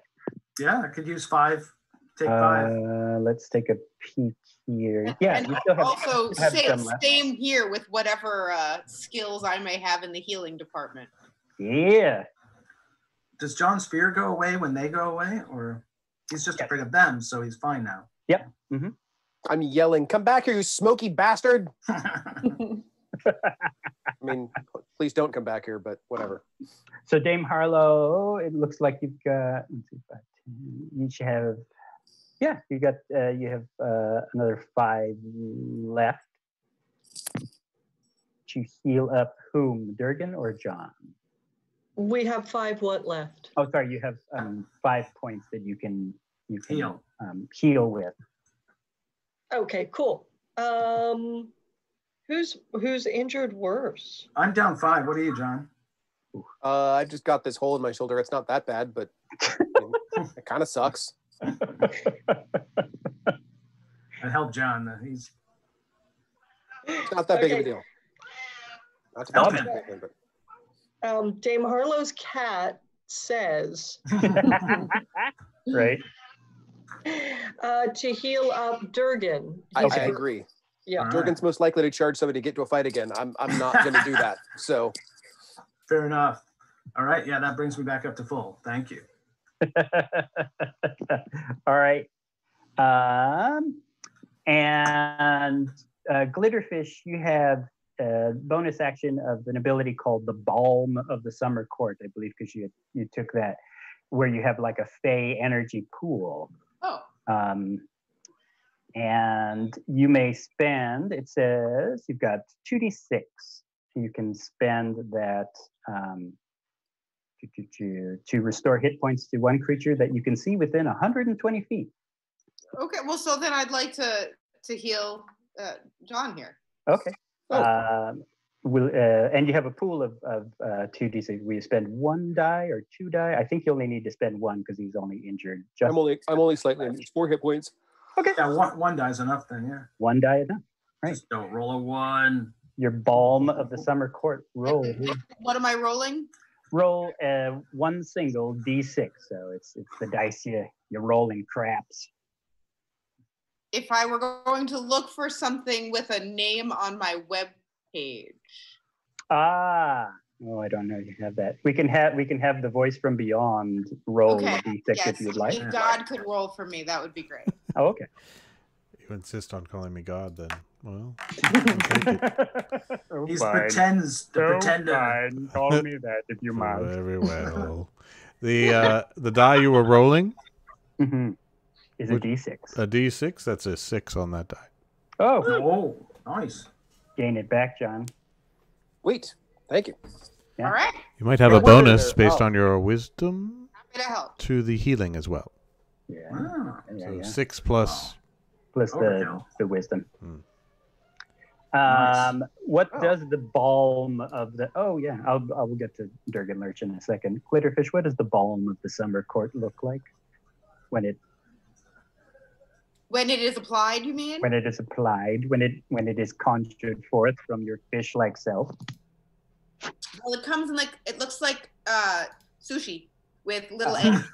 Yeah, I could use 5. Take 5. Let's take a peek here. Yeah, and you still have, also have same here with whatever skills I may have in the healing department. Yeah. Does John's fear go away when they go away, or he's just afraid of them, so he's fine now? Yep. Mm-hmm. I'm yelling, "Come back here, you smoky bastard!" I mean, please don't come back here, but whatever. So Dame Harlow, it looks like you've got. Let's see, 5, 10, you each have. Yeah, you have another 5 left. To heal up whom, Durgan or John? We have 5 what left? Oh, sorry, you have 5 points that you can heal heal with. Okay, cool. Who's injured worse? I'm down 5. What are you, John? I just got this hole in my shoulder. It's not that bad, but it kind of sucks. I helped John. He's not that big of a deal. Not help him. Dame Harlow's cat says, right? To heal up Durgan. I agree. Yeah, Durgan's most likely to charge somebody to get to a fight again. I'm not going to do that. So, fair enough. All right. Yeah, that brings me back up to full. Thank you. All right. And Glitterfish, you have a bonus action of an ability called the Balm of the Summer Court, I believe, because you took that, where you have like a Fey energy pool. Oh. And you may spend, it says, you've got 2d6. You can spend that to restore hit points to one creature that you can see within 120 feet. Okay, well, so then I'd like to heal John here. Okay. And you have a pool of 2d6. Will you spend 1 die or 2 die? I think you only need to spend 1 because he's only injured. I'm only slightly injured. 4 hit points. Okay. Yeah, one die is enough then. Yeah. 1 die enough. Right. Just don't roll a 1. Your Balm of the Summer Court roll. What am I rolling? Roll 1 single d6. So it's the dice you're rolling craps. If I were going to look for something with a name on my web page. Oh, I don't know. You have that. We can have the voice from beyond roll d6 if you'd like. If God could roll for me, that would be great. Oh, okay. You insist on calling me God, then. Well, he pretends to pretend. Call me that if you mind. Very well. The die you were rolling is a d6. A d6. That's a 6 on that die. Oh, nice. Gain it back, John. Wait, thank you. Yeah. All right. You might have a bonus based on your wisdom Happy to help. to the healing as well. Yeah. Wow. So 6 plus the wisdom. What does the balm of the? Oh yeah, I will get to Durgan Lurch in a second. Glitterfish, what does the balm of the summer court look like when it is applied? You mean? When it is applied, when it is conjured forth from your fish-like self. Well, it comes in it looks like sushi with little eggs.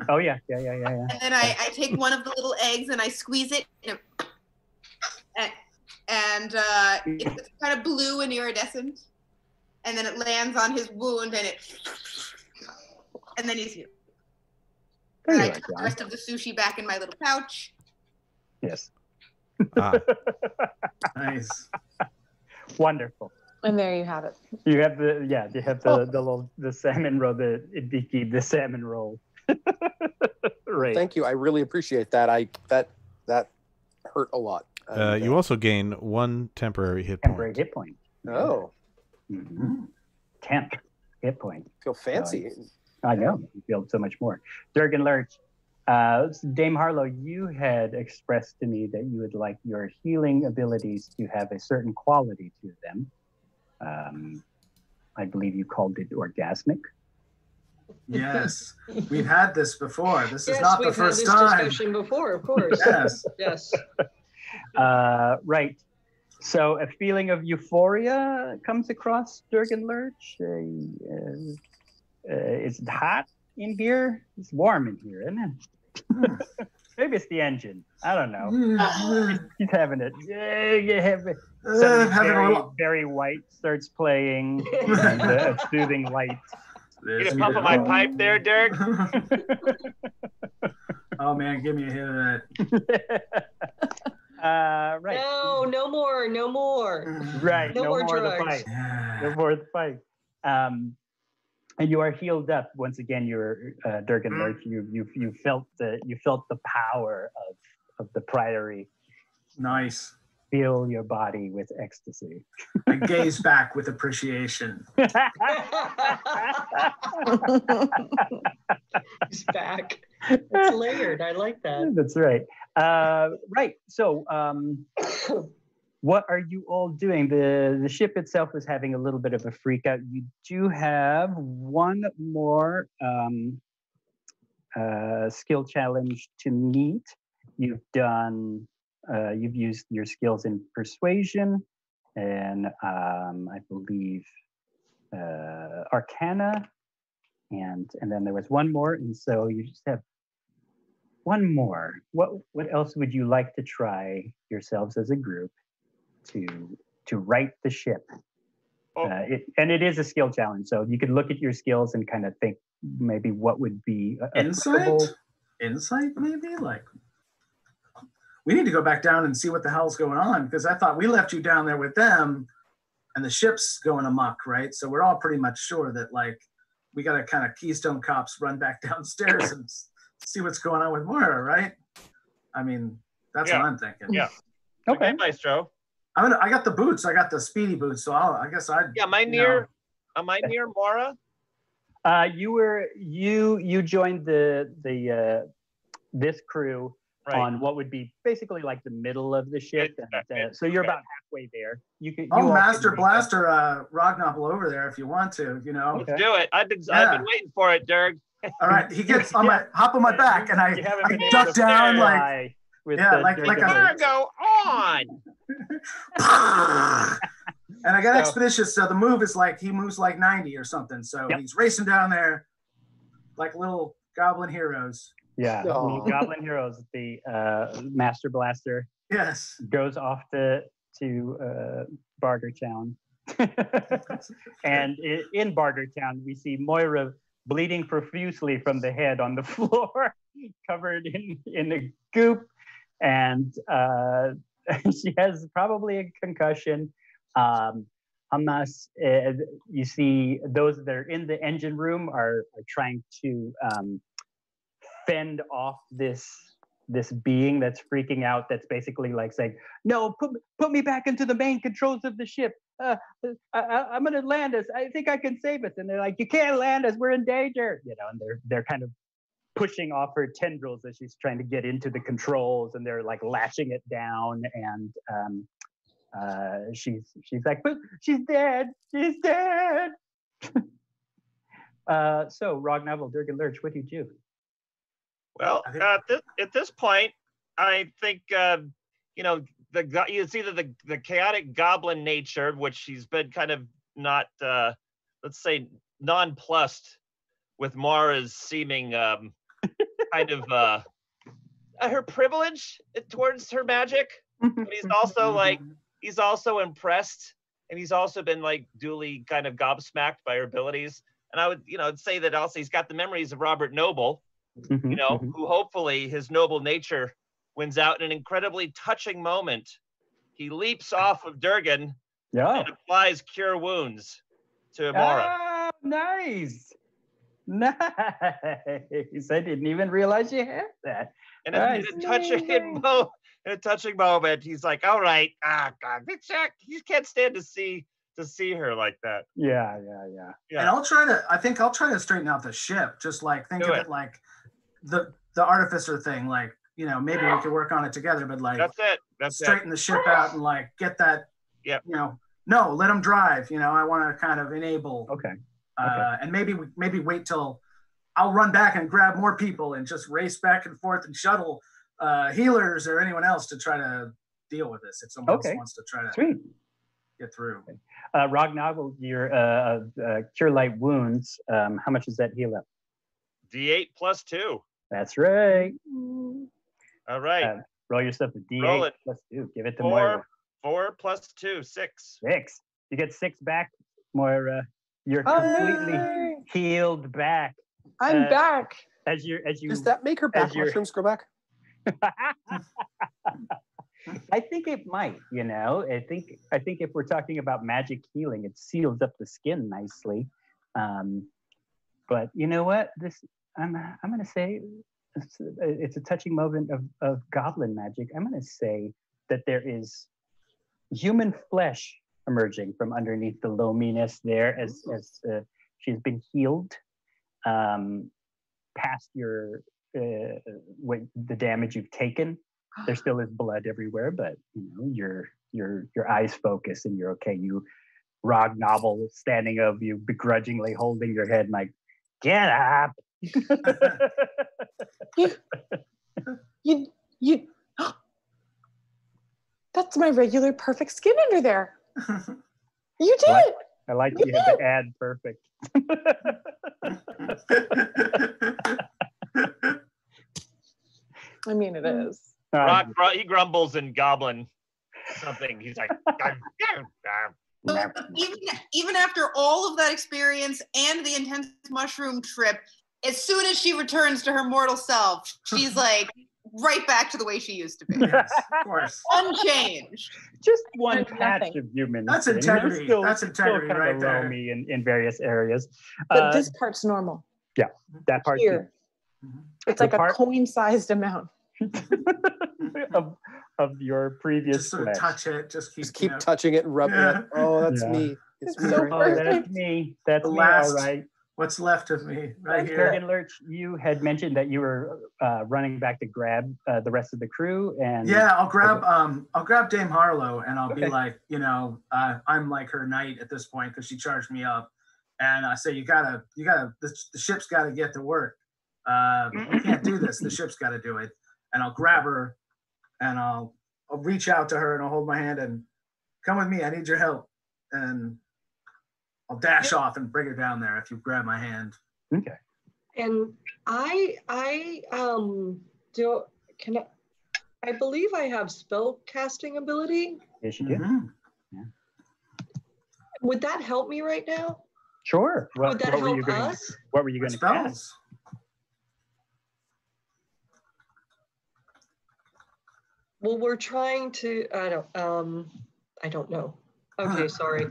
Oh yeah. And then I take one of the little eggs and I squeeze it, and it's kind of blue and iridescent, and then it lands on his wound, and then he's here. And I put the rest of the sushi back in my little pouch. Yes. Nice. Wonderful. And there you have it. You have the salmon roll, the salmon roll. Right. Thank you. I really appreciate that. That hurt a lot. You also gain 1 temporary hit point. Temporary hit point. Oh. Mm-hmm. Temp hit point. Feel fancy. I know. You feel so much more. Durgan Lurch, Dame Harlow, you had expressed to me that you would like your healing abilities to have a certain quality to them. I believe you called it orgasmic. Yes, we've had this before. This is not the first time. We've had this discussion before, of course. Yes. Yes. Right. So a feeling of euphoria comes across Durgan Lurch. It's hot in here. It's warm in here, isn't it? Maybe it's the engine. I don't know. He's having it. Suddenly very white starts playing. And, a soothing light. Get a pump of my pipe there, Dirk. Oh man, give me a hit of that. Right. No more. Right. No more of the drugs. fight. No more of the fight. And you are healed up once again. You're Durgan Lurch. You felt the power of the priory. Nice. Fill your body with ecstasy. I gaze back with appreciation. He's back. It's layered. I like that. That's right. Right. So, what are you all doing? The ship itself is having a little bit of a freak out. You do have one more skill challenge to meet. You've used your skills in persuasion and I believe Arcana, and then there was one more, and so you just have one more. What else would you like to try yourselves as a group to right the ship? It is a skill challenge, so you could look at your skills and kind of think maybe what would be insight maybe, like we need to go back down and see what the hell's going on, because I thought we left you down there with them and the ship's going amok, right? So we're all pretty much sure that like we got to kind of Keystone Cops run back downstairs and see what's going on with Moira, right? I mean, that's what I'm thinking. Yeah. Okay, Maestro. I got the boots. I got the speedy boots, so I guess I'd. Yeah, am I near Moira? You joined this crew on what would be basically like the middle of the ship, and, so you're about halfway there. Master Blaster Rognopple over there if you want to. You know, let's do it. I've been waiting for it, Dirk. All right, he gets on hop on my back, and I duck down like a go on. And I got expeditious, so the move is like he moves like 90 or something. So he's racing down there like little goblin heroes. Yeah, little goblin heroes. The Master Blaster. Yes. Goes off to Bartertown. And in Bartertown, we see Moira bleeding profusely from the head on the floor, covered in a goop, and she has probably a concussion. Hamas, you see those that are in the engine room are trying to fend off this being that's freaking out, that's basically like saying, no, put me back into the main controls of the ship. I'm gonna land us. I think I can save us. And they're like, you can't land us, we're in danger. You know, and they're kind of pushing off her tendrils as she's trying to get into the controls, and they're like lashing it down. And she's like, but she's dead. She's dead. So, Rognovel, Durgan Lurch, what do you do? Well, at this point, I think it's either the chaotic goblin nature, which she's been kind of not, let's say, nonplussed with Mara's seeming kind of her privilege towards her magic, but he's also impressed, and he's also been like duly kind of gobsmacked by her abilities. And I would, say that also he's got the memories of Robert Noble, who hopefully his noble nature wins out in an incredibly touching moment. He leaps off of Durgan and applies Cure Wounds to Mara. Oh, nice. Nice. I didn't even realize you had that. And in a touching moment, he's like, all right, God, you can't stand to see her like that. Yeah. And I'll try to straighten out the ship. Just like think of it like the artificer thing, like, maybe we could work on it together, but like that's straighten the ship out and like get that, no, let them drive. I want to kind of enable. Okay. And maybe wait till I'll run back and grab more people and just race back and forth and shuttle healers or anyone else to try to deal with this if someone else wants to try to get through. Okay. Rognovel, your Cure Light Wounds, how much does that heal up? D8 plus 2. That's right. All right. Roll yourself a D8 plus 2. Give it to Moira. 4 plus 2, 6. 6. You get 6 back, Moira. You're completely healed back. I'm back. As you Does that make her back mushrooms grow back? I think it might, I think if we're talking about magic healing, it seals up the skin nicely. But you know what? I'm gonna say it's a touching moment of goblin magic. I'm gonna say that there is human flesh emerging from underneath the loaminess there as she's been healed past your the damage you've taken. There still is blood everywhere, but your eyes focus and you're okay. You Rognovel standing over you, begrudgingly holding your head like, get up. you that's my regular perfect skin under there. You did it. I like you have to add perfect. I mean, it is. Rock, he grumbles in Goblin something. He's like, so even after all of that experience and the intense mushroom trip, as soon as she returns to her mortal self, she's like right back to the way she used to be. Yes, of course. Unchanged. Just one patch of human. That's integrity. That's integrity still right there. In various areas. But this part's normal. Yeah, that part here. It's like a coin-sized amount. of your previous just sort of touch it, just keep touching it and rubbing it. Oh, that's me. It's me. That's me. That's me. All right. What's left of me right here. Durgan Lurch, you had mentioned that you were running back to grab the rest of the crew, and I'll grab Dame Harlow, and I'll be like, I'm like her knight at this point because she charged me up, and I say, the ship's got to get to work. We can't do this. The ship's got to do it. And I'll grab her, and I'll reach out to her, and I'll hold my hand and come with me. I need your help, and I'll dash off and bring her down there if you grab my hand. Okay. And I believe I have spell casting ability. Yes, you do. Mm-hmm. Yeah. Would that help me right now? Sure. Would that help us? What were you going to cast? Well, we're trying to. I don't know. Okay, sorry.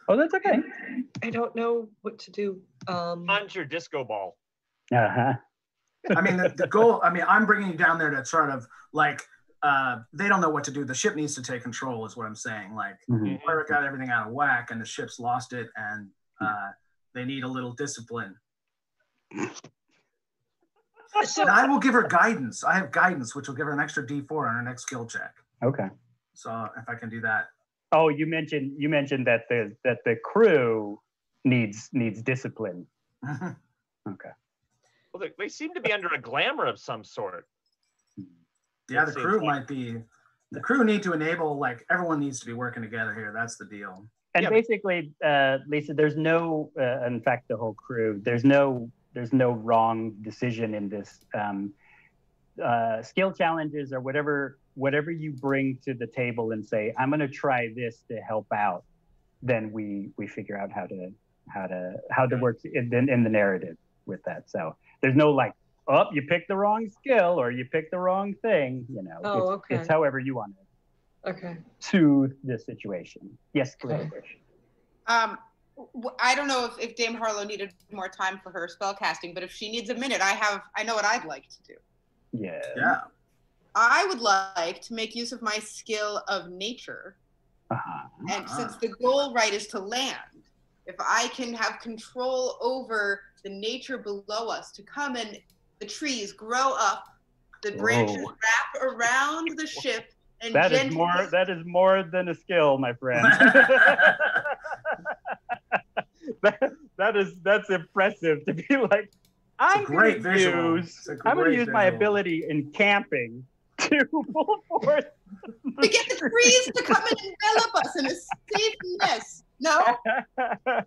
Oh, that's okay. I don't know what to do. Punch your disco ball. Uh-huh. I mean, the goal. I mean, I'm bringing you down there to sort of like. They don't know what to do. The ship needs to take control, is what I'm saying. Like, Moira got everything out of whack, and the ship's lost it, and they need a little discipline. And I will give her guidance. I have guidance, which will give her an extra D4 on her next skill check. Okay. So if I can do that. Oh, you mentioned that the crew needs discipline. Okay. Well, they seem to be under a glamour of some sort. Yeah, the crew might be. The crew need to enable, like, everyone needs to be working together here. That's the deal. And basically, Lisa, there's no, in fact, the whole crew, there's no wrong decision in this. Skill challenges or whatever you bring to the table and say, I'm going to try this to help out, then we figure out how to work in the narrative with that. So there's no like, oh, you picked the wrong skill or you picked the wrong thing. You know, okay. It's however you want to soothe the situation. Yes, okay. I don't know if Dame Harlow needed more time for her spell casting, but if she needs a minute, I know what I'd like to do. Yeah. I would like to make use of my skill of nature. And since the goal, right, is to land, if I can have control over the nature below us, to come and the trees grow up, the branches wrap around the ship, and that is more than a skill, my friend. That's impressive to be like, I'm going to use my ability in camping to pull forth to get the trees to come and envelop us in a safe nest. No?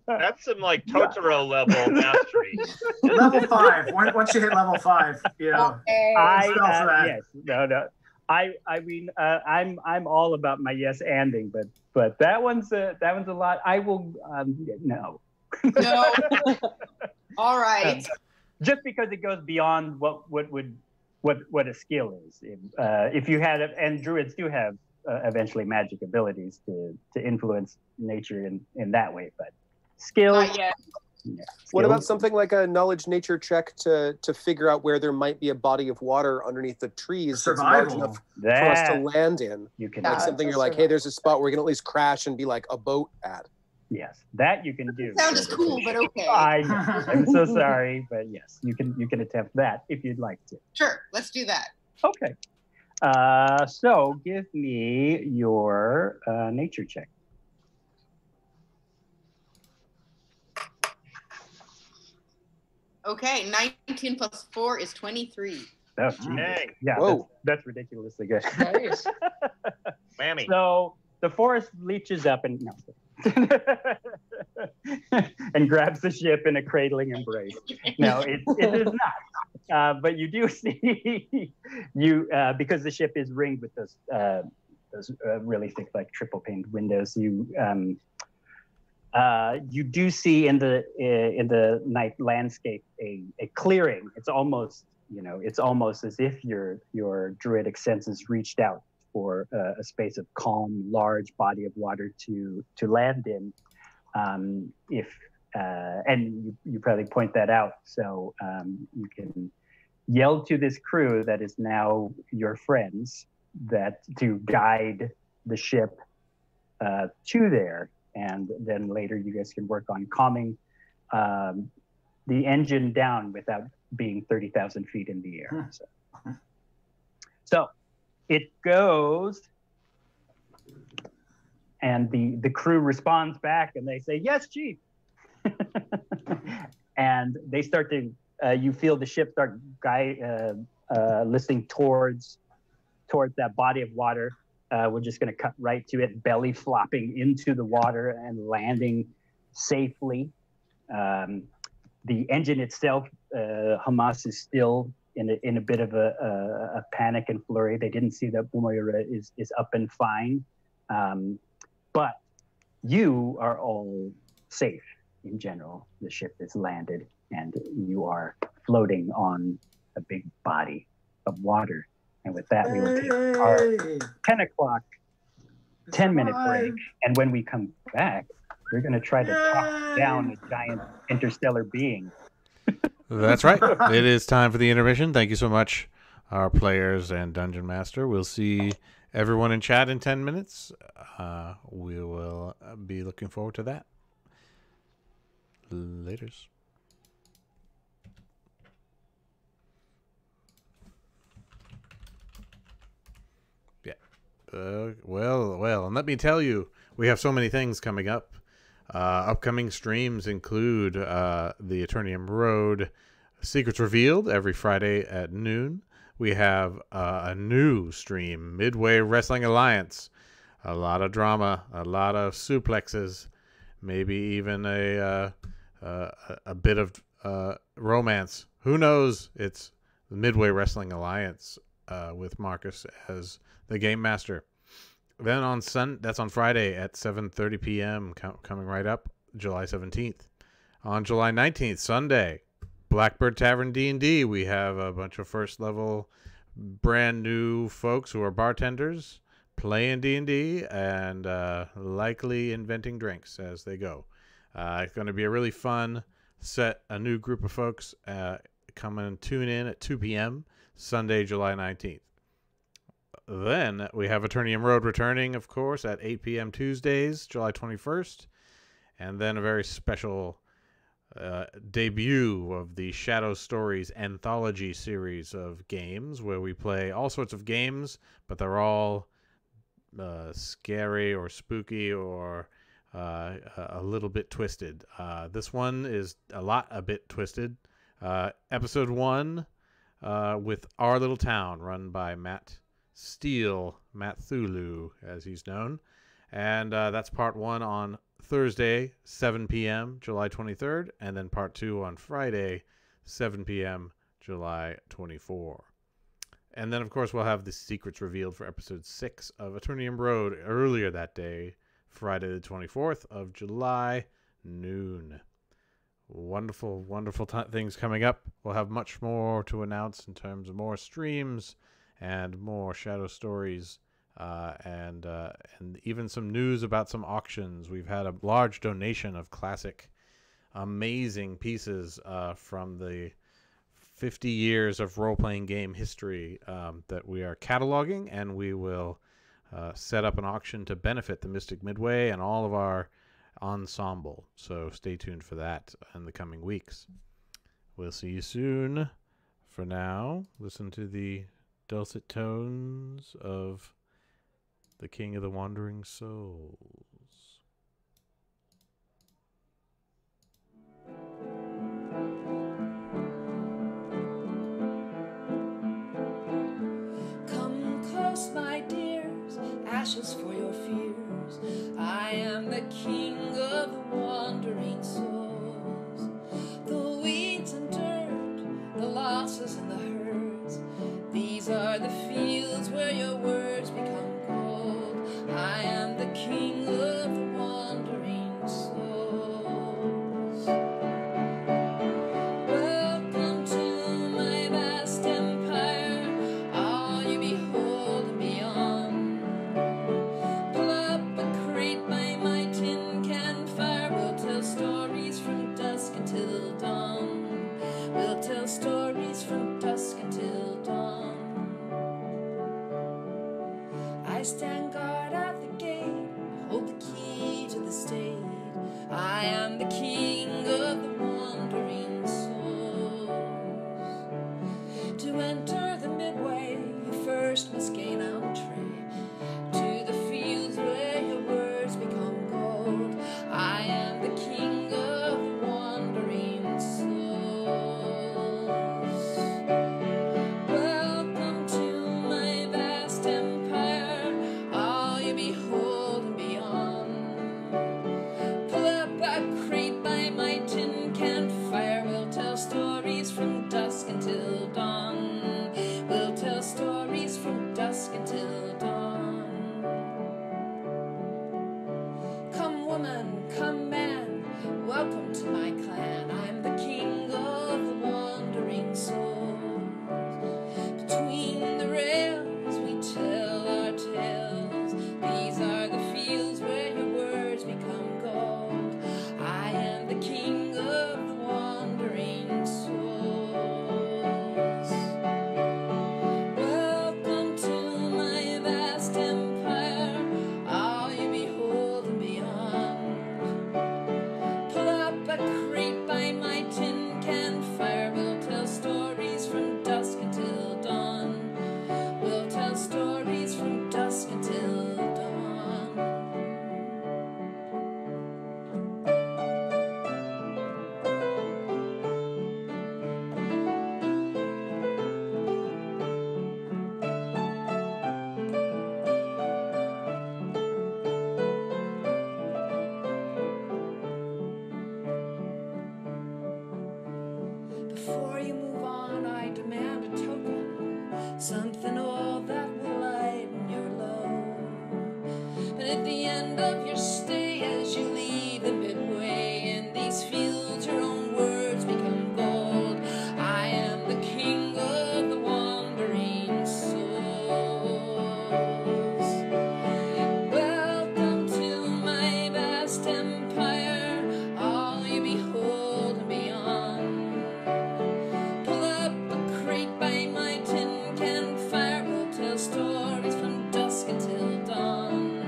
That's some like Totoro level mastery. Level 5. Once you hit level 5, yeah. Yes. No. I mean, I'm all about my yes anding, but that one's a lot. I will no. No. All right. Just because it goes beyond what a skill is. If you had, and druids do have eventually magic abilities to influence nature in that way, but skill. Not yet. Yeah, what about something like a knowledge nature check to figure out where there might be a body of water underneath the trees that's large enough for us to land in? You can like something you're like, hey, there's a spot where we can at least crash and be like a boat at. Yes, that you can do. Sounds cool, but okay. I know. I'm so sorry, but yes, you can attempt that if you'd like to. Sure, let's do that. Okay. So give me your nature check. Okay, 19 plus 4 is 23. Oh, yeah, that's ridiculously good. Nice. Whammy. So the forest leaches up and and grabs the ship in a cradling embrace. No, it is not. But you do see because the ship is ringed with those really thick, like triple paned windows. You do see in the night landscape a clearing. It's almost as if your druidic senses reached out for a space of calm, large body of water to land in. And you probably point that out, so you can yell to this crew that is now your friends to guide the ship to there, and then later you guys can work on calming the engine down without being 30,000 feet in the air. So it goes, and the crew responds back, and they say, "Yes, Chief." And they start to, you feel the ship start listing towards that body of water. We're just going to cut right to it, belly flopping into the water and landing safely. The engine itself, Hamas is still in a bit of a panic and flurry. They didn't see that Moira is up and fine. But you are all safe in general. The ship is landed and you are floating on a big body of water. And with that, we will take our 10 o'clock, 10-minute break. And when we come back, we're going to try to talk down a giant interstellar being. That's right. It is time for the intermission. Thank you so much, our players and Dungeon Master. We'll see everyone in chat in 10 minutes. We will be looking forward to that. Laters. Yeah. Well, and let me tell you, we have so many things coming up. Upcoming streams include the Aternium Road Secrets Revealed every Friday at noon. We have a new stream, Midway Wrestling Alliance. A lot of drama, a lot of suplexes, maybe even a bit of romance. Who knows? It's the Midway Wrestling Alliance with Marcus as the game master. Then that's on Friday at 7:30 p.m. Coming right up, July 17th. On July 19th, Sunday, Blackbird Tavern D&D. We have a bunch of first level, brand new folks who are bartenders playing D&D and likely inventing drinks as they go. It's going to be a really fun set. A new group of folks come and tune in at 2 p.m. Sunday, July 19th. Then we have Aternium Road returning, of course, at 8 p.m. Tuesdays, July 21st. And then a very special debut of the Shadow Stories anthology series of games where we play all sorts of games, but they're all scary or spooky or a little bit twisted. This one is a bit twisted. Episode 1 with Our Little Town, run by Matt Steele, Matt Thulu, as he's known. And that's part 1 on Thursday, 7 p.m., July 23rd, and then part 2 on Friday, 7 p.m., July 24. And then, of course, we'll have the secrets revealed for episode 6 of Aternium Road earlier that day, Friday the 24th of July, noon. Wonderful, wonderful things coming up. We'll have much more to announce in terms of more streams and more Shadow Stories, and even some news about some auctions. We've had a large donation of classic, amazing pieces from the 50 years of role-playing game history that we are cataloging, and we will set up an auction to benefit the Mystic Midway and all of our ensemble. So stay tuned for that in the coming weeks. We'll see you soon. For now, listen to the dulcet tones of the King of the Wandering Souls. Come close, my dears, ashes for your fears. I am the King of the Wandering Souls. The weeds and dirt, the losses and the hurts, these are the fields where your words become gold. I am the King of the Wandering Souls. Welcome to my vast empire, all you behold and beyond. Pull up a crate by my tin can fire, we'll tell stories from dusk until dawn. We'll tell stories from dusk until dawn. I stand guard at the gate, hold the key to the state. I am the King of the Wandering Souls. To enter the Midway, you first must gain entree to the fields where your words become gold. I am the King of the Wandering Souls. Welcome to my vast empire, all you behold and beyond. Pull up a crate by my tin can fire, we'll tell stories from dusk until dawn. We'll tell stories from dusk until dawn. Come woman, come man, welcome to my clan. I'm the King of the Wandering Souls. Between the rails we tell our tales, these are the fields where your words become gold. I am the King of the Wandering Souls. Welcome to my But at the end of your stay, as you leave the midway, in these fields your own words become gold. I am the king of the wandering souls. Welcome to my vast empire, all you behold and beyond. Pull up a crate by my tin can fire, we'll tell stories from dusk until dawn.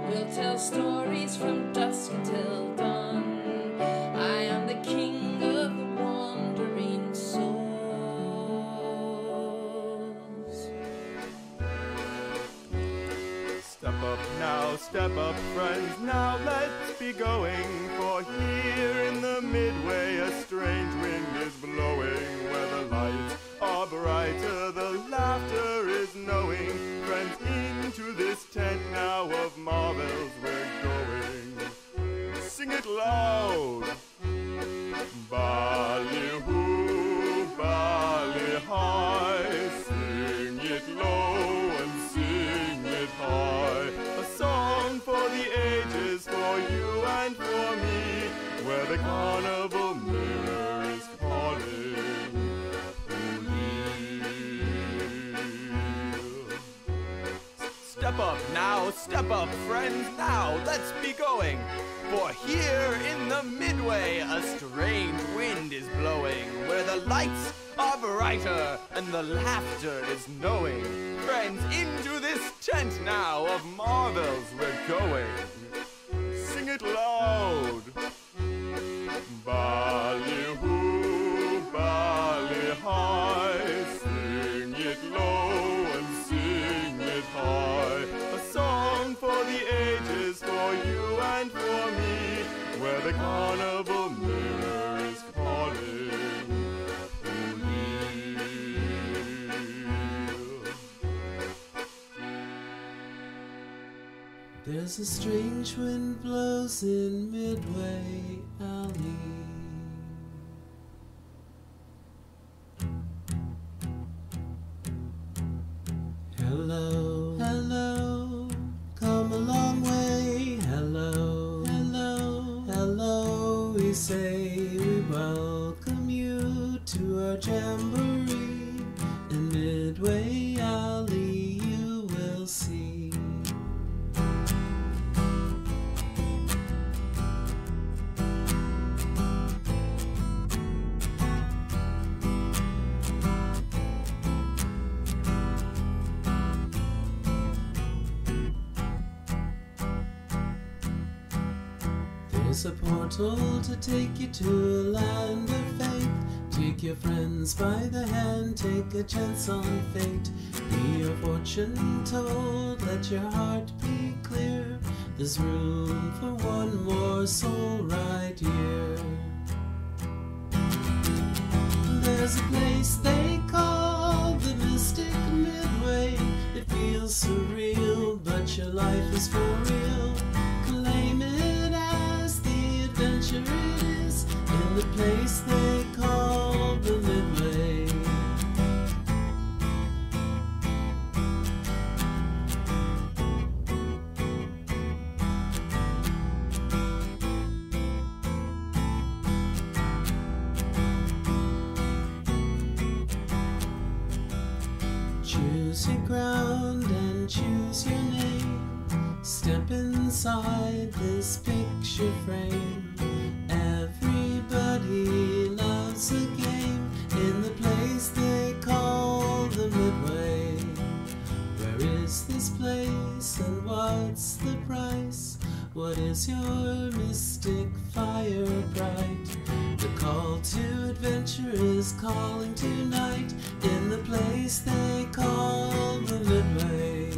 We'll tell stories from dusk until dawn. I am the king of the wandering souls. Step up now, step up, friends, now let's be going. For here in the midway a strange wind is blowing. Where the lights are brighter, the laughter is knowing. Friends, into this tent now of marvels we're going. Sing it loud! Ballyhoo, bally high, sing it low and sing it high. A song for the ages, for you and for me, where the carnival mirror is calling. Step up now, step up, friends, now let's be going. For here in the midway a strange wind is blowing. Where the lights are brighter and the laughter is knowing. Friends, into this tent now of marvels we're going. Sing it loud! Ballyhoo, bally high, sing it low and sing it high. A song for the ages, for you and for me, where the carnival mirror is calling. There's a strange wind blows in Midway Alley. Hello, hello, come a long way. Hello, hello, hello, we say we welcome you to our jamboree. In Midway Alley you will see. There's a portal to take you to a land of faith. Take your friends by the hand, take a chance on fate. Be your fortune told, let your heart be clear. There's room for one more soul right here. There's a place they call the Mystic Midway. It feels surreal, but your life is for real. Claim it as the adventure it is, in the place they call the Midway. Choose your ground and choose your name. Step inside this picture frame. Everybody loves a game in the place they call the Midway. Where is this place and what's the price? What is your mystic fire bright? The call to adventure is calling tonight in the place they call the Midway.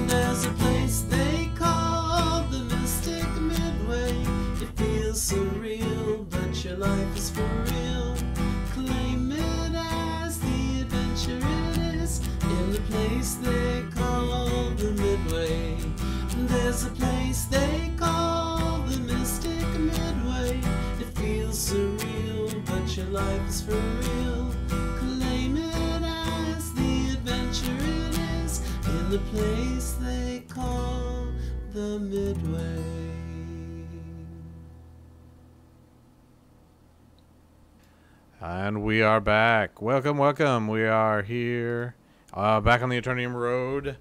There's a place they call the Mystic Midway. It feels surreal, but your life is for real. Claim it as the adventure it is, in the place they call the Midway. There's a place they call the Mystic Midway. It feels surreal, but your life is for real. Claim it as the adventure it is, in in the place they call the Midway. And we are back. Welcome, welcome. We are here, back on the Aternium Road,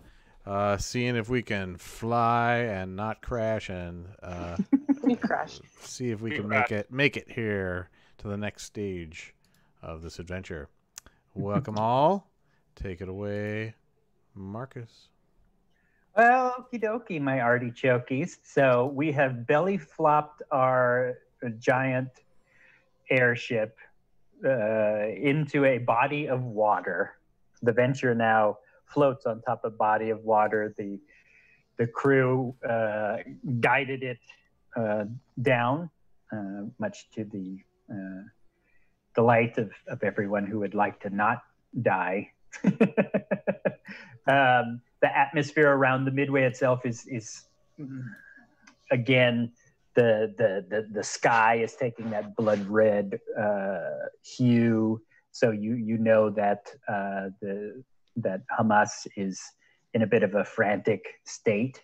seeing if we can fly and not crash, and We crashed. see if we We can crashed. make it here to the next stage of this adventure. Welcome all. Take it away, Marcus. Well, okie dokie, my artichokes. So we have belly flopped our giant airship into a body of water. The Venture now floats on top of a body of water. The crew guided it down, much to the delight of everyone who would like to not die. The atmosphere around the Midway itself is again, the sky is taking that blood red hue, so you know that that Hamas is in a bit of a frantic state.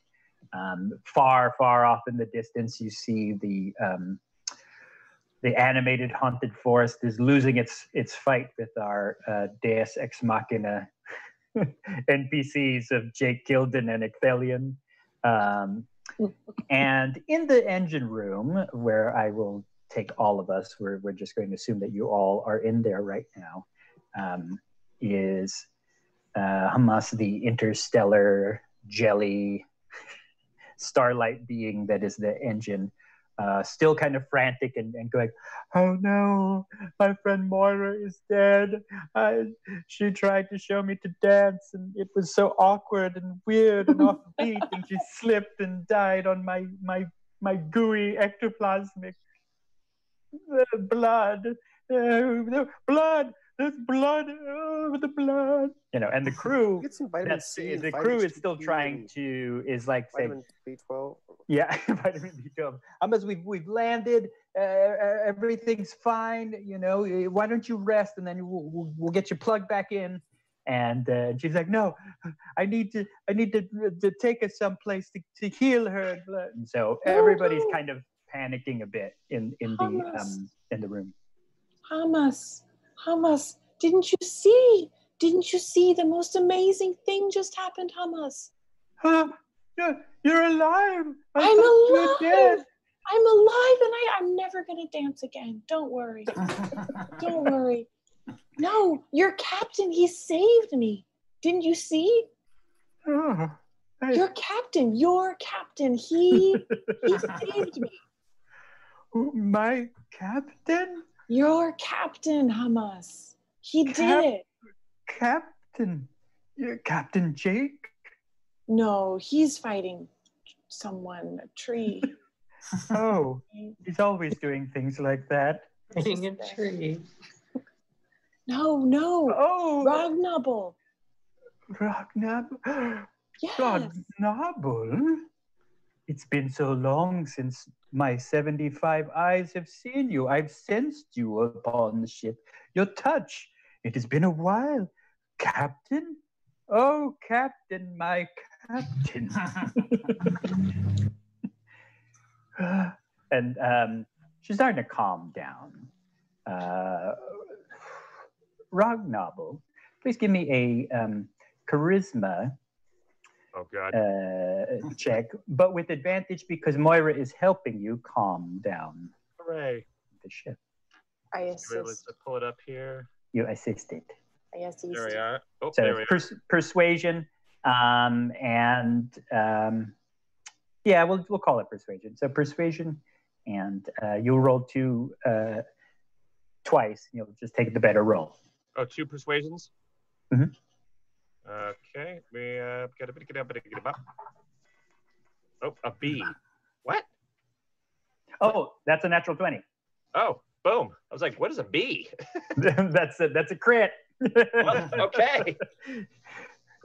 Far off in the distance, you see the animated haunted forest is losing its fight with our Deus Ex Machina NPCs of Jake Gilden and Ecthelion. And in the engine room, where I will take all of us, we're just going to assume that you all are in there right now, is Hamas, the interstellar jelly starlight being that is the engine. Still kind of frantic and going, oh no, my friend Moira is dead. She tried to show me to dance and it was so awkward and weird and offbeat, and she slipped and died on my gooey ectoplasmic blood. Blood. There's blood over the blood. You know, and the crew. Get some vitamin C. The crew is still trying to like say vitamin B12. Yeah, vitamin B12. Almost we've landed. Everything's fine. You know, why don't you rest and then we'll get you plugged back in. And she's like, no, I need to take us someplace to heal her. And so everybody's kind of panicking a bit in the room. Hamas, didn't you see the most amazing thing just happened, Hamas? You're alive. I'm alive. Dead. I'm alive, and I'm never gonna dance again. Don't worry. Don't worry. No, your captain, he saved me. Didn't you see? Your captain, he saved me. My captain? Your captain, Hamas. He did it. Captain? Captain Jake? No, he's fighting someone, a tree. Oh, he's always doing things like that. Fighting a tree. No. Oh, Rognobble. Yes. Rognobble? It's been so long since my 75 eyes have seen you. I've sensed you upon the ship. Your touch. It has been a while. Captain? Oh, Captain, my Captain. And she's starting to calm down. Rognobble, please give me a charisma check, but with advantage because Moira is helping you calm down. Hooray. The ship. I assist. Let's pull it up here. You assisted. I assist. There we are. Oh, So there we are. persuasion, yeah, we'll call it persuasion. So persuasion, and you'll roll two twice. You'll just take the better roll. Oh, 2 persuasions? Mm-hmm. Okay. We Oh, a B. What? Oh, that's a natural 20. Oh, boom. I was like, what is a B? That's a crit. Well, okay.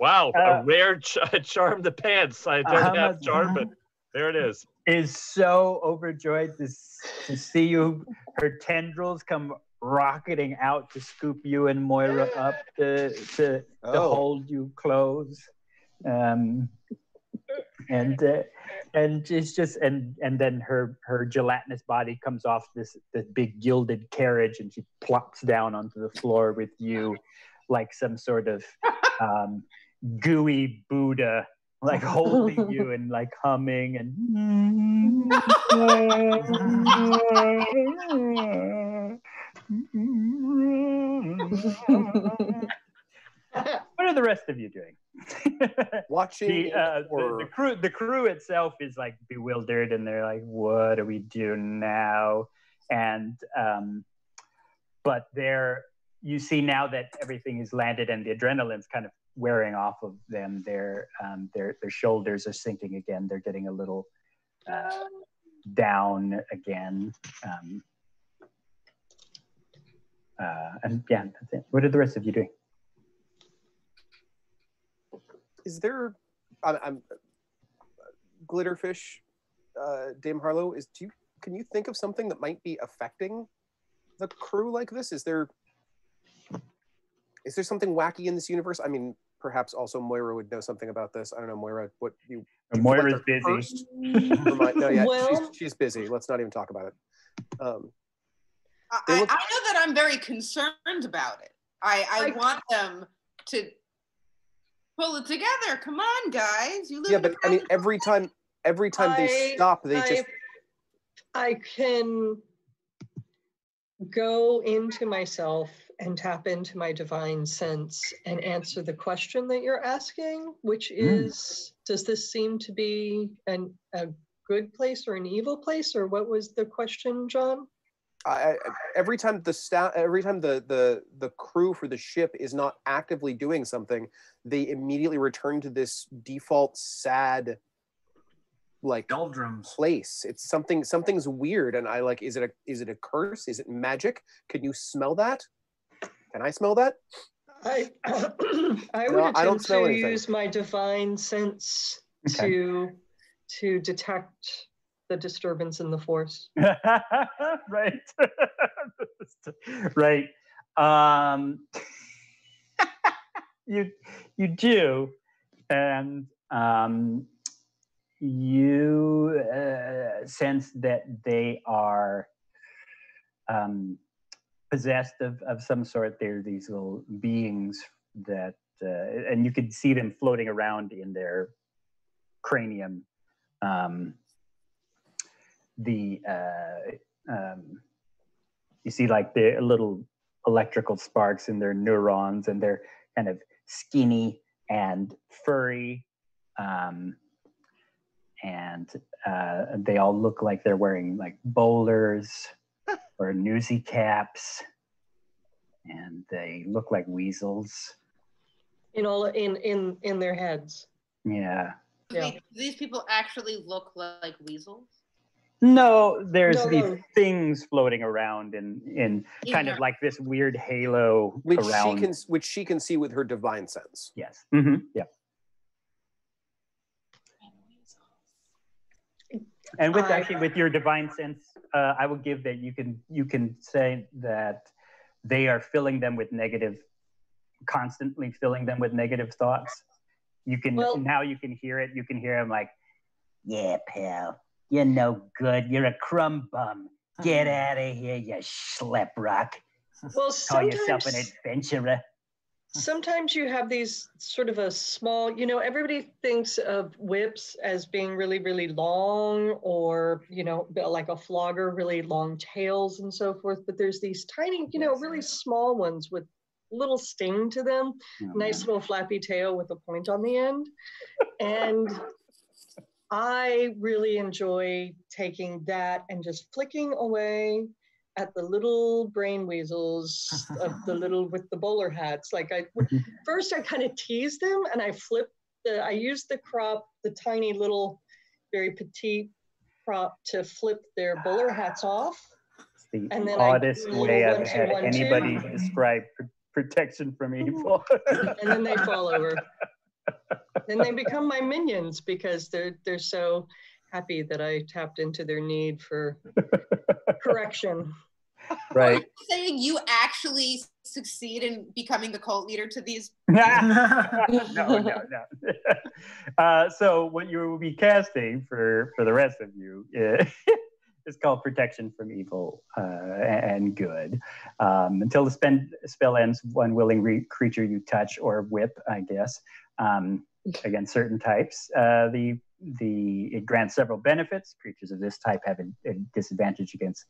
Wow, a rare charm the pants. I don't have charm, but there it is. Is so overjoyed to see you. Her tendrils come rocketing out to scoop you and Moira up to hold you close. And it's just and then her gelatinous body comes off this big gilded carriage, and she plops down onto the floor with you like some sort of gooey Buddha, like holding you and like humming and what are the rest of you doing? Watching the crew itself is like bewildered, and they're like, what do we do now? And but you see now that everything is landed and the adrenaline's kind of wearing off of them, their shoulders are sinking again, they're getting a little down again, and yeah, that's it. What are the rest of you doing? Is there, I'm Glitterfish, Dame Harlow, can you think of something that might be affecting the crew like this? Is there something wacky in this universe? I mean, perhaps also Moira would know something about this. I don't know, Moira, what you Moira's busy. No, yeah, well, she's busy. Let's not even talk about it. I know that I'm very concerned about it. I want them to pull it together. Come on, guys. You live. Yeah, but I mean, every time they stop, I can go into myself and tap into my divine sense and answer the question that you're asking, which is, does this seem to be a good place or an evil place, or what was the question, John? Every time the crew for the ship is not actively doing something, they immediately return to this default sad, like, doldrums place. It's something's weird, and I like. Is it a curse? Is it magic? Can you smell that? Can I smell that? I would attempt to use my divine sense to detect the disturbance in the force. Right. Right. You do, and you sense that they are possessed of some sort. They're these little beings that, and you could see them floating around in their cranium. You see like the little electrical sparks in their neurons, and they're kind of skinny and furry, and they all look like they're wearing like bowlers or newsy caps, and they look like weasels in their heads. Yeah. These people actually look like weasels? No, there's these things floating around in kind of like this weird halo around. Which she can see with her divine sense. Yes. Mm-hmm. Yeah. And with your divine sense, I will give that you can say that they are constantly filling them with negative thoughts. Now you can hear it. You can hear them like, yeah, pal. You're no good. You're a crumb bum. Get out of here, you schlep rock. Well, call yourself an adventurer. Sometimes you have these sort of a small, everybody thinks of whips as being really, really long, or, like a flogger, really long tails and so forth. But there's these tiny, really small ones with little sting to them. Nice little flappy tail with a point on the end. And I really enjoy taking that and just flicking away at the little brain weasels with the bowler hats. Like first I kind of tease them, and I use the tiny little, very petite prop to flip their bowler hats off. It's the oddest way I've had anybody describe protection from evil. And then they fall over. Then they become my minions because they're so happy that I tapped into their need for correction. Right. Are you saying you actually succeed in becoming the cult leader to these? No. So what you will be casting for the rest of you is called Protection from Evil and Good. Until the spell ends, one willing creature you touch or whip, I guess, against certain types. It grants several benefits. Creatures of this type have a disadvantage against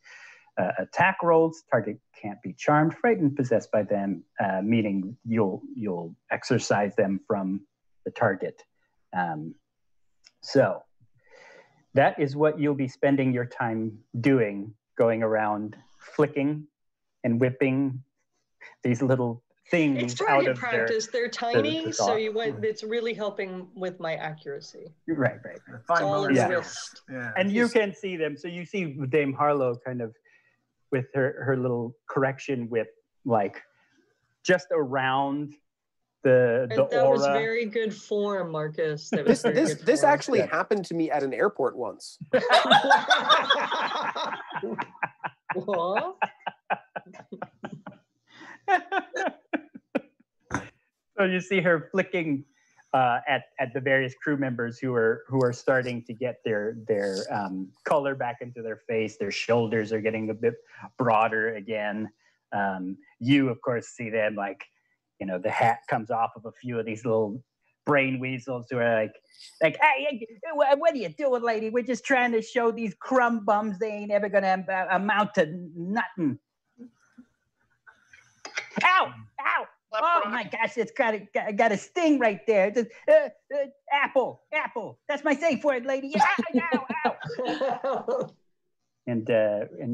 attack rolls. Target can't be charmed, frightened, possessed by them, meaning you'll exorcise them from the target. So that is what you'll be spending your time doing, going around flicking and whipping these little things It's target out of practice. They're tiny, the so thought. it's really helping with my accuracy. Right. It's all in the wrist. Yeah. And you can see them. So you see Dame Harlow kind of with her little correction whip, like just around the That aura. was very good form, Marcus. That was This actually happened to me at an airport once. What? So you see her flicking at the various crew members who are starting to get their color back into their face. Their shoulders are getting a bit broader again. You of course see them, like, the hat comes off of a few of these little brain weasels who are like, hey, what are you doing, lady? We're just trying to show these crumb bums they ain't ever gonna amount to nothing. Ow! Oh my gosh, it's got a sting right there. Apple. That's my safe word, lady. Ow! And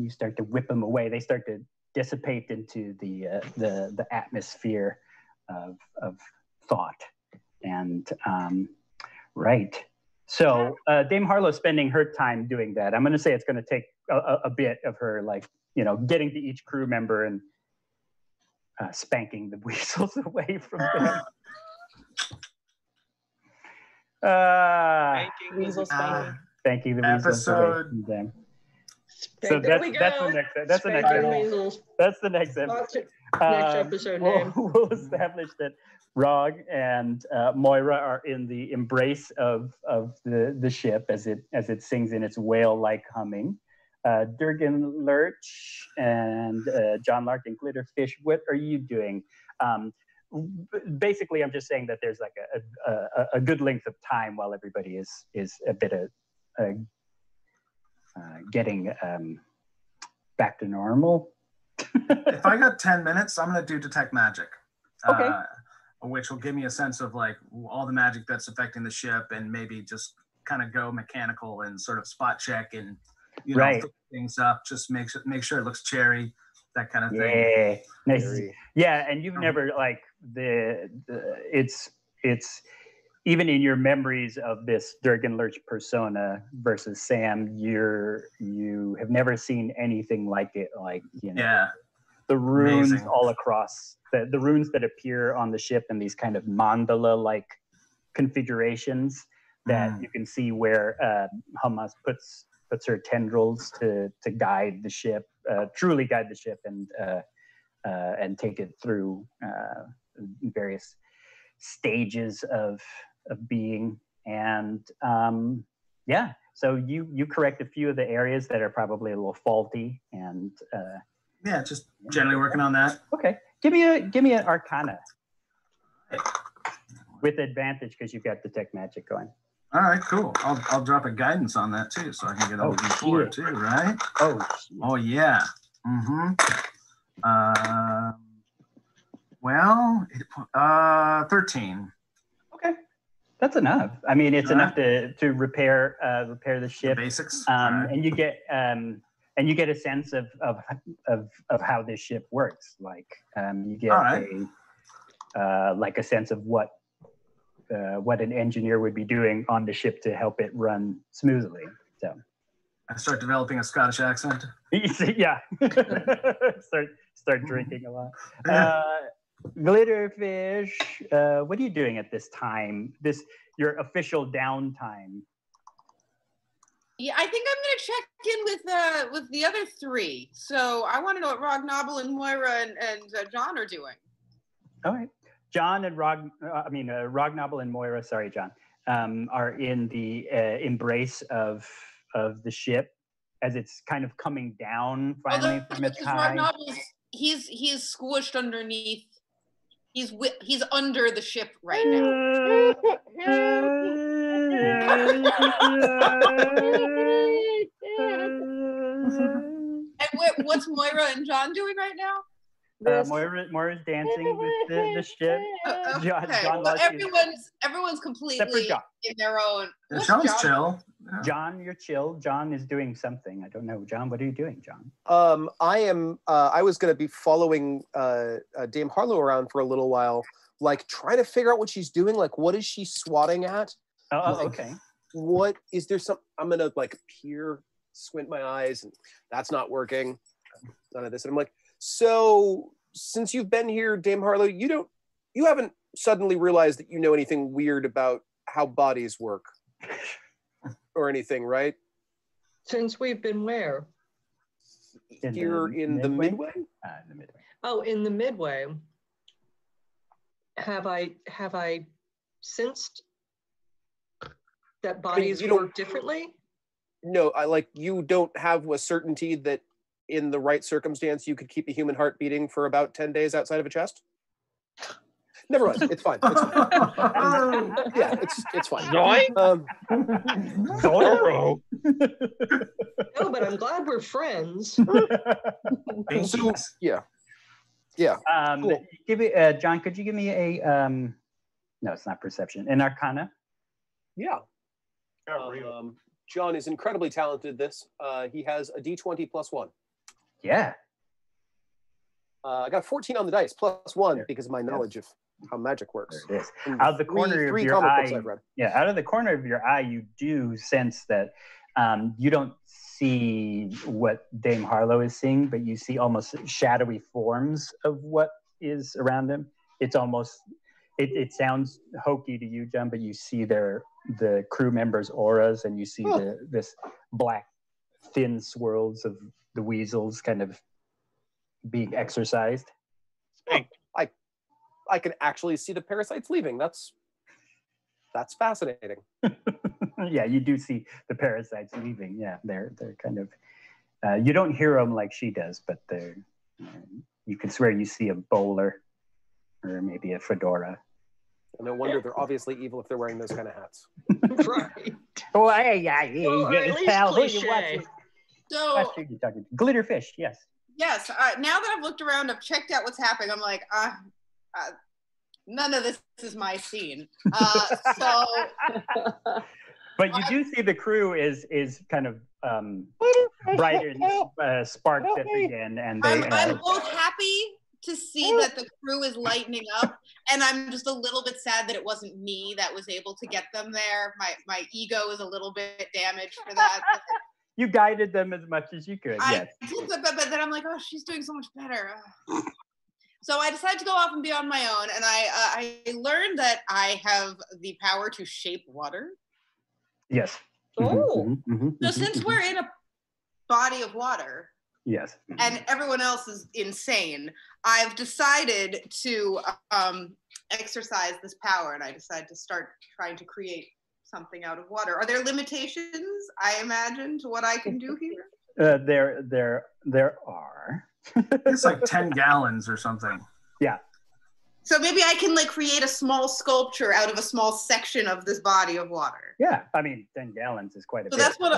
you start to whip them away. They start to dissipate into the atmosphere of thought. And right. So Dame Harlow's spending her time doing that. I'm going to say it's going to take a bit of her, getting to each crew member and spanking the weasels away from them. Weasel spanking. Spanking the weasels away from them. So that's the next episode. Next episode name. We'll establish that Rog and Moira are in the embrace of the ship as it sings in its whale-like humming. Durgan Lurch and John Lark and Glitterfish, what are you doing? Basically, I'm just saying that there's like a good length of time while everybody is a bit of getting back to normal. If I got 10 minutes, I'm going to do Detect Magic. Okay. Which will give me a sense of like all the magic that's affecting the ship, and maybe just kind of go mechanical and sort of spot check and fix things up. Just make sure it looks cherry, that kind of thing. Yeah, nice. Yeah, and you've never like it's even in your memories of this Durgan Lurch persona versus Sam, you have never seen anything like it. The runes Amazing. All across the runes that appear on the ship in these kind of mandala-like configurations that you can see where Hamas puts her tendrils to guide the ship, truly guide the ship, and take it through various stages of being. And so you correct a few of the areas that are probably a little faulty, and just generally working on that. Okay, give me an Arcana with advantage because you've got Detect Magic going. All right, cool. I'll drop a guidance on that too, so I can get a D4 too, right? Oh yeah. Mm-hmm. 13. Okay, that's enough. I mean, it's enough to repair the ship. The basics. And you get a sense of how this ship works. Like you get a sense of what an engineer would be doing on the ship to help it run smoothly. So I start developing a Scottish accent. Yeah. start drinking a lot. Glitterfish, what are you doing at this time? Your official downtime? Yeah, I think I'm gonna check in with the other three. So I want to know what Rognobble and Moira and John are doing. All right. John and Rognobble and Moira, sorry, John, are in the embrace of the ship as it's kind of coming down finally from its high. Rognobble's he's squished underneath. He's under the ship right now. And what's Moira and John doing right now? Moira's dancing with the ship. Okay. John Well, everyone's completely in their own. John's chill. Yeah. John, you're chill. John is doing something. I don't know. John, what are you doing, John? I was going to be following Dame Harlow around for a little while, like trying to figure out what she's doing. Like, what is she swatting at? Okay. What is there? I'm going to like squint my eyes, and that's not working. None of this. And I'm like, so since you've been here, Dame Harlow, you haven't suddenly realized that you know anything weird about how bodies work or anything, right? Since we've been where? Here in the Midway? In the Midway. Oh, in the Midway. Have I sensed that bodies work differently? No, you don't have a certainty that in the right circumstance you could keep a human heart beating for about 10 days outside of a chest? Never mind. It's fine. It's fine. Yeah, it's fine. Zorro. No, but I'm glad we're friends. So, yeah. Cool. Give me, John. Could you give me a? No, it's not perception. An Arcana. Yeah. John is incredibly talented at this. He has a D20 +1. Yeah. I got a 14 on the dice, +1 because of my knowledge of how magic works. There it is. Out of the corner of your eye, out of the corner of your eye, you do sense that you don't see what Dame Harlow is seeing, but you see almost shadowy forms of what is around them. It's almost, it sounds hokey to you, John, but you see the crew members' auras, and you see this black, thin swirls of the weasels kind of being exercised. I can actually see the parasites leaving. That's fascinating. Yeah, you do see the parasites leaving. Yeah, they're kind of. You don't hear them like she does, but they're. You can swear you see a bowler, or maybe a fedora. No wonder they're obviously evil if they're wearing those kind of hats. Right. Oh, Well, at least cliche. So Glitterfish, yes. yes, now that I've looked around, I've checked out what's happening. I'm like, none of this is my scene. But you do see the crew is kind of bright and sparked up again, and I'm both happy to see that the crew is lightening up, and I'm just a little bit sad that it wasn't me that was able to get them there. My ego is a little bit damaged for that. You guided them as much as you could. Yes. I did, but then I'm like, oh, she's doing so much better. So I decided to go off and be on my own, and I learned that I have the power to shape water. Yes. Oh. So since we're in a body of water, yes, and everyone else is insane, I've decided to exercise this power, and I decided to start trying to create something out of water. Are there limitations, I imagine, to what I can do here? There are. It's like 10 gallons or something. Yeah. So maybe I can like create a small sculpture out of a small section of this body of water. Yeah, I mean, 10 gallons is quite a bit. That's what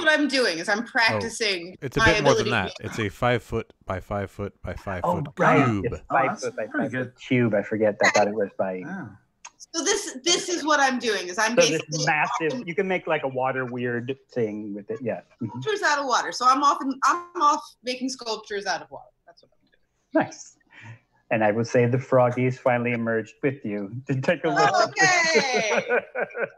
I'm doing. Is I'm practicing. It's a bit more than that. It's a 5 foot by 5 foot by 5 foot cube. It's 5 foot by 5 foot cube. I forget. I thought it was by. Yeah. So this is what I'm doing. Is I'm so basically this massive. You can make like a water weird thing with it. Yeah. Sculptures out of water. So I'm off making sculptures out of water. That's what I'm doing. Nice. And I would say the froggies finally emerged with you to take a look. Okay.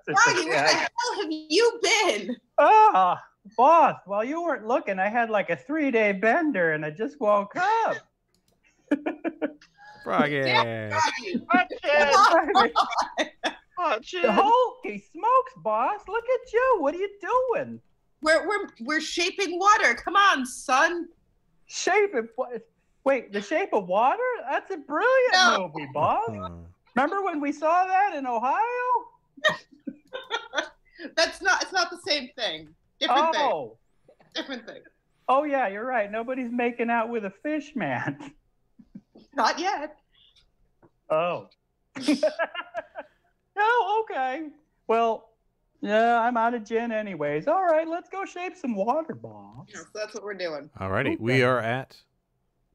Froggy, where the hell have you been? Ah, boss. While you weren't looking, I had like a 3-day bender, and I just woke up. Froggy. Yeah, Froggy. Holy smokes, boss! Look at you. What are you doing? We're shaping water. Come on, son. Shaping? Wait, The Shape of Water? That's a brilliant movie, boss. Remember when we saw that in Ohio? It's not the same thing. Different thing. Different thing. Oh yeah, you're right. Nobody's making out with a fish man. Not yet. Oh. Oh, okay. Well, yeah, I'm out of gin anyways. All right, let's go shape some water balls. Yes, that's what we're doing. All righty. Okay. We are at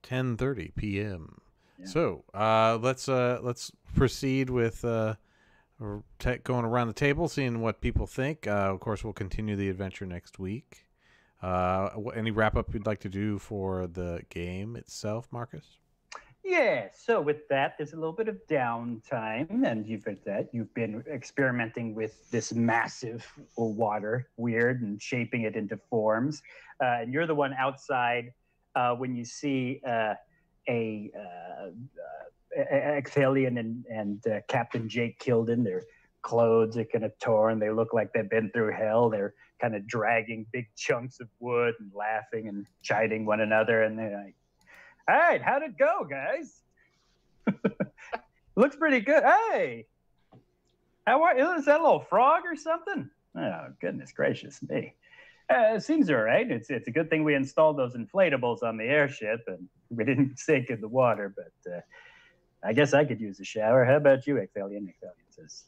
10:30 p.m. Yeah. So let's proceed with going around the table, seeing what people think. Of course, we'll continue the adventure next week. Any wrap up you'd like to do for the game itself, Marcus? Yeah, so with that, there's a little bit of downtime, and you've been experimenting with this massive water, weird, and shaping it into forms. And you're the one outside when you see Ecthelion and Captain Jake Kilden. Their clothes are kind of torn. They look like they've been through hell. They're kind of dragging big chunks of wood and laughing and chiding one another, and they're like, all right, how'd it go, guys? Looks pretty good. Hey, is that a little frog or something? Oh, goodness gracious me. It seems all right. It's a good thing we installed those inflatables on the airship and we didn't sink in the water, but I guess I could use a shower. How about you, Ecthelion? Ecthelion says,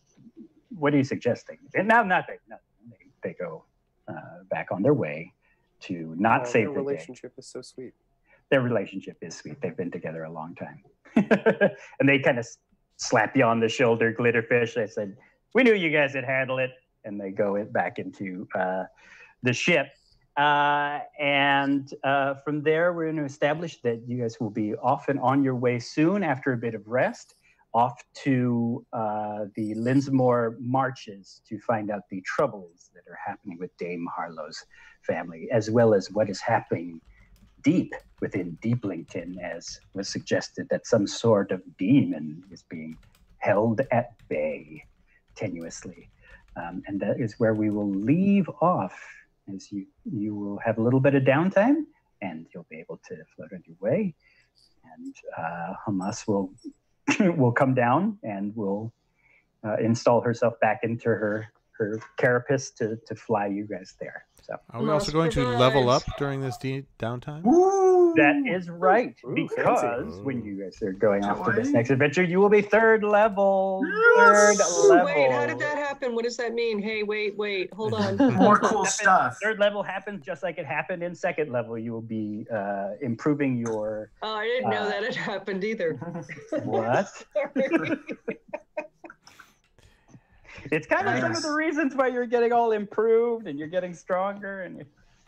what are you suggesting? And now nothing. They go back on their way to not save the day. Their relationship is so sweet. Their relationship is sweet. They've been together a long time. And they kind of slap you on the shoulder, Glitterfish. They said, we knew you guys would handle it. And they go back into the ship. And from there, we're going to establish that you guys will be off and on your way soon after a bit of rest, off to the Linsmore Marches to find out the troubles that are happening with Dame Harlow's family, as well as what is happening deep within Deeplington, as was suggested that some sort of demon is being held at bay tenuously. And that is where we will leave off, as you will have a little bit of downtime and you'll be able to float on your way. And Hamas will come down and will install herself back into her carapace to fly you guys there. So are we also going to level up during this downtime? Ooh, that is right, because fancy. when you guys are going off to this next adventure, you will be third level. Third level. Wait, how did that happen? What does that mean? Hey, wait, hold on. More cool stuff. Third level happens just like it happened in second level. You will be improving your... Oh, I didn't know that had happened either. What? Sorry. It's kind of some of the reasons why you're getting all improved and you're getting stronger and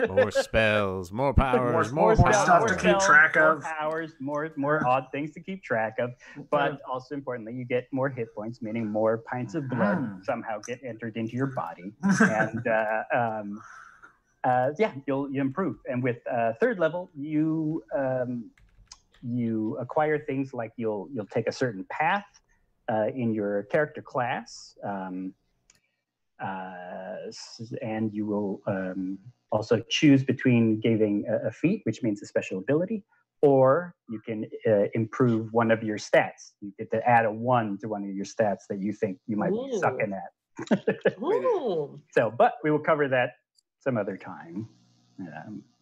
more spells, more powers, more stuff to keep track of. More powers, more odd things to keep track of. But also importantly, you get more hit points, meaning more pints of blood somehow get entered into your body, and you'll improve. And with third level, you acquire things like you'll take a certain path in your character class, and you will also choose between giving a feat, which means a special ability, or you can improve one of your stats. You get to add a 1 to one of your stats that you think you might be sucking at. So, but we will cover that some other time.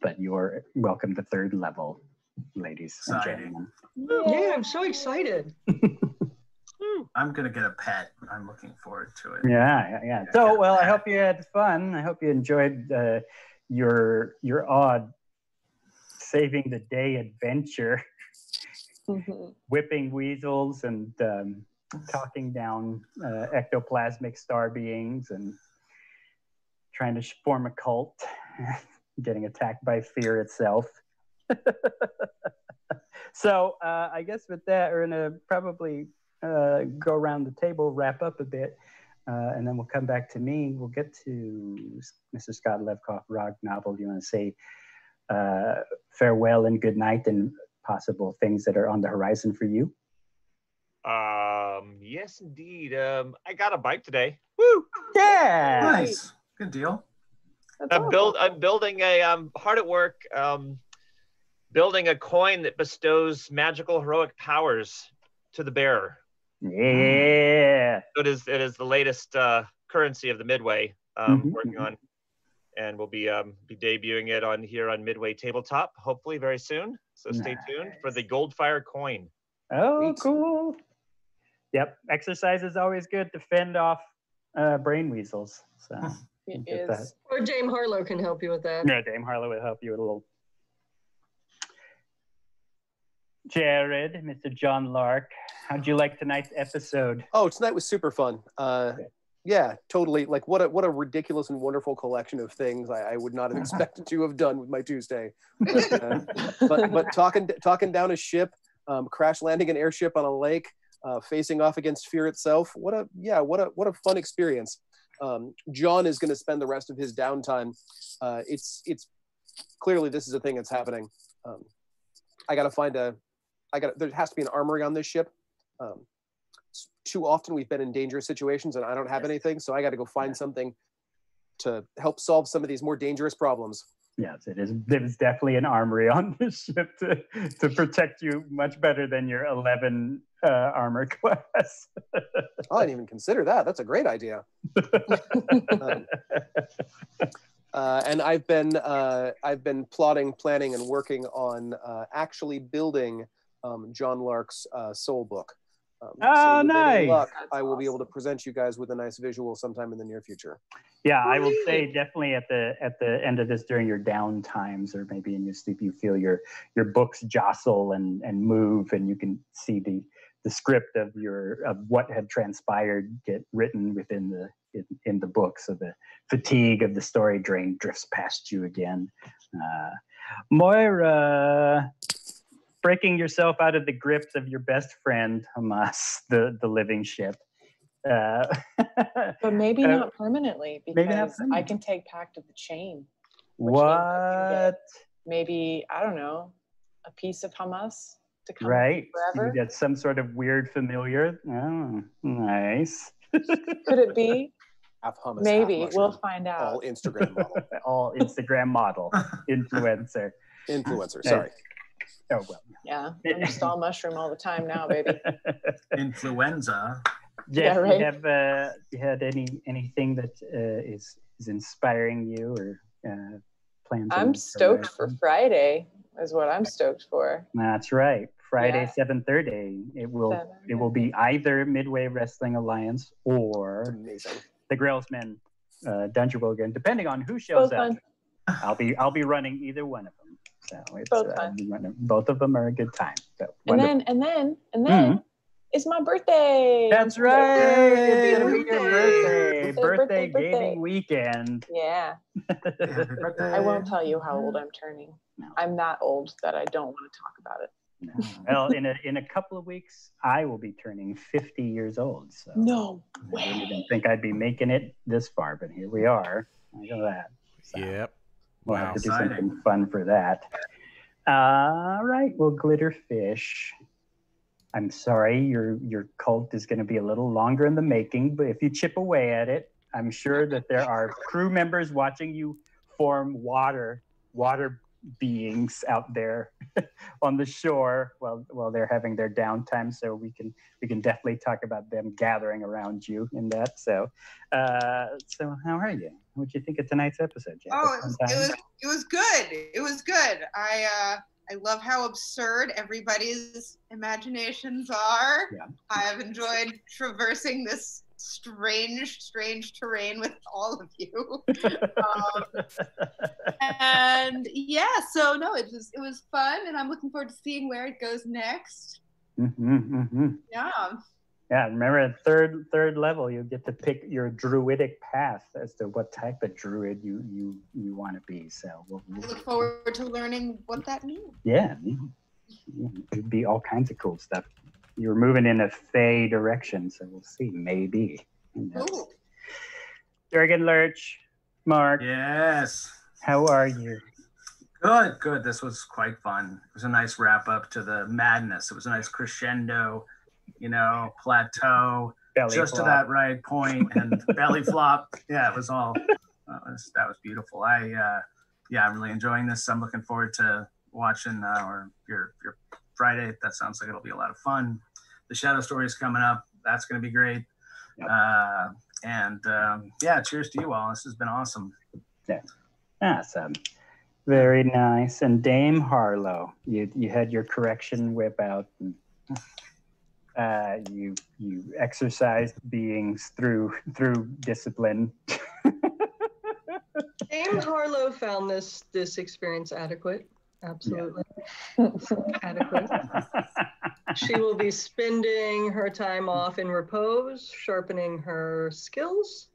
But you're welcome to third level, ladies and gentlemen. Yeah, I'm so excited. I'm gonna get a pet. I'm looking forward to it. Yeah. So, well, I hope you had fun. I hope you enjoyed your odd saving the day adventure, whipping weasels and talking down ectoplasmic star beings and trying to form a cult, getting attacked by fear itself. So I guess with that, we're gonna probably go around the table, wrap up a bit, and then we'll come back to me. We'll get to Mr. Scott Levkoff, Rog Novel. Do you want to say farewell and good night and possible things that are on the horizon for you? Yes, indeed. I got a bike today. Woo! Woo! Yeah. Nice. Good deal. I'm building a hard at work building a coin that bestows magical heroic powers to the bearer. Yeah. So it is the latest currency of the Midway working on, and we'll be debuting it on Midway Tabletop hopefully very soon. So stay tuned for the Goldfire coin. Oh, cool. Yep. Exercise is always good to fend off brain weasels. So It get is. Or Dame Harlow can help you with that. Yeah, Dame Harlow will help you with a little. Jared, Mr. John Lark, how'd you like tonight's episode? Oh, tonight was super fun. Yeah, totally. Like what a ridiculous and wonderful collection of things I would not have expected to have done with my Tuesday. But talking down a ship, crash landing an airship on a lake, facing off against fear itself. What a fun experience. John is going to spend the rest of his downtime. It's clearly this is a thing that's happening. There has to be an armory on this ship. Too often we've been in dangerous situations and I don't have anything, so I got to go find something to help solve some of these more dangerous problems. Yes, it is. There's definitely an armory on this ship to protect you much better than your 11 armor class. Oh, I didn't even consider that. That's a great idea. And I've been plotting, planning, and working on actually building John Lark's soul book. So with any luck, I will be able to present you guys with a nice visual sometime in the near future. Yeah, I will say definitely at the end of this during your down times or maybe in your sleep, you feel your books jostle and move, and you can see the script of what had transpired get written within in the book. So the fatigue of the story drain drifts past you again. Moira, breaking yourself out of the grips of your best friend, Hamas, the living ship. But maybe not permanently, because maybe not permanently. I can take Pact of the Chain. What? Maybe, I don't know, a piece of Hamas to come right. forever. You get some sort of weird familiar. Oh, nice. Could it be? Half hummus, maybe. half we'll find out. All Instagram model. All Instagram model. Influencer. Sorry. Oh, well. Yeah, I'm just all mushroom all the time now, baby. Influenza. Jeff, Yeah, right. you had anything that is inspiring you or plans? I'm stoked for Friday. Is what I'm stoked for. That's right. Friday, Yeah. 7:30. It will be either Midway Wrestling Alliance or the Grailsmen Dungeon Bogan, depending on who shows Both up. fun. I'll be running either one of them. So it's Both fun. both of them are a good time. So And then it's my birthday. That's right. Yay. It'll be your birthday gaming weekend. Yeah. Happy birthday. I won't tell you how old I'm turning. No. I'm that old that I don't want to talk about it. No. Well, in a couple of weeks, I will be turning 50 years old. So No I didn't even think I'd be making it this far, but here we are. Look at that. So Yep. we'll have to do something fun for that. All right. Well, Glitterfish, I'm sorry, your cult is going to be a little longer in the making, but if you chip away at it, I'm sure that there are crew members watching you form water beings out there on the shore while they're having their downtime. So we can definitely talk about them gathering around you in that. So how are you? What'd you think of tonight's episode, Jeff? Oh, it was good. It was good. I love how absurd everybody's imaginations are. Yeah. I've enjoyed traversing this strange terrain with all of you. And yeah, so no, it was fun, and I'm looking forward to seeing where it goes next. Yeah. Yeah, remember at third level, you get to pick your druidic path as to what type of druid you want to be. So I look forward to learning what that means. Yeah, it'd be all kinds of cool stuff. You're moving in a Fey direction, so we'll see. Maybe. Ooh. Jurgen Lurch, Mark. Yes. How are you? Good. This was quite fun. It was a nice wrap up to the madness. It was a nice crescendo, plateau. Belly just flop. to that right point and belly flop. Yeah, it was all that was beautiful. I'm really enjoying this. I'm looking forward to watching or your Friday. That sounds like it'll be a lot of fun. The Shadow Story is coming up. That's going to be great. Yep. Cheers to you all. This has been awesome. Yeah, awesome. Very nice. And Dame Harlow, you had your correction whip out. And, you exercised beings through discipline. Dame Harlow found this experience adequate. Absolutely. Adequate. She will be spending her time off in repose, sharpening her skills.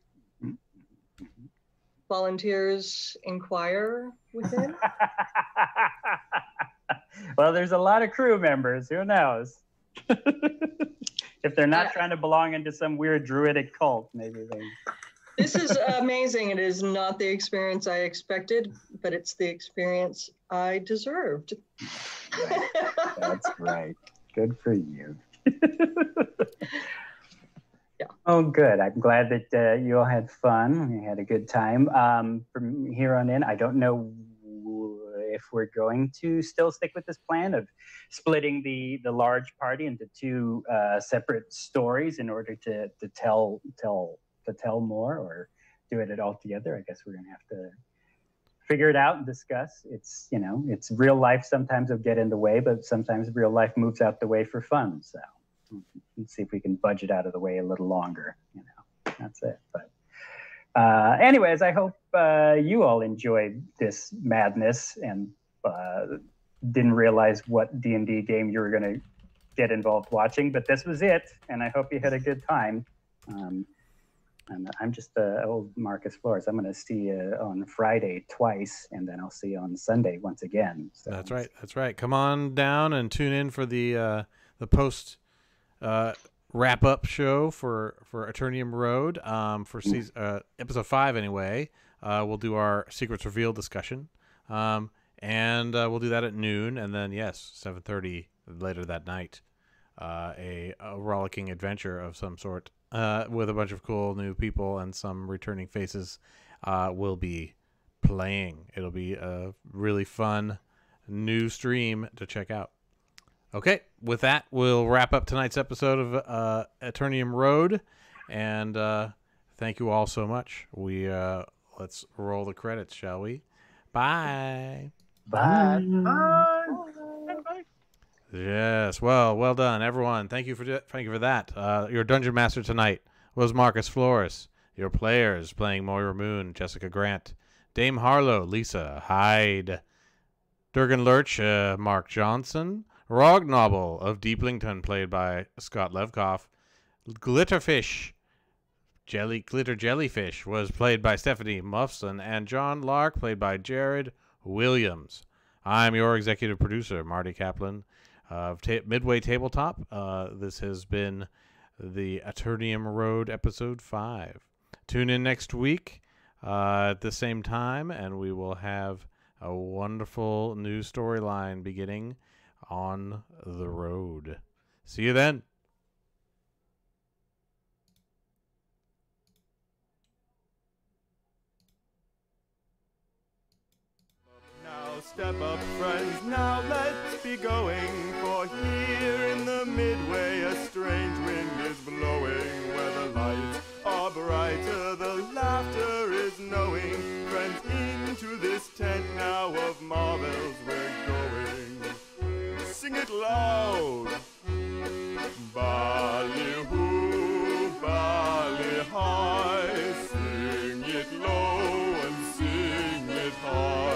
Volunteers inquire within. Well, there's a lot of crew members. Who knows? If they're not trying to belong into some weird druidic cult, maybe they... This is amazing. It is not the experience I expected, but it's the experience I deserved. Right. That's right. Good for you. Yeah. Oh, good. I'm glad that you all had fun. We had a good time. From here on in, I don't know if we're going to still stick with this plan of splitting the large party into two separate stories in order to tell more, or do it all together. I guess we're going to have to figure it out and discuss. It's real life sometimes will get in the way, but sometimes real life moves out the way for fun. So let's see if we can budget out of the way a little longer. That's it. But anyways, I hope you all enjoyed this madness and didn't realize what D&D game you were going to get involved watching, but this was it, and I hope you had a good time. And I'm just old Marcus Flores. I'm going to see you on Friday twice, and then I'll see you on Sunday once again. So. That's right. That's right. Come on down and tune in for the post wrap up show for Aternium Road for season, episode 5 anyway. We'll do our secrets reveal discussion, and we'll do that at noon, and then 7:30 later that night. A rollicking adventure of some sort with a bunch of cool new people and some returning faces will be playing. It'll be a really fun new stream to check out. Okay, with that, we'll wrap up tonight's episode of Aternium Road, and thank you all so much. Let's roll the credits, shall we? Bye. Bye. Bye. Yes, well done, everyone. Thank you for that. Your dungeon master tonight was Marcus Flores. Your players playing Moira Moon, Jessica Grant, Dame Harlow, Lisa Hyde, Durgan Lurch, Mark Johnson, Rognobble of Deeplington, played by Scott Levkoff, Glitterfish, Glitter Jellyfish, was played by Stephanie Muffson, and John Lark, played by Jared Williams. I'm your executive producer, Marty Kaplan of Midway Tabletop. This has been the Aternium Road episode 5. Tune in next week at the same time, and we will have a wonderful new storyline beginning on the road. See you then. Step up, friends, now let's be going. For here in the midway a strange wind is blowing. Where the lights are brighter, the laughter is knowing. Friends, into this tent now of marvels we're going. Sing it loud. Ballyhoo, bally high. Sing it low and sing it high.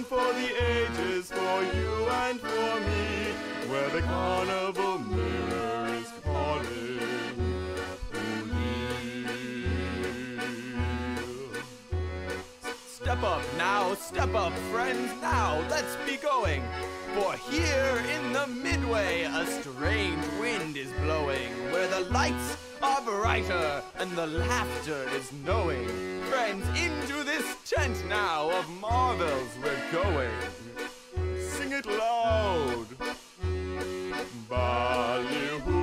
For the ages, for you and for me, where the carnival mirror is calling. Step up, friends, now, let's be going. For here in the midway, a strange wind is blowing, where the lights are brighter and the laughter is knowing. Friends, into this tent now of marvels we're going. Sing it loud. Ballyhoo.